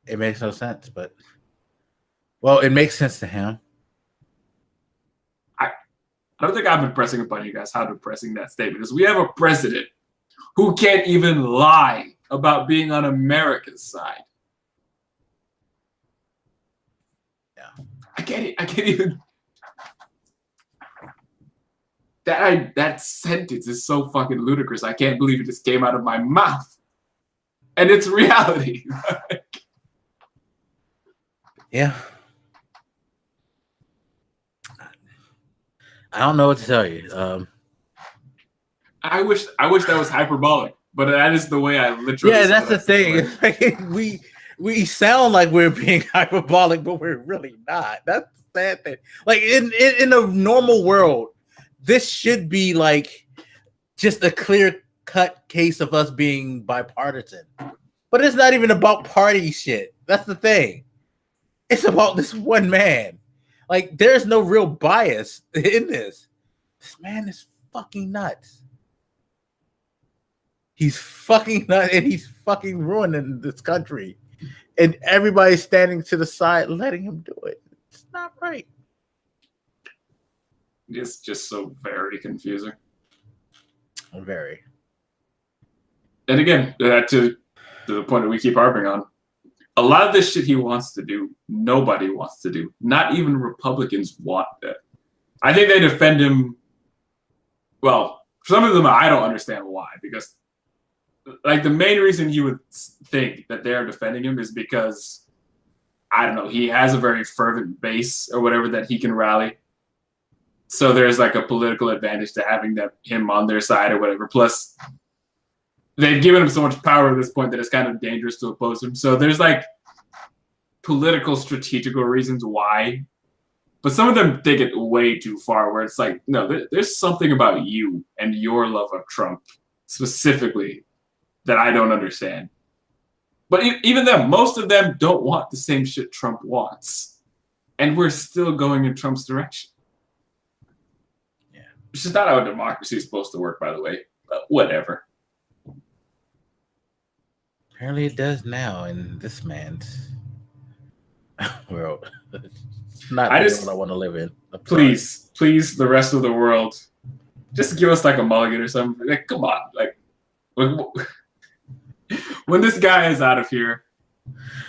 [SPEAKER 2] It makes no sense, but well, it makes sense to him.
[SPEAKER 3] I don't think I've been pressing upon you guys how depressing that statement is. We have a president who can't even lie about being on America's side. Yeah. I can't even. That sentence is so fucking ludicrous. I can't believe it just came out of my mouth. And it's reality.
[SPEAKER 2] Yeah. I don't know what to tell you.
[SPEAKER 3] I wish that was hyperbolic, but that is the way I literally.
[SPEAKER 2] Yeah, that's the thing. It's like we sound like we're being hyperbolic, but we're really not. That's sad thing. Like in a normal world, this should be like just a clear cut case of us being bipartisan. But it's not even about party shit. That's the thing. It's about this one man. Like, there's no real bias in this. This man is fucking nuts. He's fucking nuts, and he's fucking ruining this country. And everybody's standing to the side letting him do it. It's not right.
[SPEAKER 3] It's just so very confusing.
[SPEAKER 2] Very.
[SPEAKER 3] And again, to the point that we keep harping on, a lot of this shit he wants to do, nobody wants to do. Not even Republicans want that. I think they defend him. Well, some of them I don't understand why, because like the main reason you would think that they're defending him is because, I don't know, he has a very fervent base or whatever that he can rally. So there's like a political advantage to having him on their side or whatever. Plus, they've given him so much power at this point that it's kind of dangerous to oppose him. So there's like political, strategical reasons why. But some of them take it way too far, where it's like, no, there's something about you and your love of Trump specifically that I don't understand. But even them, most of them don't want the same shit Trump wants. And we're still going in Trump's direction.
[SPEAKER 2] Yeah.
[SPEAKER 3] Which is not how democracy is supposed to work, by the way. But whatever.
[SPEAKER 2] Apparently it does now in this man's world. It's not the world I want to live in.
[SPEAKER 3] Please, the rest of the world, just give us like a mulligan or something. Like, come on. Like, when this guy is out of here,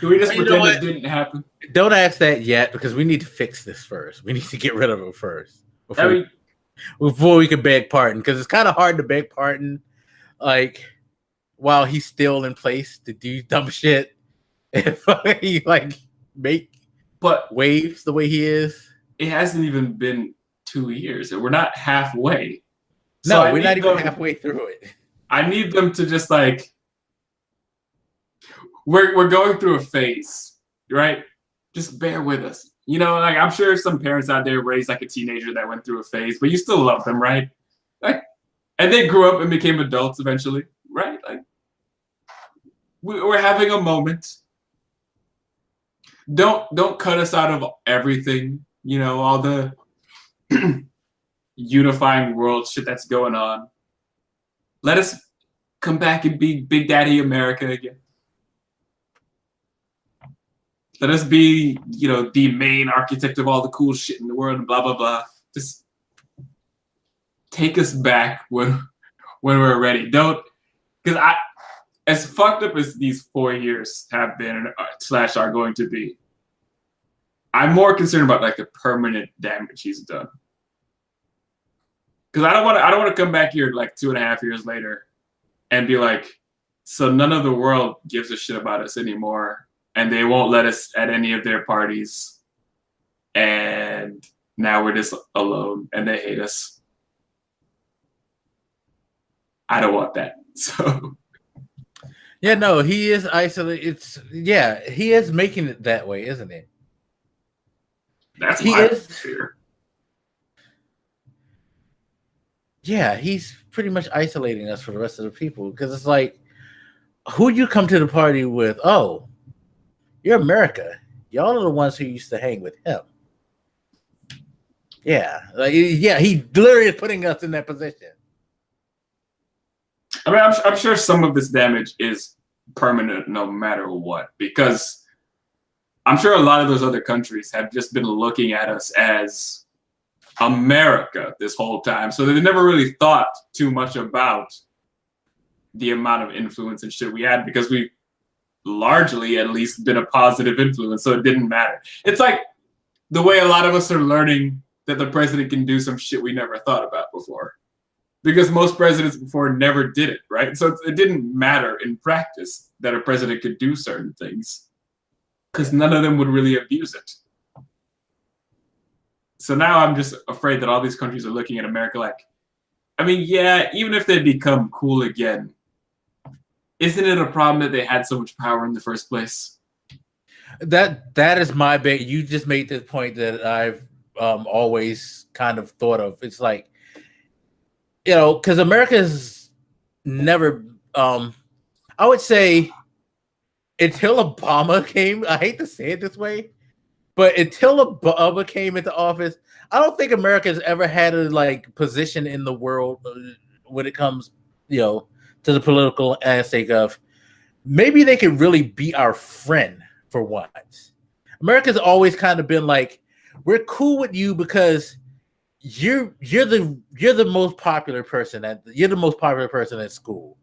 [SPEAKER 3] do we just pretend it didn't happen?
[SPEAKER 2] Don't ask that yet, because we need to fix this first. We need to get rid of it first before we can beg pardon, because it's kind of hard to beg pardon, like, while he's still in place to do dumb shit. If he like make waves the way he is.
[SPEAKER 3] It hasn't even been 2 years, and we're not halfway.
[SPEAKER 2] No, so we're not even halfway through it.
[SPEAKER 3] I need them to just like, we're going through a phase, right? Just bear with us. You know, like I'm sure some parents out there raised like a teenager that went through a phase, but you still love them, right? Like, and they grew up and became adults eventually, right? Like, we're having a moment. Don't cut us out of everything. You know, all the unifying world shit that's going on. Let us come back and be Big Daddy America again. Let us be, you know, the main architect of all the cool shit in the world and blah, blah, blah. Just take us back when we're ready. Don't, because as fucked up as these 4 years have been / are going to be, I'm more concerned about like the permanent damage he's done. Because I don't want to come back here like 2.5 years later and be like, so none of the world gives a shit about us anymore, and they won't let us at any of their parties, and now we're just alone and they hate us. I don't want that. So
[SPEAKER 2] yeah, no, he is isolated. He is making it that way, isn't it?
[SPEAKER 3] That's my fear.
[SPEAKER 2] Yeah, he's pretty much isolating us from the rest of the people, because it's like, who you come to the party with? Oh, you're America. Y'all are the ones who used to hang with him. Yeah, like he literally is putting us in that position.
[SPEAKER 3] I mean, I'm sure some of this damage is permanent no matter what, because I'm sure a lot of those other countries have just been looking at us as America this whole time. So they never really thought too much about the amount of influence and shit we had, because we've largely at least been a positive influence. So it didn't matter. It's like the way a lot of us are learning that the president can do some shit we never thought about before, because most presidents before never did it, right? So it didn't matter in practice that a president could do certain things, because none of them would really abuse it. So now I'm just afraid that all these countries are looking at America like, I mean, yeah, even if they become cool again, isn't it a problem that they had so much power in the first place?
[SPEAKER 2] That is my bait. You just made this point that I've always kind of thought of. It's like, because America's never. I would say until Obama came. I hate to say it this way, but until Obama came into office, I don't think America has ever had a position in the world when it comes, to the political aspect of maybe they could really be our friend for once. America's always kind of been like, we're cool with you because you're the most popular person at school.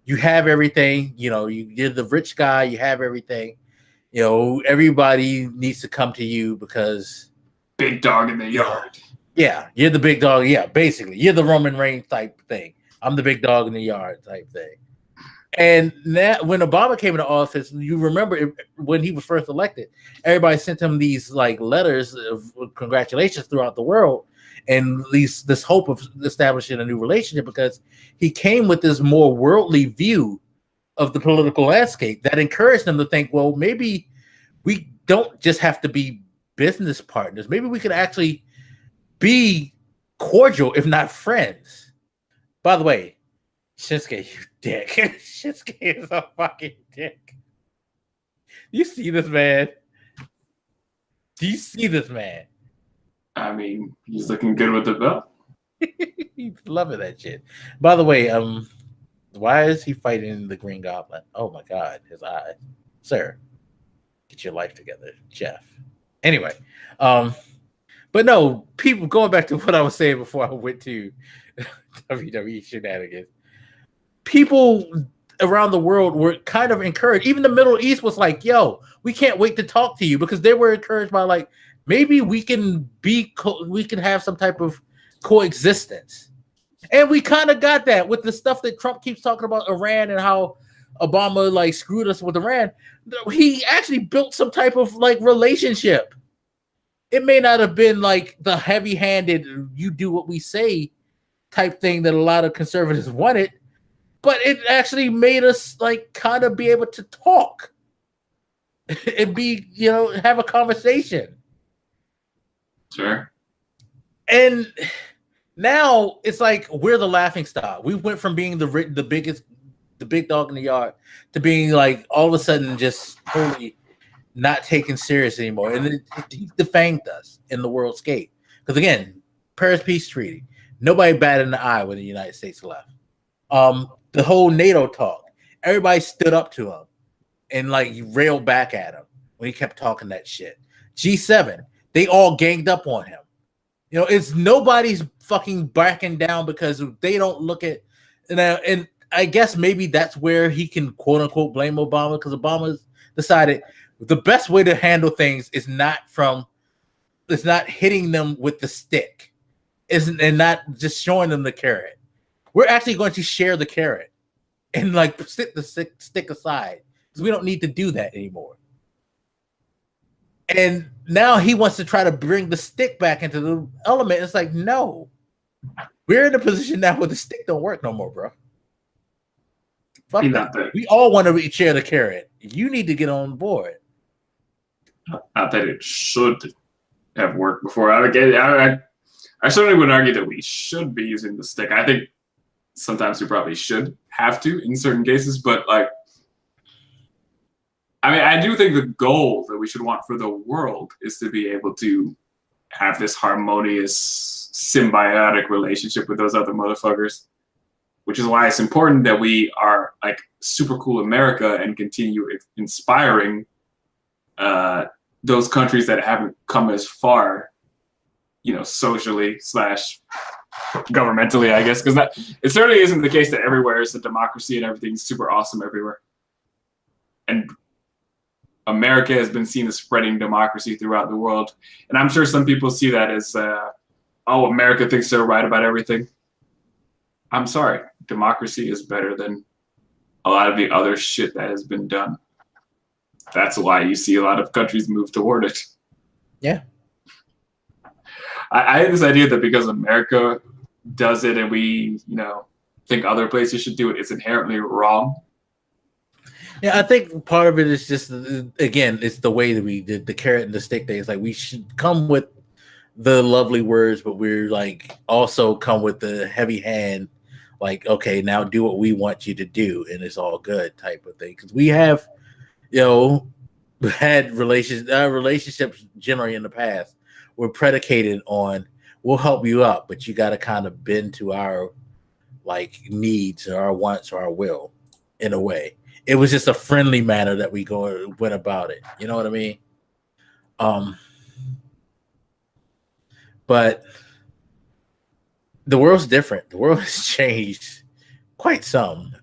[SPEAKER 2] You have everything, you're the rich guy, you have everything. Everybody needs to come to you because
[SPEAKER 3] big dog in the yard.
[SPEAKER 2] Yeah, you're the big dog. Yeah, basically, you're the Roman Reigns type thing. I'm the big dog in the yard type thing. And that when Obama came into office, you remember when he was first elected, everybody sent him these letters of congratulations throughout the world, and this hope of establishing a new relationship because he came with this more worldly view of the political landscape that encouraged them to think, well, maybe we don't just have to be business partners. Maybe we could actually be cordial, if not friends. By the way, Shinsuke, you dick. Shinsuke is a fucking dick. You see this man? Do you see this man?
[SPEAKER 3] I mean, he's looking good with the belt.
[SPEAKER 2] He's loving that shit. By the way, why is he fighting the Green Goblin? Oh my God, his eyes. Sir, get your life together, Jeff. Anyway, but no, people, going back to what I was saying before I went to WWE shenanigans, people around the world were kind of encouraged. Even the Middle East was like, yo, we can't wait to talk to you, because they were encouraged by maybe we can we can have some type of coexistence. And we kind of got that with the stuff that Trump keeps talking about Iran and how Obama screwed us with Iran. He actually built some type of relationship. It may not have been the heavy-handed, you do what we say type thing that a lot of conservatives wanted, but it actually made us kind of be able to talk and be, have a conversation.
[SPEAKER 3] Sure.
[SPEAKER 2] And now it's we're the laughing stock. We went from being the big dog in the yard to being all of a sudden just totally not taken serious anymore. And he defanged us in the worldscape. Because again, Paris Peace Treaty, nobody batted an eye when the United States left. The whole NATO talk, everybody stood up to him and railed back at him when he kept talking that shit. G7, they all ganged up on him. It's nobody's fucking backing down because they don't look at, and I guess maybe that's where he can quote unquote blame Obama, because Obama's decided the best way to handle things is not hitting them with the stick, and not just showing them the carrot. We're actually going to share the carrot and sit the stick aside, because we don't need to do that anymore. And now he wants to try to bring the stick back into the element. It's no, we're in a position now where the stick don't work no more, bro. Fuck that. We all want to share the carrot. You need to get on board.
[SPEAKER 3] Not that it should have worked before. I certainly would argue that we should be using the stick. I think sometimes we probably should have to in certain cases, but I do think the goal that we should want for the world is to be able to have this harmonious, symbiotic relationship with those other motherfuckers, which is why it's important that we are super cool America and continue inspiring those countries that haven't come as far, socially / governmentally, I guess, because it certainly isn't the case that everywhere is a democracy and everything's super awesome everywhere. And America has been seen as spreading democracy throughout the world. And I'm sure some people see that as, America thinks they're right about everything. I'm sorry. Democracy is better than a lot of the other shit that has been done. That's why you see a lot of countries move toward it.
[SPEAKER 2] Yeah.
[SPEAKER 3] I had this idea that because America does it and we, think other places should do it, it's inherently wrong.
[SPEAKER 2] Yeah, I think part of it is just, again, it's the way that we did the carrot and the stick thing. It's like we should come with the lovely words, but we're like also come with the heavy hand, like, okay, now do what we want you to do, and it's all good type of thing. Because we have, had relationships generally in the past were predicated on we'll help you up, but you got to kind of bend to our like needs or our wants or our will in a way. It was just a friendly manner that we went about it. You know what I mean? But the world's different. The world has changed quite some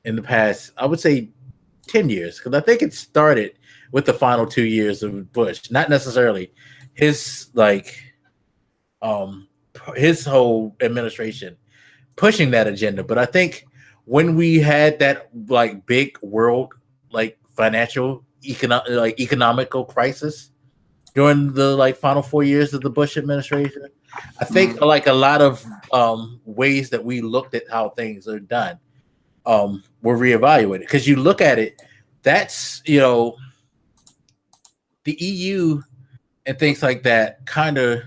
[SPEAKER 2] in the past, I would say 10 years, because I think it started with the final 2 years of Bush, not necessarily his his whole administration pushing that agenda. But I think when we had that like big world like financial economical crisis during the like final 4 years of the Bush administration, I think like a lot of ways that we looked at how things are done were reevaluated. Because you look at it, that's the EU and things like that kind of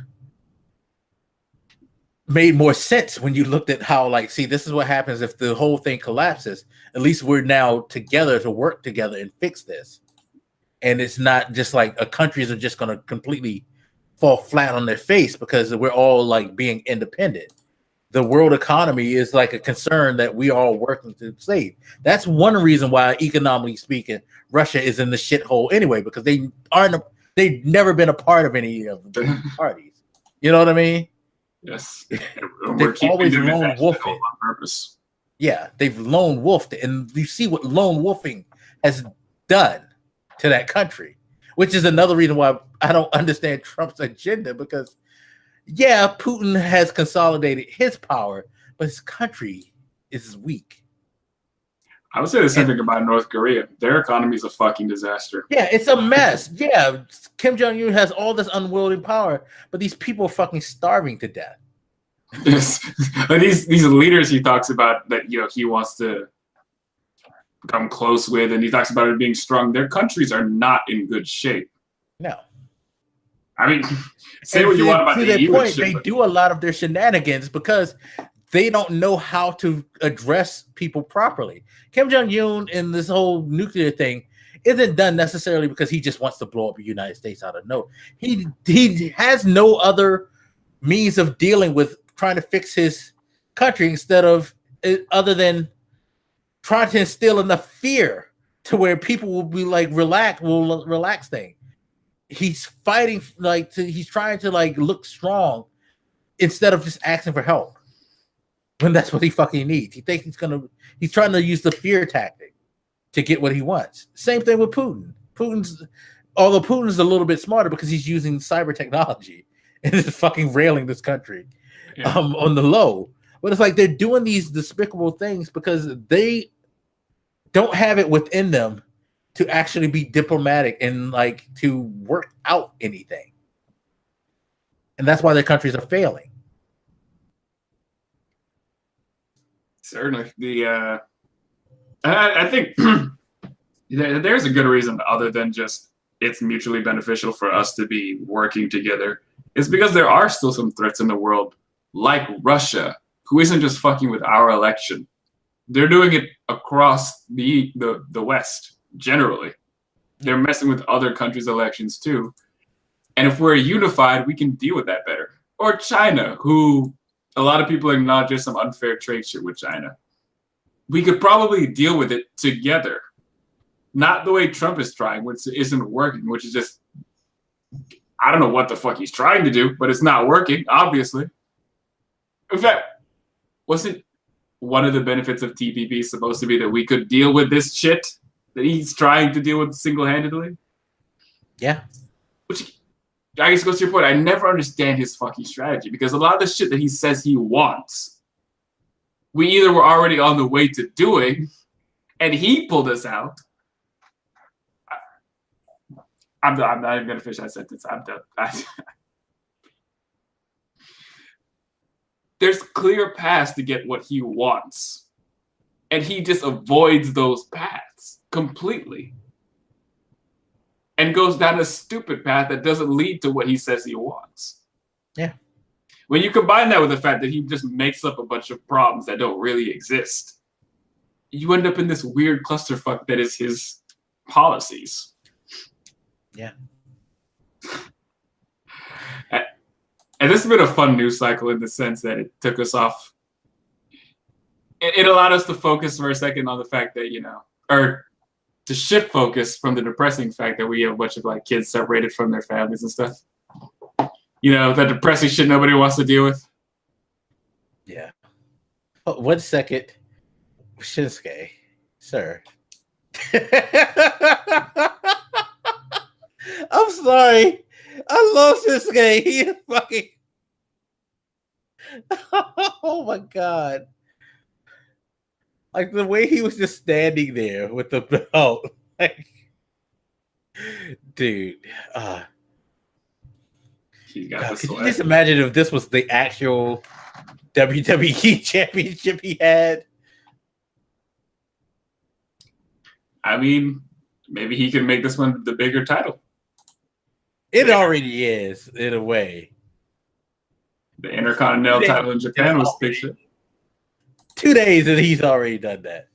[SPEAKER 2] made more sense when you looked at how, like, see, this is what happens if the whole thing collapses. At least we're now together to work together and fix this. And it's not just like countries are just going to completely fall flat on their face because we're all like being independent. The world economy is like a concern that we are all working to save. That's one reason why, economically speaking, Russia is in the shithole anyway, because they've never been a part of any of the parties. You know what I mean?
[SPEAKER 3] Yes.
[SPEAKER 2] They've always lone wolfed it.
[SPEAKER 3] On purpose.
[SPEAKER 2] Yeah, they've lone wolfed it. And you see what lone wolfing has done to that country, which is another reason why I don't understand Trump's agenda, because yeah, Putin has consolidated his power, but his country is weak.
[SPEAKER 3] I would say the same thing about North Korea. Their economy is a fucking disaster.
[SPEAKER 2] Yeah, it's a mess. Yeah, Kim Jong-un has all this unwieldy power, but these people are fucking starving to death.
[SPEAKER 3] Yes. These leaders he talks about that he wants to become close with, and he talks about it being strong. Their countries are not in good shape.
[SPEAKER 2] No.
[SPEAKER 3] I mean, say what you want about the EU
[SPEAKER 2] point, they do a lot of their shenanigans because they don't know how to address people properly. Kim Jong-un in this whole nuclear thing isn't done necessarily because he just wants to blow up the United States out of nowhere. He has no other means of dealing with trying to fix his country other than trying to instill enough fear to where people will be like relax things. He's fighting he's trying to like look strong instead of just asking for help when that's what he fucking needs. He thinks he's trying to use the fear tactic to get what he wants. Same thing with Putin. Although Putin's a little bit smarter because he's using cyber technology and is fucking railing this country on the low. But it's like they're doing these despicable things because they don't have it within them to actually be diplomatic and like to work out anything. And that's why their countries are failing.
[SPEAKER 3] Certainly. I think there's a good reason other than just it's mutually beneficial for us to be working together. It's because there are still some threats in the world, like Russia, who isn't just fucking with our election. They're doing it across the West. Generally, they're messing with other countries' elections too. And if we're unified, we can deal with that better. Or China, who a lot of people acknowledge there's some unfair trade shit with China. We could probably deal with it together. Not the way Trump is trying, which isn't working, which is just, I don't know what the fuck he's trying to do, but it's not working, obviously. In fact, wasn't one of the benefits of TPP supposed to be that we could deal with this shit that he's trying to deal with single-handedly?
[SPEAKER 2] Yeah.
[SPEAKER 3] Which, I guess goes to your point, I never understand his fucking strategy, because a lot of the shit that he says he wants, we either were already on the way to doing, and he pulled us out. I'm not even going to finish that sentence. I'm done. There's clear paths to get what he wants, and he just avoids those paths. paths completely and goes down a stupid path that doesn't lead to what he says he wants.
[SPEAKER 2] Yeah.
[SPEAKER 3] When you combine that with the fact that he just makes up a bunch of problems that don't really exist, you end up in this weird clusterfuck that is his policies.
[SPEAKER 2] Yeah.
[SPEAKER 3] And this has been a fun news cycle in the sense that it took us off. It allowed us to focus for a second on the fact that, or to shift focus from the depressing fact that we have a bunch of like kids separated from their families and stuff. That depressing shit nobody wants to deal with.
[SPEAKER 2] Yeah. Oh, 1 second. Shinsuke, sir. I'm sorry. I love Shinsuke. He is fucking. Oh my god. Like the way he was just standing there with the belt. Like, dude. God, could you just imagine if this was the actual WWE championship he had?
[SPEAKER 3] I mean, maybe he can make this one the bigger title.
[SPEAKER 2] It already is, in a way.
[SPEAKER 3] The Intercontinental title in Japan was big shit.
[SPEAKER 2] 2 days and he's already done that.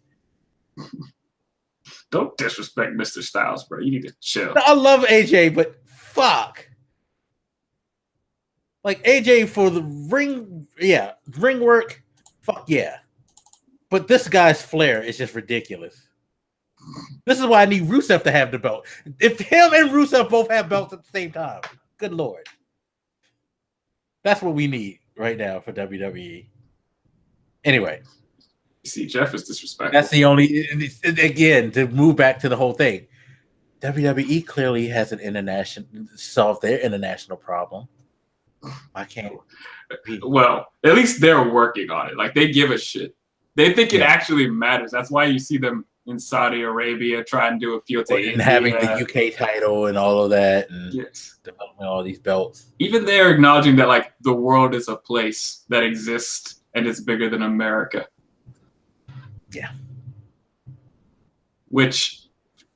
[SPEAKER 3] Don't disrespect Mr. Styles, bro. You need to chill.
[SPEAKER 2] I love AJ, but fuck. Like AJ for the ring work, fuck yeah. But this guy's flair is just ridiculous. This is why I need Rusev to have the belt. If him and Rusev both have belts at the same time, good lord. That's what we need right now for WWE. Anyway.
[SPEAKER 3] See, Jeff is disrespectful.
[SPEAKER 2] That's the only, again, to move back to the whole thing. WWE clearly has solved their international problem. I can't.
[SPEAKER 3] Well, at least they're working on it. Like, they give a shit. They think it actually matters. That's why you see them in Saudi Arabia trying to do appeal to India.
[SPEAKER 2] And having the UK title and all of that. And developing all these belts.
[SPEAKER 3] Even they're acknowledging that, like, the world is a place that exists and it's bigger than America.
[SPEAKER 2] Yeah.
[SPEAKER 3] Which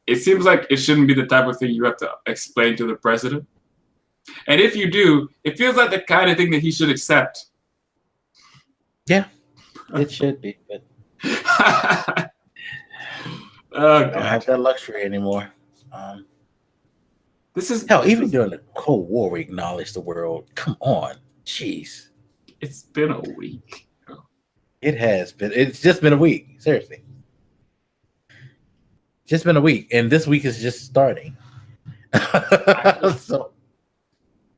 [SPEAKER 3] it seems like it shouldn't be the type of thing you have to explain to the president. And if you do, it feels like the kind of thing that he should accept.
[SPEAKER 2] Yeah, it should be. But
[SPEAKER 3] I
[SPEAKER 2] don't have that luxury anymore.
[SPEAKER 3] This is
[SPEAKER 2] hell. Even during the Cold War, we acknowledged the world. Come on, jeez.
[SPEAKER 3] It's been a week.
[SPEAKER 2] It has been. It's just been a week. Seriously, just been a week, and this week is just starting. So.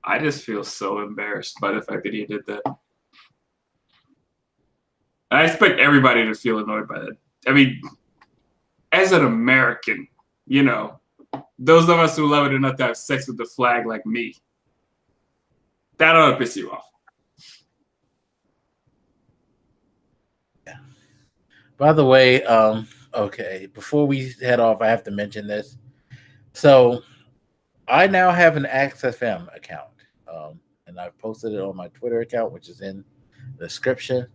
[SPEAKER 3] I just feel so embarrassed by the fact that he did that. I expect everybody to feel annoyed by that. I mean, as an American, those of us who love it enough to have sex with the flag like me, that ought to piss you off.
[SPEAKER 2] Yeah. By the way, okay, before we head off, I have to mention this. So I now have an Askfm account. And I've posted it on my Twitter account, which is in the description.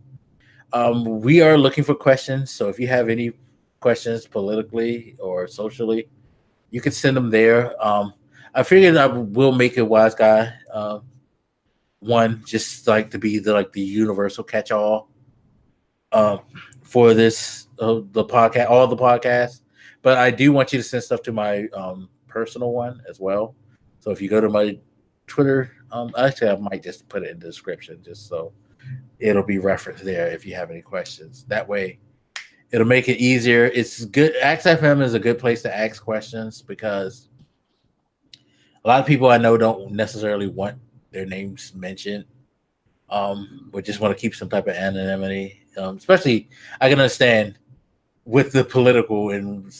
[SPEAKER 2] We are looking for questions. So if you have any questions politically or socially, you can send them there. I figured I will make a Wise Guy one, just like to be the universal catch-all for this the podcast, all the podcasts. But I do want you to send stuff to my personal one as well. So if you go to my Twitter, actually I might just put it in the description just so it'll be referenced there if you have any questions. That way it'll make it easier. It's good. Askfm is a good place to ask questions because a lot of people I know don't necessarily want their names mentioned. We just want to keep some type of anonymity. Especially I can understand with the political and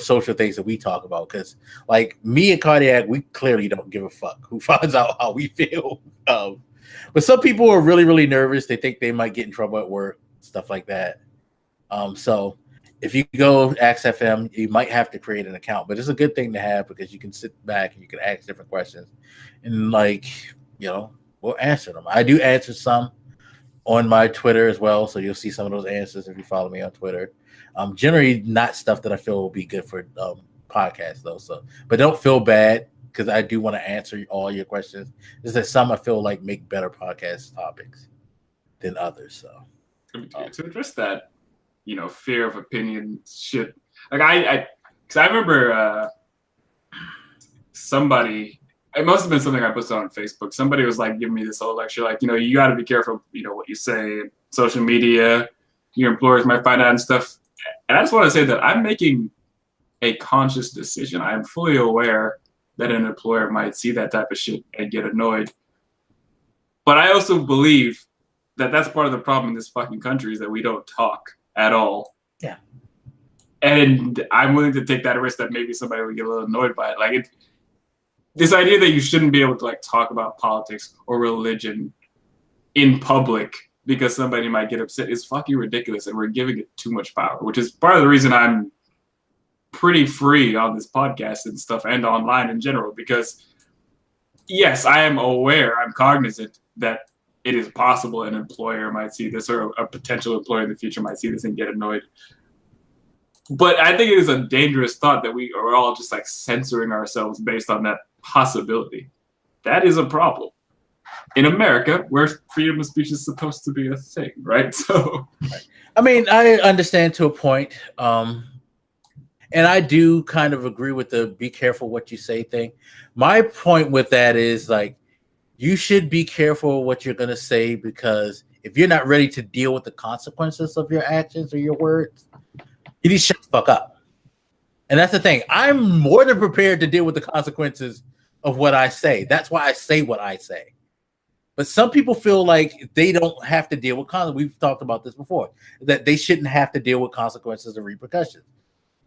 [SPEAKER 2] social things that we talk about, because like me and Cardiac, we clearly don't give a fuck who finds out how we feel. But some people are really, really nervous. They think they might get in trouble at work, stuff like that. So if you go Askfm, you might have to create an account, but it's a good thing to have because you can sit back and you can ask different questions and we'll answer them. I do answer some. on my Twitter as well, so you'll see some of those answers if you follow me on Twitter. Generally not stuff that I feel will be good for podcasts though. So, but don't feel bad because I do want to answer all your questions. Is that some I feel like make better podcast topics than others. So
[SPEAKER 3] to address that, fear of opinion shit. Like because I remember somebody. It must have been something I posted on Facebook. Somebody was like giving me this whole lecture, like, you got to be careful, what you say, social media, your employers might find out and stuff. And I just want to say that I'm making a conscious decision. I am fully aware that an employer might see that type of shit and get annoyed. But I also believe that that's part of the problem in this fucking country is that we don't talk at all.
[SPEAKER 2] Yeah.
[SPEAKER 3] And I'm willing to take that risk that maybe somebody would get a little annoyed by it. Like this idea that you shouldn't be able to like talk about politics or religion in public because somebody might get upset is fucking ridiculous, and we're giving it too much power, which is part of the reason I'm pretty free on this podcast and stuff and online in general, because yes, I am aware, I'm cognizant that it is possible an employer might see this or a potential employer in the future might see this and get annoyed. But I think it is a dangerous thought that we are all just like censoring ourselves based on that possibility. That is a problem in America, where freedom of speech is supposed to be a thing, right? So,
[SPEAKER 2] I mean, I understand to a point, and I do kind of agree with the "be careful what you say" thing. My point with that is like, you should be careful what you're going to say, because if you're not ready to deal with the consequences of your actions or your words, you need to shut the fuck up. And that's the thing. I'm more than prepared to deal with the consequences of what I say. That's why I say what I say. But some people feel like they don't have to deal with consequences. We've talked about this before, that they shouldn't have to deal with consequences and repercussions.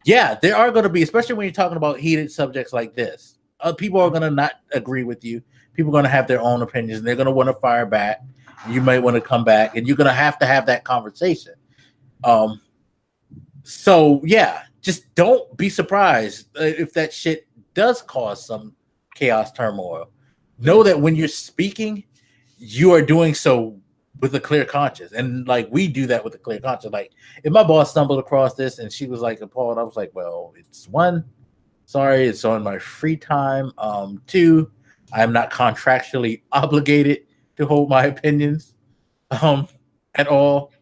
[SPEAKER 2] Yeah, there are going to be, especially when you're talking about heated subjects like this. People are going to not agree with you. People are going to have their own opinions, and they're going to want to fire back. You might want to come back, and you're going to have that conversation. So, yeah, just don't be surprised if that shit does cause some chaos, turmoil. Know that when you're speaking, you are doing so with a clear conscience. And like we do that with a clear conscience. Like if my boss stumbled across this and she was like appalled, I was like, well, it's one, sorry, it's on my free time. Two, I'm not contractually obligated to hold my opinions at all.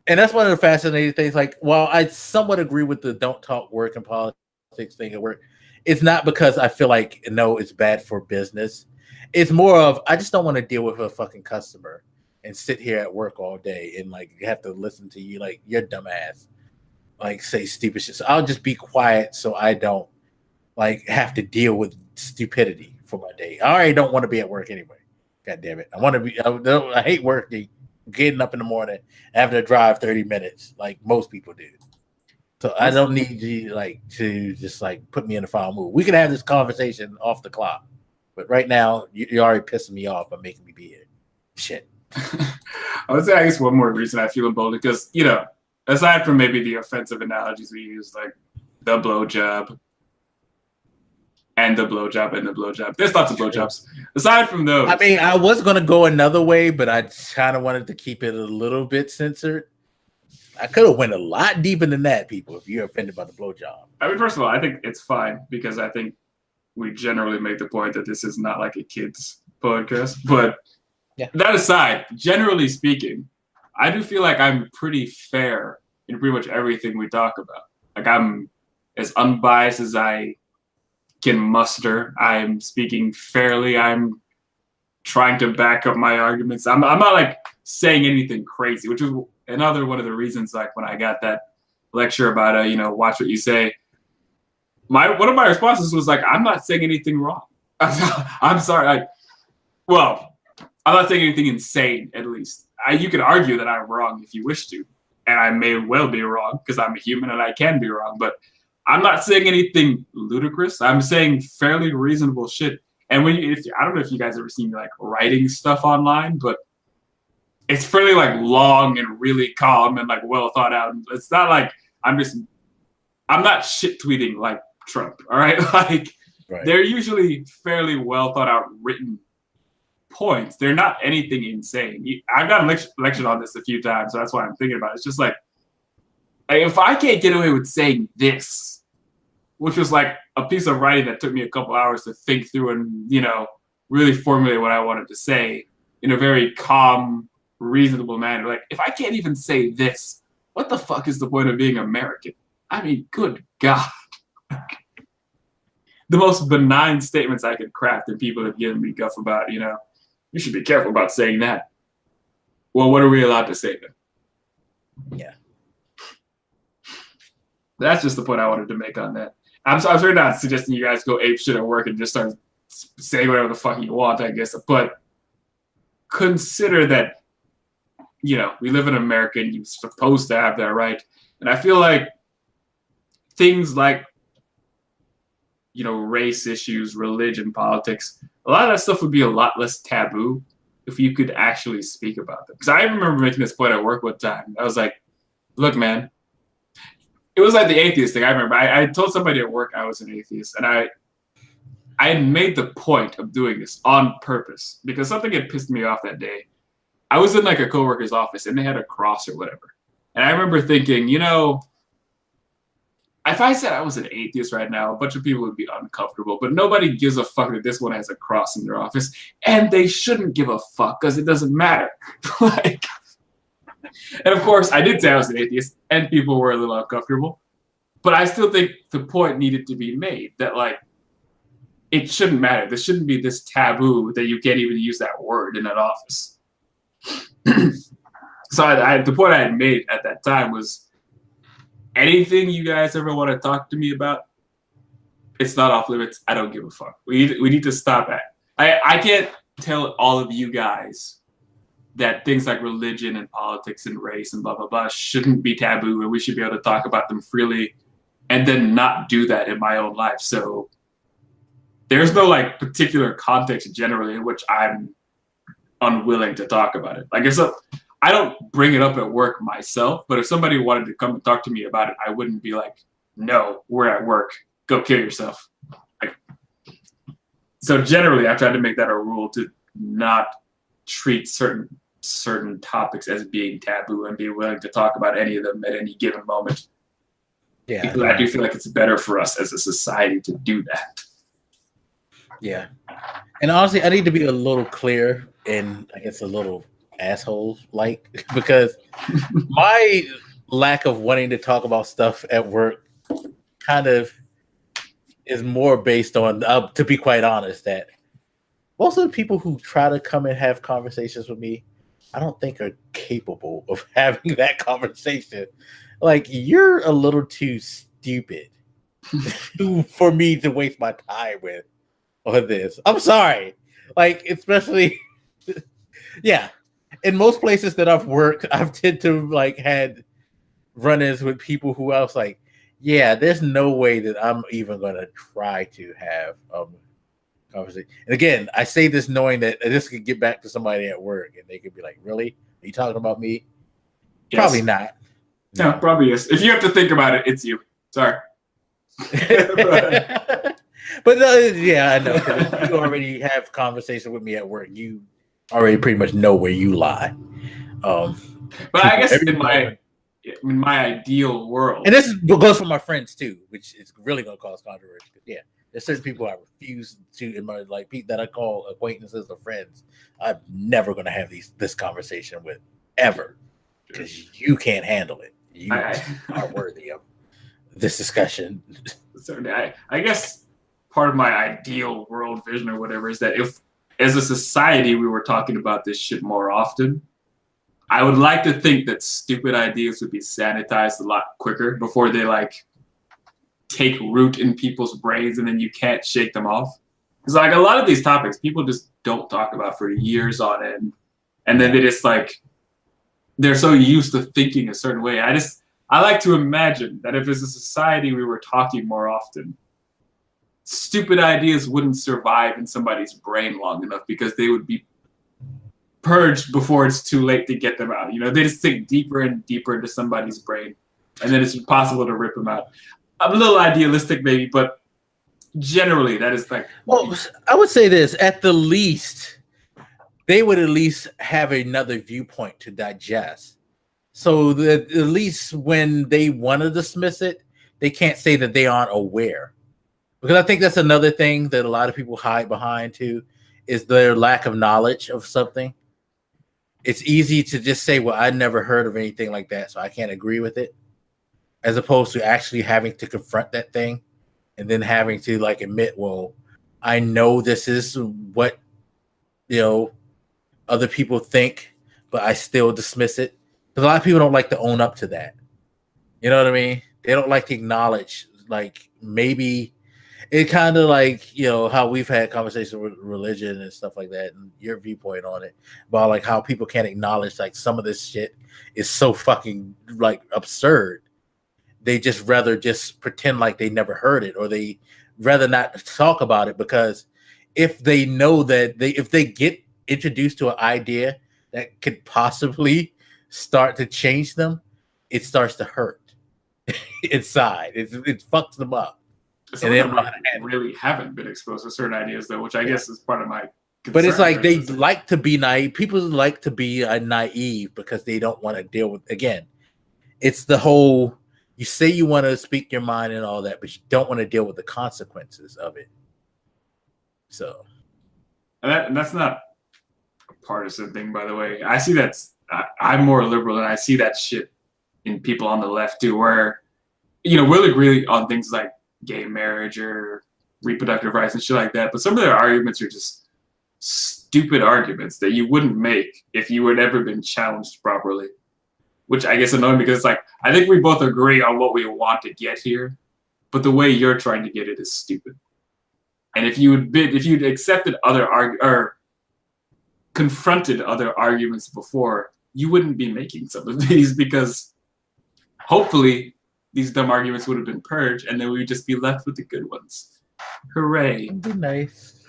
[SPEAKER 2] And that's one of the fascinating things. Like, while I somewhat agree with the don't talk work and politics thing at work, it's not because I feel like, no, it's bad for business. It's more of, I just don't want to deal with a fucking customer and sit here at work all day and like have to listen to you like you're dumbass, like say stupid shit. So I'll just be quiet so I don't like have to deal with stupidity for my day. I already don't want to be at work anyway. God damn it. I hate working, getting up in the morning, having to drive 30 minutes like most people do. So I don't need you like to just like put me in a foul mood. We can have this conversation off the clock, but right now you're already pissing me off by making me be here. Shit.
[SPEAKER 3] I would say I guess one more reason I feel emboldened, because aside from maybe the offensive analogies we use, like the blowjob and the blowjob and the blowjob. There's lots of blowjobs. Aside from those,
[SPEAKER 2] I mean, I was gonna go another way, but I kind of wanted to keep it a little bit censored. I could have went a lot deeper than that, people, if you're offended by the blowjob.
[SPEAKER 3] I mean, first of all, I think it's fine, because I think we generally make the point that this is not like a kid's podcast. But yeah, that aside, generally speaking, I do feel like I'm pretty fair in pretty much everything we talk about. Like, I'm as unbiased as I can muster. I'm speaking fairly. I'm trying to back up my arguments. I'm not like saying anything crazy, which is another one of the reasons, like when I got that lecture about watch what you say, one of my responses was like, I'm not saying anything wrong. I'm sorry. I'm not saying anything insane, at least. You can argue that I'm wrong if you wish to, and I may well be wrong because I'm a human and I can be wrong, but I'm not saying anything ludicrous. I'm saying fairly reasonable shit. And I don't know if you guys ever seen like writing stuff online, but it's fairly like long and really calm and like well thought out. It's not like I'm not shit tweeting like Trump. All right. Like, right. They're usually fairly well thought out written points, they're not anything insane. I've gotten lectured on this a few times, so that's why I'm thinking about it. It's just like if I can't get away with saying this, which was like a piece of writing that took me a couple hours to think through and, you know, really formulate what I wanted to say in a very calm, reasonable manner. Like, if I can't even say this, what the fuck is the point of being American? I mean, good God. The most benign statements I could craft, and people have given me guff about, you know, you should be careful about saying that. Well, what are we allowed to say then?
[SPEAKER 2] Yeah.
[SPEAKER 3] That's just the point I wanted to make on that. I'm certainly not suggesting you guys go ape shit at work and just start saying whatever the fuck you want, I guess. But consider that, you know, we live in America and you're supposed to have that right. And I feel like things like, you know, race issues, religion, politics, a lot of that stuff would be a lot less taboo if you could actually speak about them. Because I remember making this point at work one time. I was like, look, man, it was like the atheist thing. I remember I told somebody at work I was an atheist, and I had made the point of doing this on purpose because something had pissed me off that day. I was in like a coworker's office and they had a cross or whatever. And I remember thinking, you know, if I said I was an atheist right now, a bunch of people would be uncomfortable, but nobody gives a fuck that this one has a cross in their office, and they shouldn't give a fuck because it doesn't matter. Like, and of course, I did say I was an atheist, and people were a little uncomfortable, but I still think the point needed to be made that, like, it shouldn't matter. There shouldn't be this taboo that you can't even use that word in an office. So the point I had made at that time was, anything you guys ever want to talk to me about, it's not off limits. I don't give a fuck. We need to stop at. I can't tell all of you guys that things like religion and politics and race and blah, blah, blah shouldn't be taboo and we should be able to talk about them freely and then not do that in my own life. So there's no like particular context generally in which I'm unwilling to talk about it. Like I don't bring it up at work myself, but if somebody wanted to come and talk to me about it, I wouldn't be like, no, we're at work. Go kill yourself. Like, so generally, I tried to make that a rule to not treat certain topics as being taboo and be willing to talk about any of them at any given moment. Yeah, because I do feel like it's better for us as a society to do that.
[SPEAKER 2] Yeah. And honestly, I need to be a little clear and I guess a little asshole like because my lack of wanting to talk about stuff at work kind of is more based on, to be quite honest, that most of the people who try to come and have conversations with me, I don't think are capable of having that conversation. Like, you're a little too stupid for me to waste my time with on this. I'm sorry. Like, especially, yeah. In most places that I've worked, I've tend to like had run-ins with people who I was like, yeah, there's no way that I'm even going to try to have conversation. And again, I say this knowing that this could get back to somebody at work and they could be like, really? Are you talking about me? Yes. Probably not.
[SPEAKER 3] No, probably is. If you have to think about it, it's you. Sorry.
[SPEAKER 2] But yeah, I know. If you already have conversation with me at work, you already pretty much know where you lie.
[SPEAKER 3] But I guess in my ideal world,
[SPEAKER 2] and this goes for my friends too, which is really going to cause controversy. Yeah, there's certain people I refuse to, in my like that I call acquaintances or friends. I'm never going to have this conversation with ever because you can't handle it. You are worthy of this discussion.
[SPEAKER 3] Certainly, I guess part of my ideal world vision or whatever is that if, as a society, we were talking about this shit more often, I would like to think that stupid ideas would be sanitized a lot quicker before they like take root in people's brains and then you can't shake them off. Because like a lot of these topics, people just don't talk about for years on end, and then they just like they're so used to thinking a certain way. I like to imagine that if as a society we were talking more often, stupid ideas wouldn't survive in somebody's brain long enough because they would be purged before it's too late to get them out. You know, they just sink deeper and deeper into somebody's brain, and then it's impossible to rip them out. I'm a little idealistic, maybe, but generally that is like.
[SPEAKER 2] Well, I would say this: at the least, they would at least have another viewpoint to digest. So that at least when they want to dismiss it, they can't say that they aren't aware. Because I think that's another thing that a lot of people hide behind too, is their lack of knowledge of something. It's easy to just say, well, I never heard of anything like that, so I can't agree with it, as opposed to actually having to confront that thing and then having to like admit, well, I know this is what, you know, other people think, but I still dismiss it. Because a lot of people don't like to own up to that. You know what I mean? They don't like to acknowledge, like, maybe it kind of like, you know, how we've had conversations with religion and stuff like that, and your viewpoint on it about like how people can't acknowledge like some of this shit is so fucking like absurd. They just rather just pretend like they never heard it, or they rather not talk about it, because if they know that if they get introduced to an idea that could possibly start to change them, it starts to hurt inside. It fucks them up.
[SPEAKER 3] Some of them really haven't been exposed to certain ideas, though, which I guess is part of my concern.
[SPEAKER 2] But it's like they like to be naive. People like to be naive because they don't want to deal with, again, it's the whole, you say you want to speak your mind and all that, but you don't want to deal with the consequences of it. So.
[SPEAKER 3] And that's not a partisan thing, by the way. I see I'm more liberal, and I see that shit in people on the left, too, where, you know, we'll agree on things like gay marriage or reproductive rights and shit like that, but some of their arguments are just stupid arguments that you wouldn't make if you had ever been challenged properly, which I guess annoying, because like I think we both agree on what we want to get here, but the way you're trying to get it is stupid. And if you'd accepted other or confronted other arguments before, you wouldn't be making some of these, because hopefully these dumb arguments would have been purged, and then we would just be left with the good ones. Hooray.
[SPEAKER 2] It'd be nice.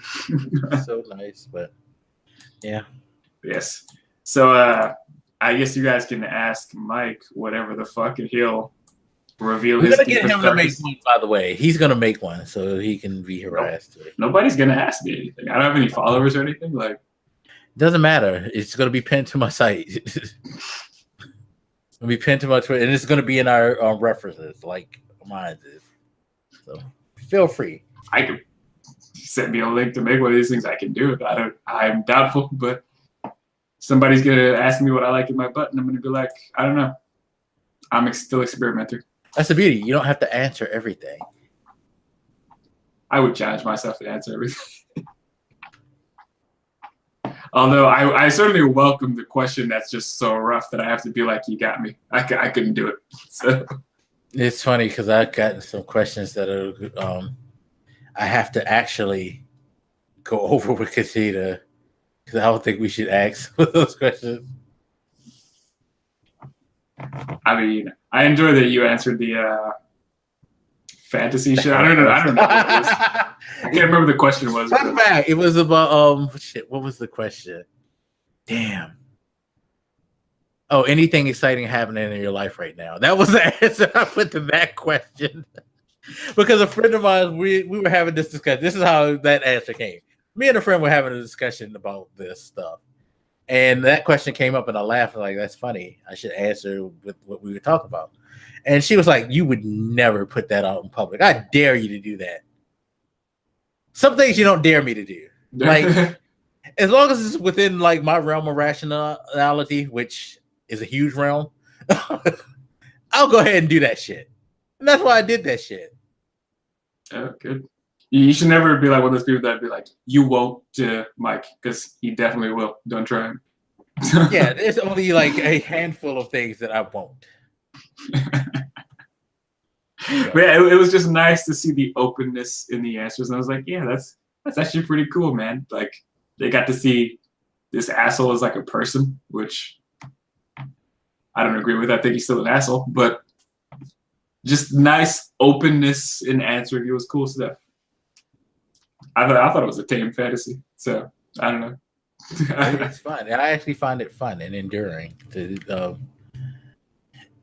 [SPEAKER 2] So nice, but yeah.
[SPEAKER 3] Yes. So I guess you guys can ask Mike whatever the fuck, and he'll reveal his.
[SPEAKER 2] We're gonna get him to make one, by the way. He's gonna make one so he can be harassed.
[SPEAKER 3] Nobody's gonna ask me anything. I don't have any followers or anything. Like,
[SPEAKER 2] doesn't matter. It's gonna be pinned to my site. It'll be pinned to my Twitter, and it's going to be in our references, like mine is. So feel free.
[SPEAKER 3] I can send me a link to make one of these things. I can do it. I'm doubtful, but somebody's going to ask me what I like in my butt, and I'm going to be like, I don't know. I'm still experimenting.
[SPEAKER 2] That's the beauty. You don't have to answer everything.
[SPEAKER 3] I would challenge myself to answer everything. Although I certainly welcome the question that's just so rough that I have to be like, you got me. I couldn't do it. So
[SPEAKER 2] it's funny because I've gotten some questions that are I have to actually go over with Katina, because I don't think we should ask those questions.
[SPEAKER 3] I mean, I enjoy that you answered the fantasy shit. I don't know. What it was. I can't remember the question was.
[SPEAKER 2] Fun fact, it was about shit. What was the question? Damn. Oh, anything exciting happening in your life right now? That was the answer I put to that question. Because a friend of mine, we were having this discussion. This is how that answer came. Me and a friend were having a discussion about this stuff, and that question came up, and I laughed. Like, that's funny. I should answer with what we were talking about. And she was like, you would never put that out in public. I dare you to do that. Some things you don't dare me to do. Like, as long as it's within like my realm of rationality, which is a huge realm, I'll go ahead and do that shit. And that's why I did that shit.
[SPEAKER 3] Oh, good. You should never be like one of those people that be like, you won't, Mike, because he definitely will. Don't try him.
[SPEAKER 2] Yeah, there's only like a handful of things that I won't.
[SPEAKER 3] But yeah, it was just nice to see the openness in the answers, and I was like, yeah, that's actually pretty cool, man. Like, they got to see this asshole as like a person, which I don't agree with. I think he's still an asshole, but just nice openness in answering. It was cool stuff. I thought it was a tame fantasy, so I don't know.
[SPEAKER 2] It's fun. I actually find it fun and enduring to.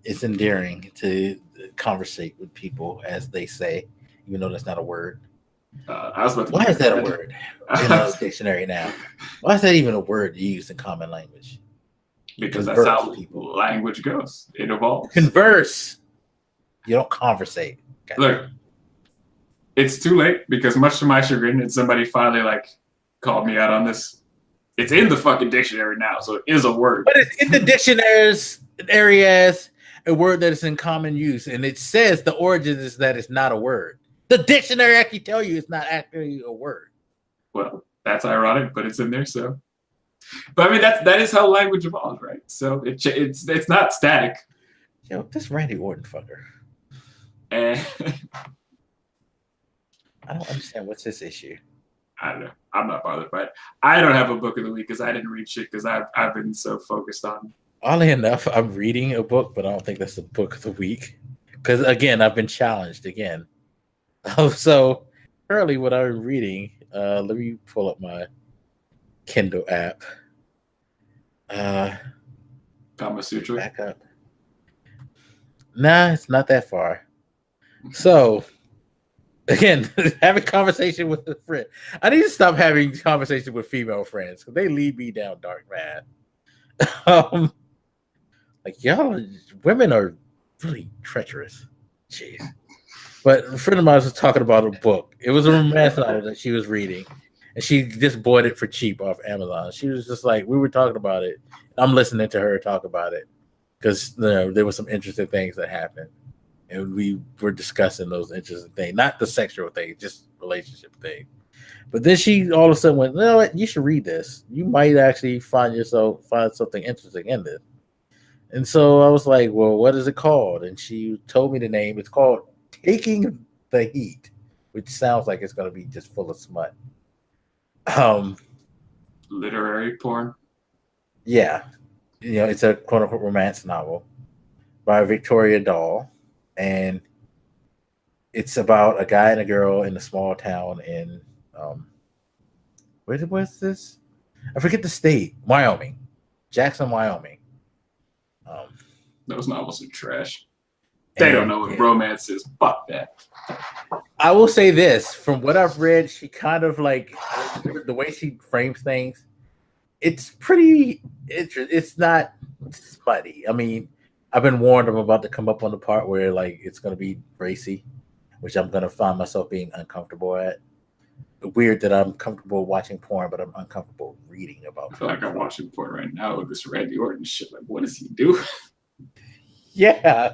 [SPEAKER 2] It's endearing to conversate with people, as they say, even though that's not a word.
[SPEAKER 3] I was about to
[SPEAKER 2] Why is that a word in a dictionary now? Why is that even a word used in common language?
[SPEAKER 3] Because
[SPEAKER 2] Converse,
[SPEAKER 3] that's how
[SPEAKER 2] people.
[SPEAKER 3] language goes. It evolves.
[SPEAKER 2] Converse. You don't conversate. Okay.
[SPEAKER 3] Look, it's too late because much to my chagrin, and somebody finally like called me out on this. It's in the fucking dictionary now, so it is a word.
[SPEAKER 2] But it's in the dictionaries as a word that is in common use, and it says the origin is that it's not a word. The dictionary actually tell you it's not actually a word.
[SPEAKER 3] Well, that's ironic, but it's in there. So, but I mean that is how language evolves, right? So it's not static.
[SPEAKER 2] Yo, this Randy Orton fucker.
[SPEAKER 3] And
[SPEAKER 2] I don't understand what's his issue.
[SPEAKER 3] I don't know. I'm not bothered by it. I don't have a book of the week because I didn't read shit because I've been so focused on.
[SPEAKER 2] Oddly enough, I'm reading a book, but I don't think that's the book of the week because again, I've been challenged again. So currently, what I'm reading. Let me pull up my Kindle app.
[SPEAKER 3] Kama Sutra.
[SPEAKER 2] Back up. Nah, it's not that far. So, again, having conversation with a friend. I need to stop having conversation with female friends because they lead me down dark path. Like y'all, women are really treacherous. Jeez. But a friend of mine was talking about a book. It was a romance novel that she was reading, and she just bought it for cheap off Amazon. She was just like, we were talking about it. I'm listening to her talk about it because there were some interesting things that happened. And we were discussing those interesting things, not the sexual thing, just relationship thing. But then she all of a sudden went, you know what? You should read this. You might actually find something interesting in this. And so I was like, well, what is it called? And she told me the name. It's called Taking the Heat, which sounds like it's going to be just full of smut.
[SPEAKER 3] Literary porn.
[SPEAKER 2] Yeah. It's a quote unquote romance novel by Victoria Dahl. And it's about a guy and a girl in a small town in where's this? I forget the state. Wyoming. Jackson, Wyoming.
[SPEAKER 3] Those novels are trash. They don't know what romance is. Fuck that.
[SPEAKER 2] I will say this. From what I've read, she kind of like the way she frames things, it's pretty interesting. It's not smutty. I mean, I've been warned I'm about to come up on the part where like it's going to be racy, which I'm going to find myself being uncomfortable at. Weird that I'm comfortable watching porn, but I'm uncomfortable reading about.
[SPEAKER 3] I feel like I'm watching porn right now with this Randy Orton shit. Like, what does he do?
[SPEAKER 2] Yeah,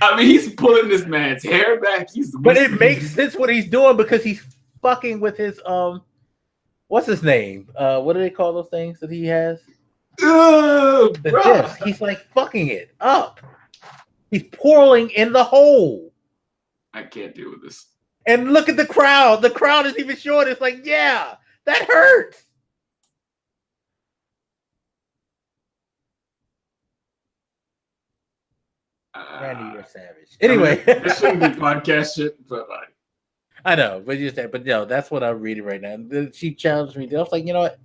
[SPEAKER 3] I mean, he's pulling this man's hair back.
[SPEAKER 2] But it makes sense what he's doing because he's fucking with his what's his name? What do they call those things that he has? The disc. He's like fucking it up. He's pouring in the hole.
[SPEAKER 3] I can't deal with this.
[SPEAKER 2] And look at the crowd. The crowd is even short. It's like, yeah, that hurts. Randy, you're savage. Anyway,
[SPEAKER 3] I mean, this shouldn't be podcast shit, but like,
[SPEAKER 2] I know, but that's what I'm reading right now. She challenged me. I was like, you know what?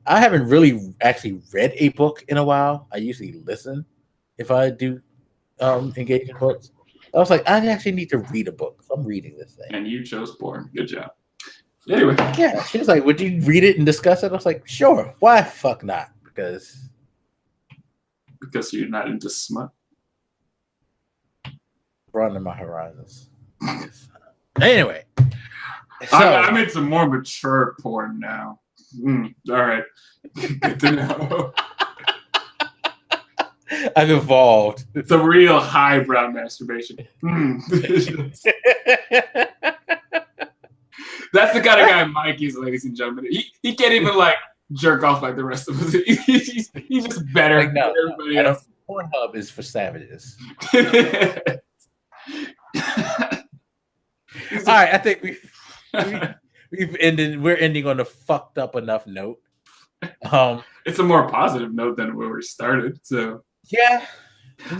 [SPEAKER 2] I haven't really actually read a book in a while. I usually listen if I do engage in books. I was like, I actually need to read a book. So I'm reading this thing.
[SPEAKER 3] And you chose porn. Good job. Anyway.
[SPEAKER 2] Yeah, she was like, would you read it and discuss it? I was like, sure. Why fuck not? Because
[SPEAKER 3] you're not into smut.
[SPEAKER 2] Broadening my horizons. Anyway. So,
[SPEAKER 3] I'm into more mature porn now. All right. Good to know.
[SPEAKER 2] I've evolved.
[SPEAKER 3] It's a real highbrow masturbation. That's the kind of guy Mike is, ladies and gentlemen. He can't even like jerk off like the rest of us. He's just better than everybody else.
[SPEAKER 2] Pornhub is for savages. All right, I think we've ended. We're ending on a fucked up enough note.
[SPEAKER 3] It's a more positive note than where we started. So
[SPEAKER 2] yeah,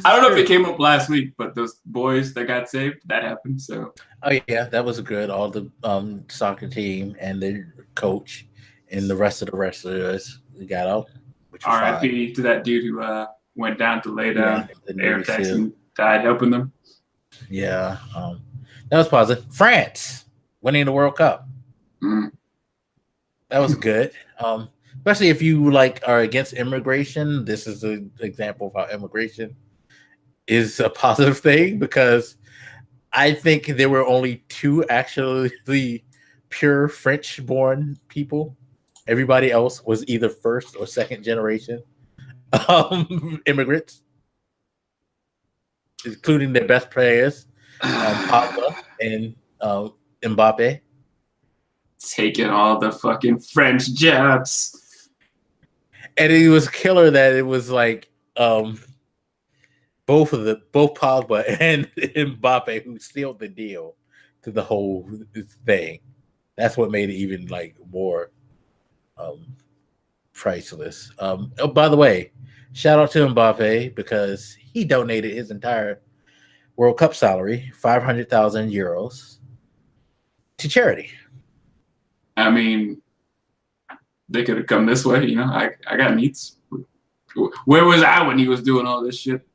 [SPEAKER 3] I don't know if it came up last week, but those boys that got saved, that happened. So
[SPEAKER 2] yeah, that was good. All the soccer team and the coach and the rest of us, we got out.
[SPEAKER 3] R.I.P. to that dude who went down to lay down the air taxi and died helping them.
[SPEAKER 2] Yeah, that was positive. France winning the World Cup. That was good. Especially if you like are against immigration. This is an example of how immigration is a positive thing, because I think there were only two actually pure French-born people. Everybody else was either first or second generation immigrants, including their best players, Pogba and Mbappe.
[SPEAKER 3] Taking all the fucking French jabs.
[SPEAKER 2] And it was killer that it was like both Pogba and Mbappe who sealed the deal to the whole thing. That's what made it even like more priceless. Oh, by the way, shout out to Mbappe, because he donated his entire World Cup salary, 500,000 euros, to charity.
[SPEAKER 3] I mean, they could have come this way, you know. I got needs. Where was I when he was doing all this shit?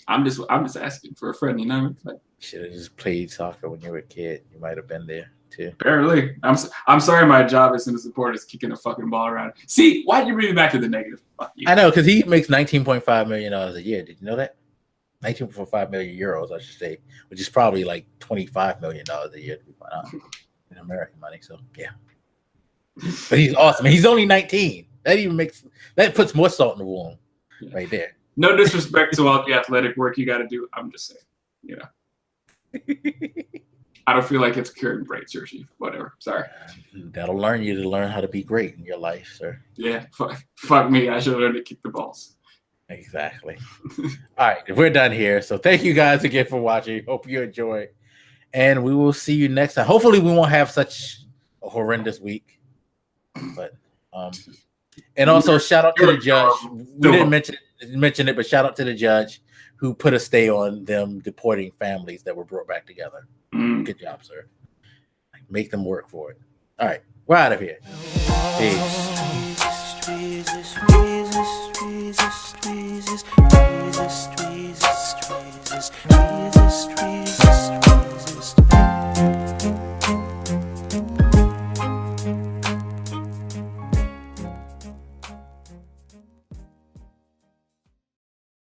[SPEAKER 3] I'm just asking for a friend, you know. Like,
[SPEAKER 2] should have just played soccer when you were a kid. You might have been there too.
[SPEAKER 3] Apparently, I'm sorry. My job isn't to support is kicking a fucking ball around. See, why did you bring me back to the negative? Fuck you.
[SPEAKER 2] I know, because he makes $19.5 million a year. Did you know that? 19.5 million euros, I should say, which is probably like $25 million a year, to be quite honest, in American money. So yeah, but he's awesome. He's only 19. That puts more salt in the wound, right there.
[SPEAKER 3] No disrespect to all the athletic work you got to do. I'm just saying, you know. I don't feel like it's curing brain surgery. Whatever. Sorry.
[SPEAKER 2] That'll learn you to learn how to be great in your life, sir.
[SPEAKER 3] Yeah. Fuck me. I should learn to kick the balls.
[SPEAKER 2] Exactly. All right, we're done here. So thank you guys again for watching. Hope you enjoy, and we will see you next time. Hopefully, we won't have such a horrendous week. But and also shout out to the judge. We didn't mention it, but shout out to the judge who put a stay on them deporting families that were brought back together. Good job, sir. Make them work for it. All right, we're out of here. Peace.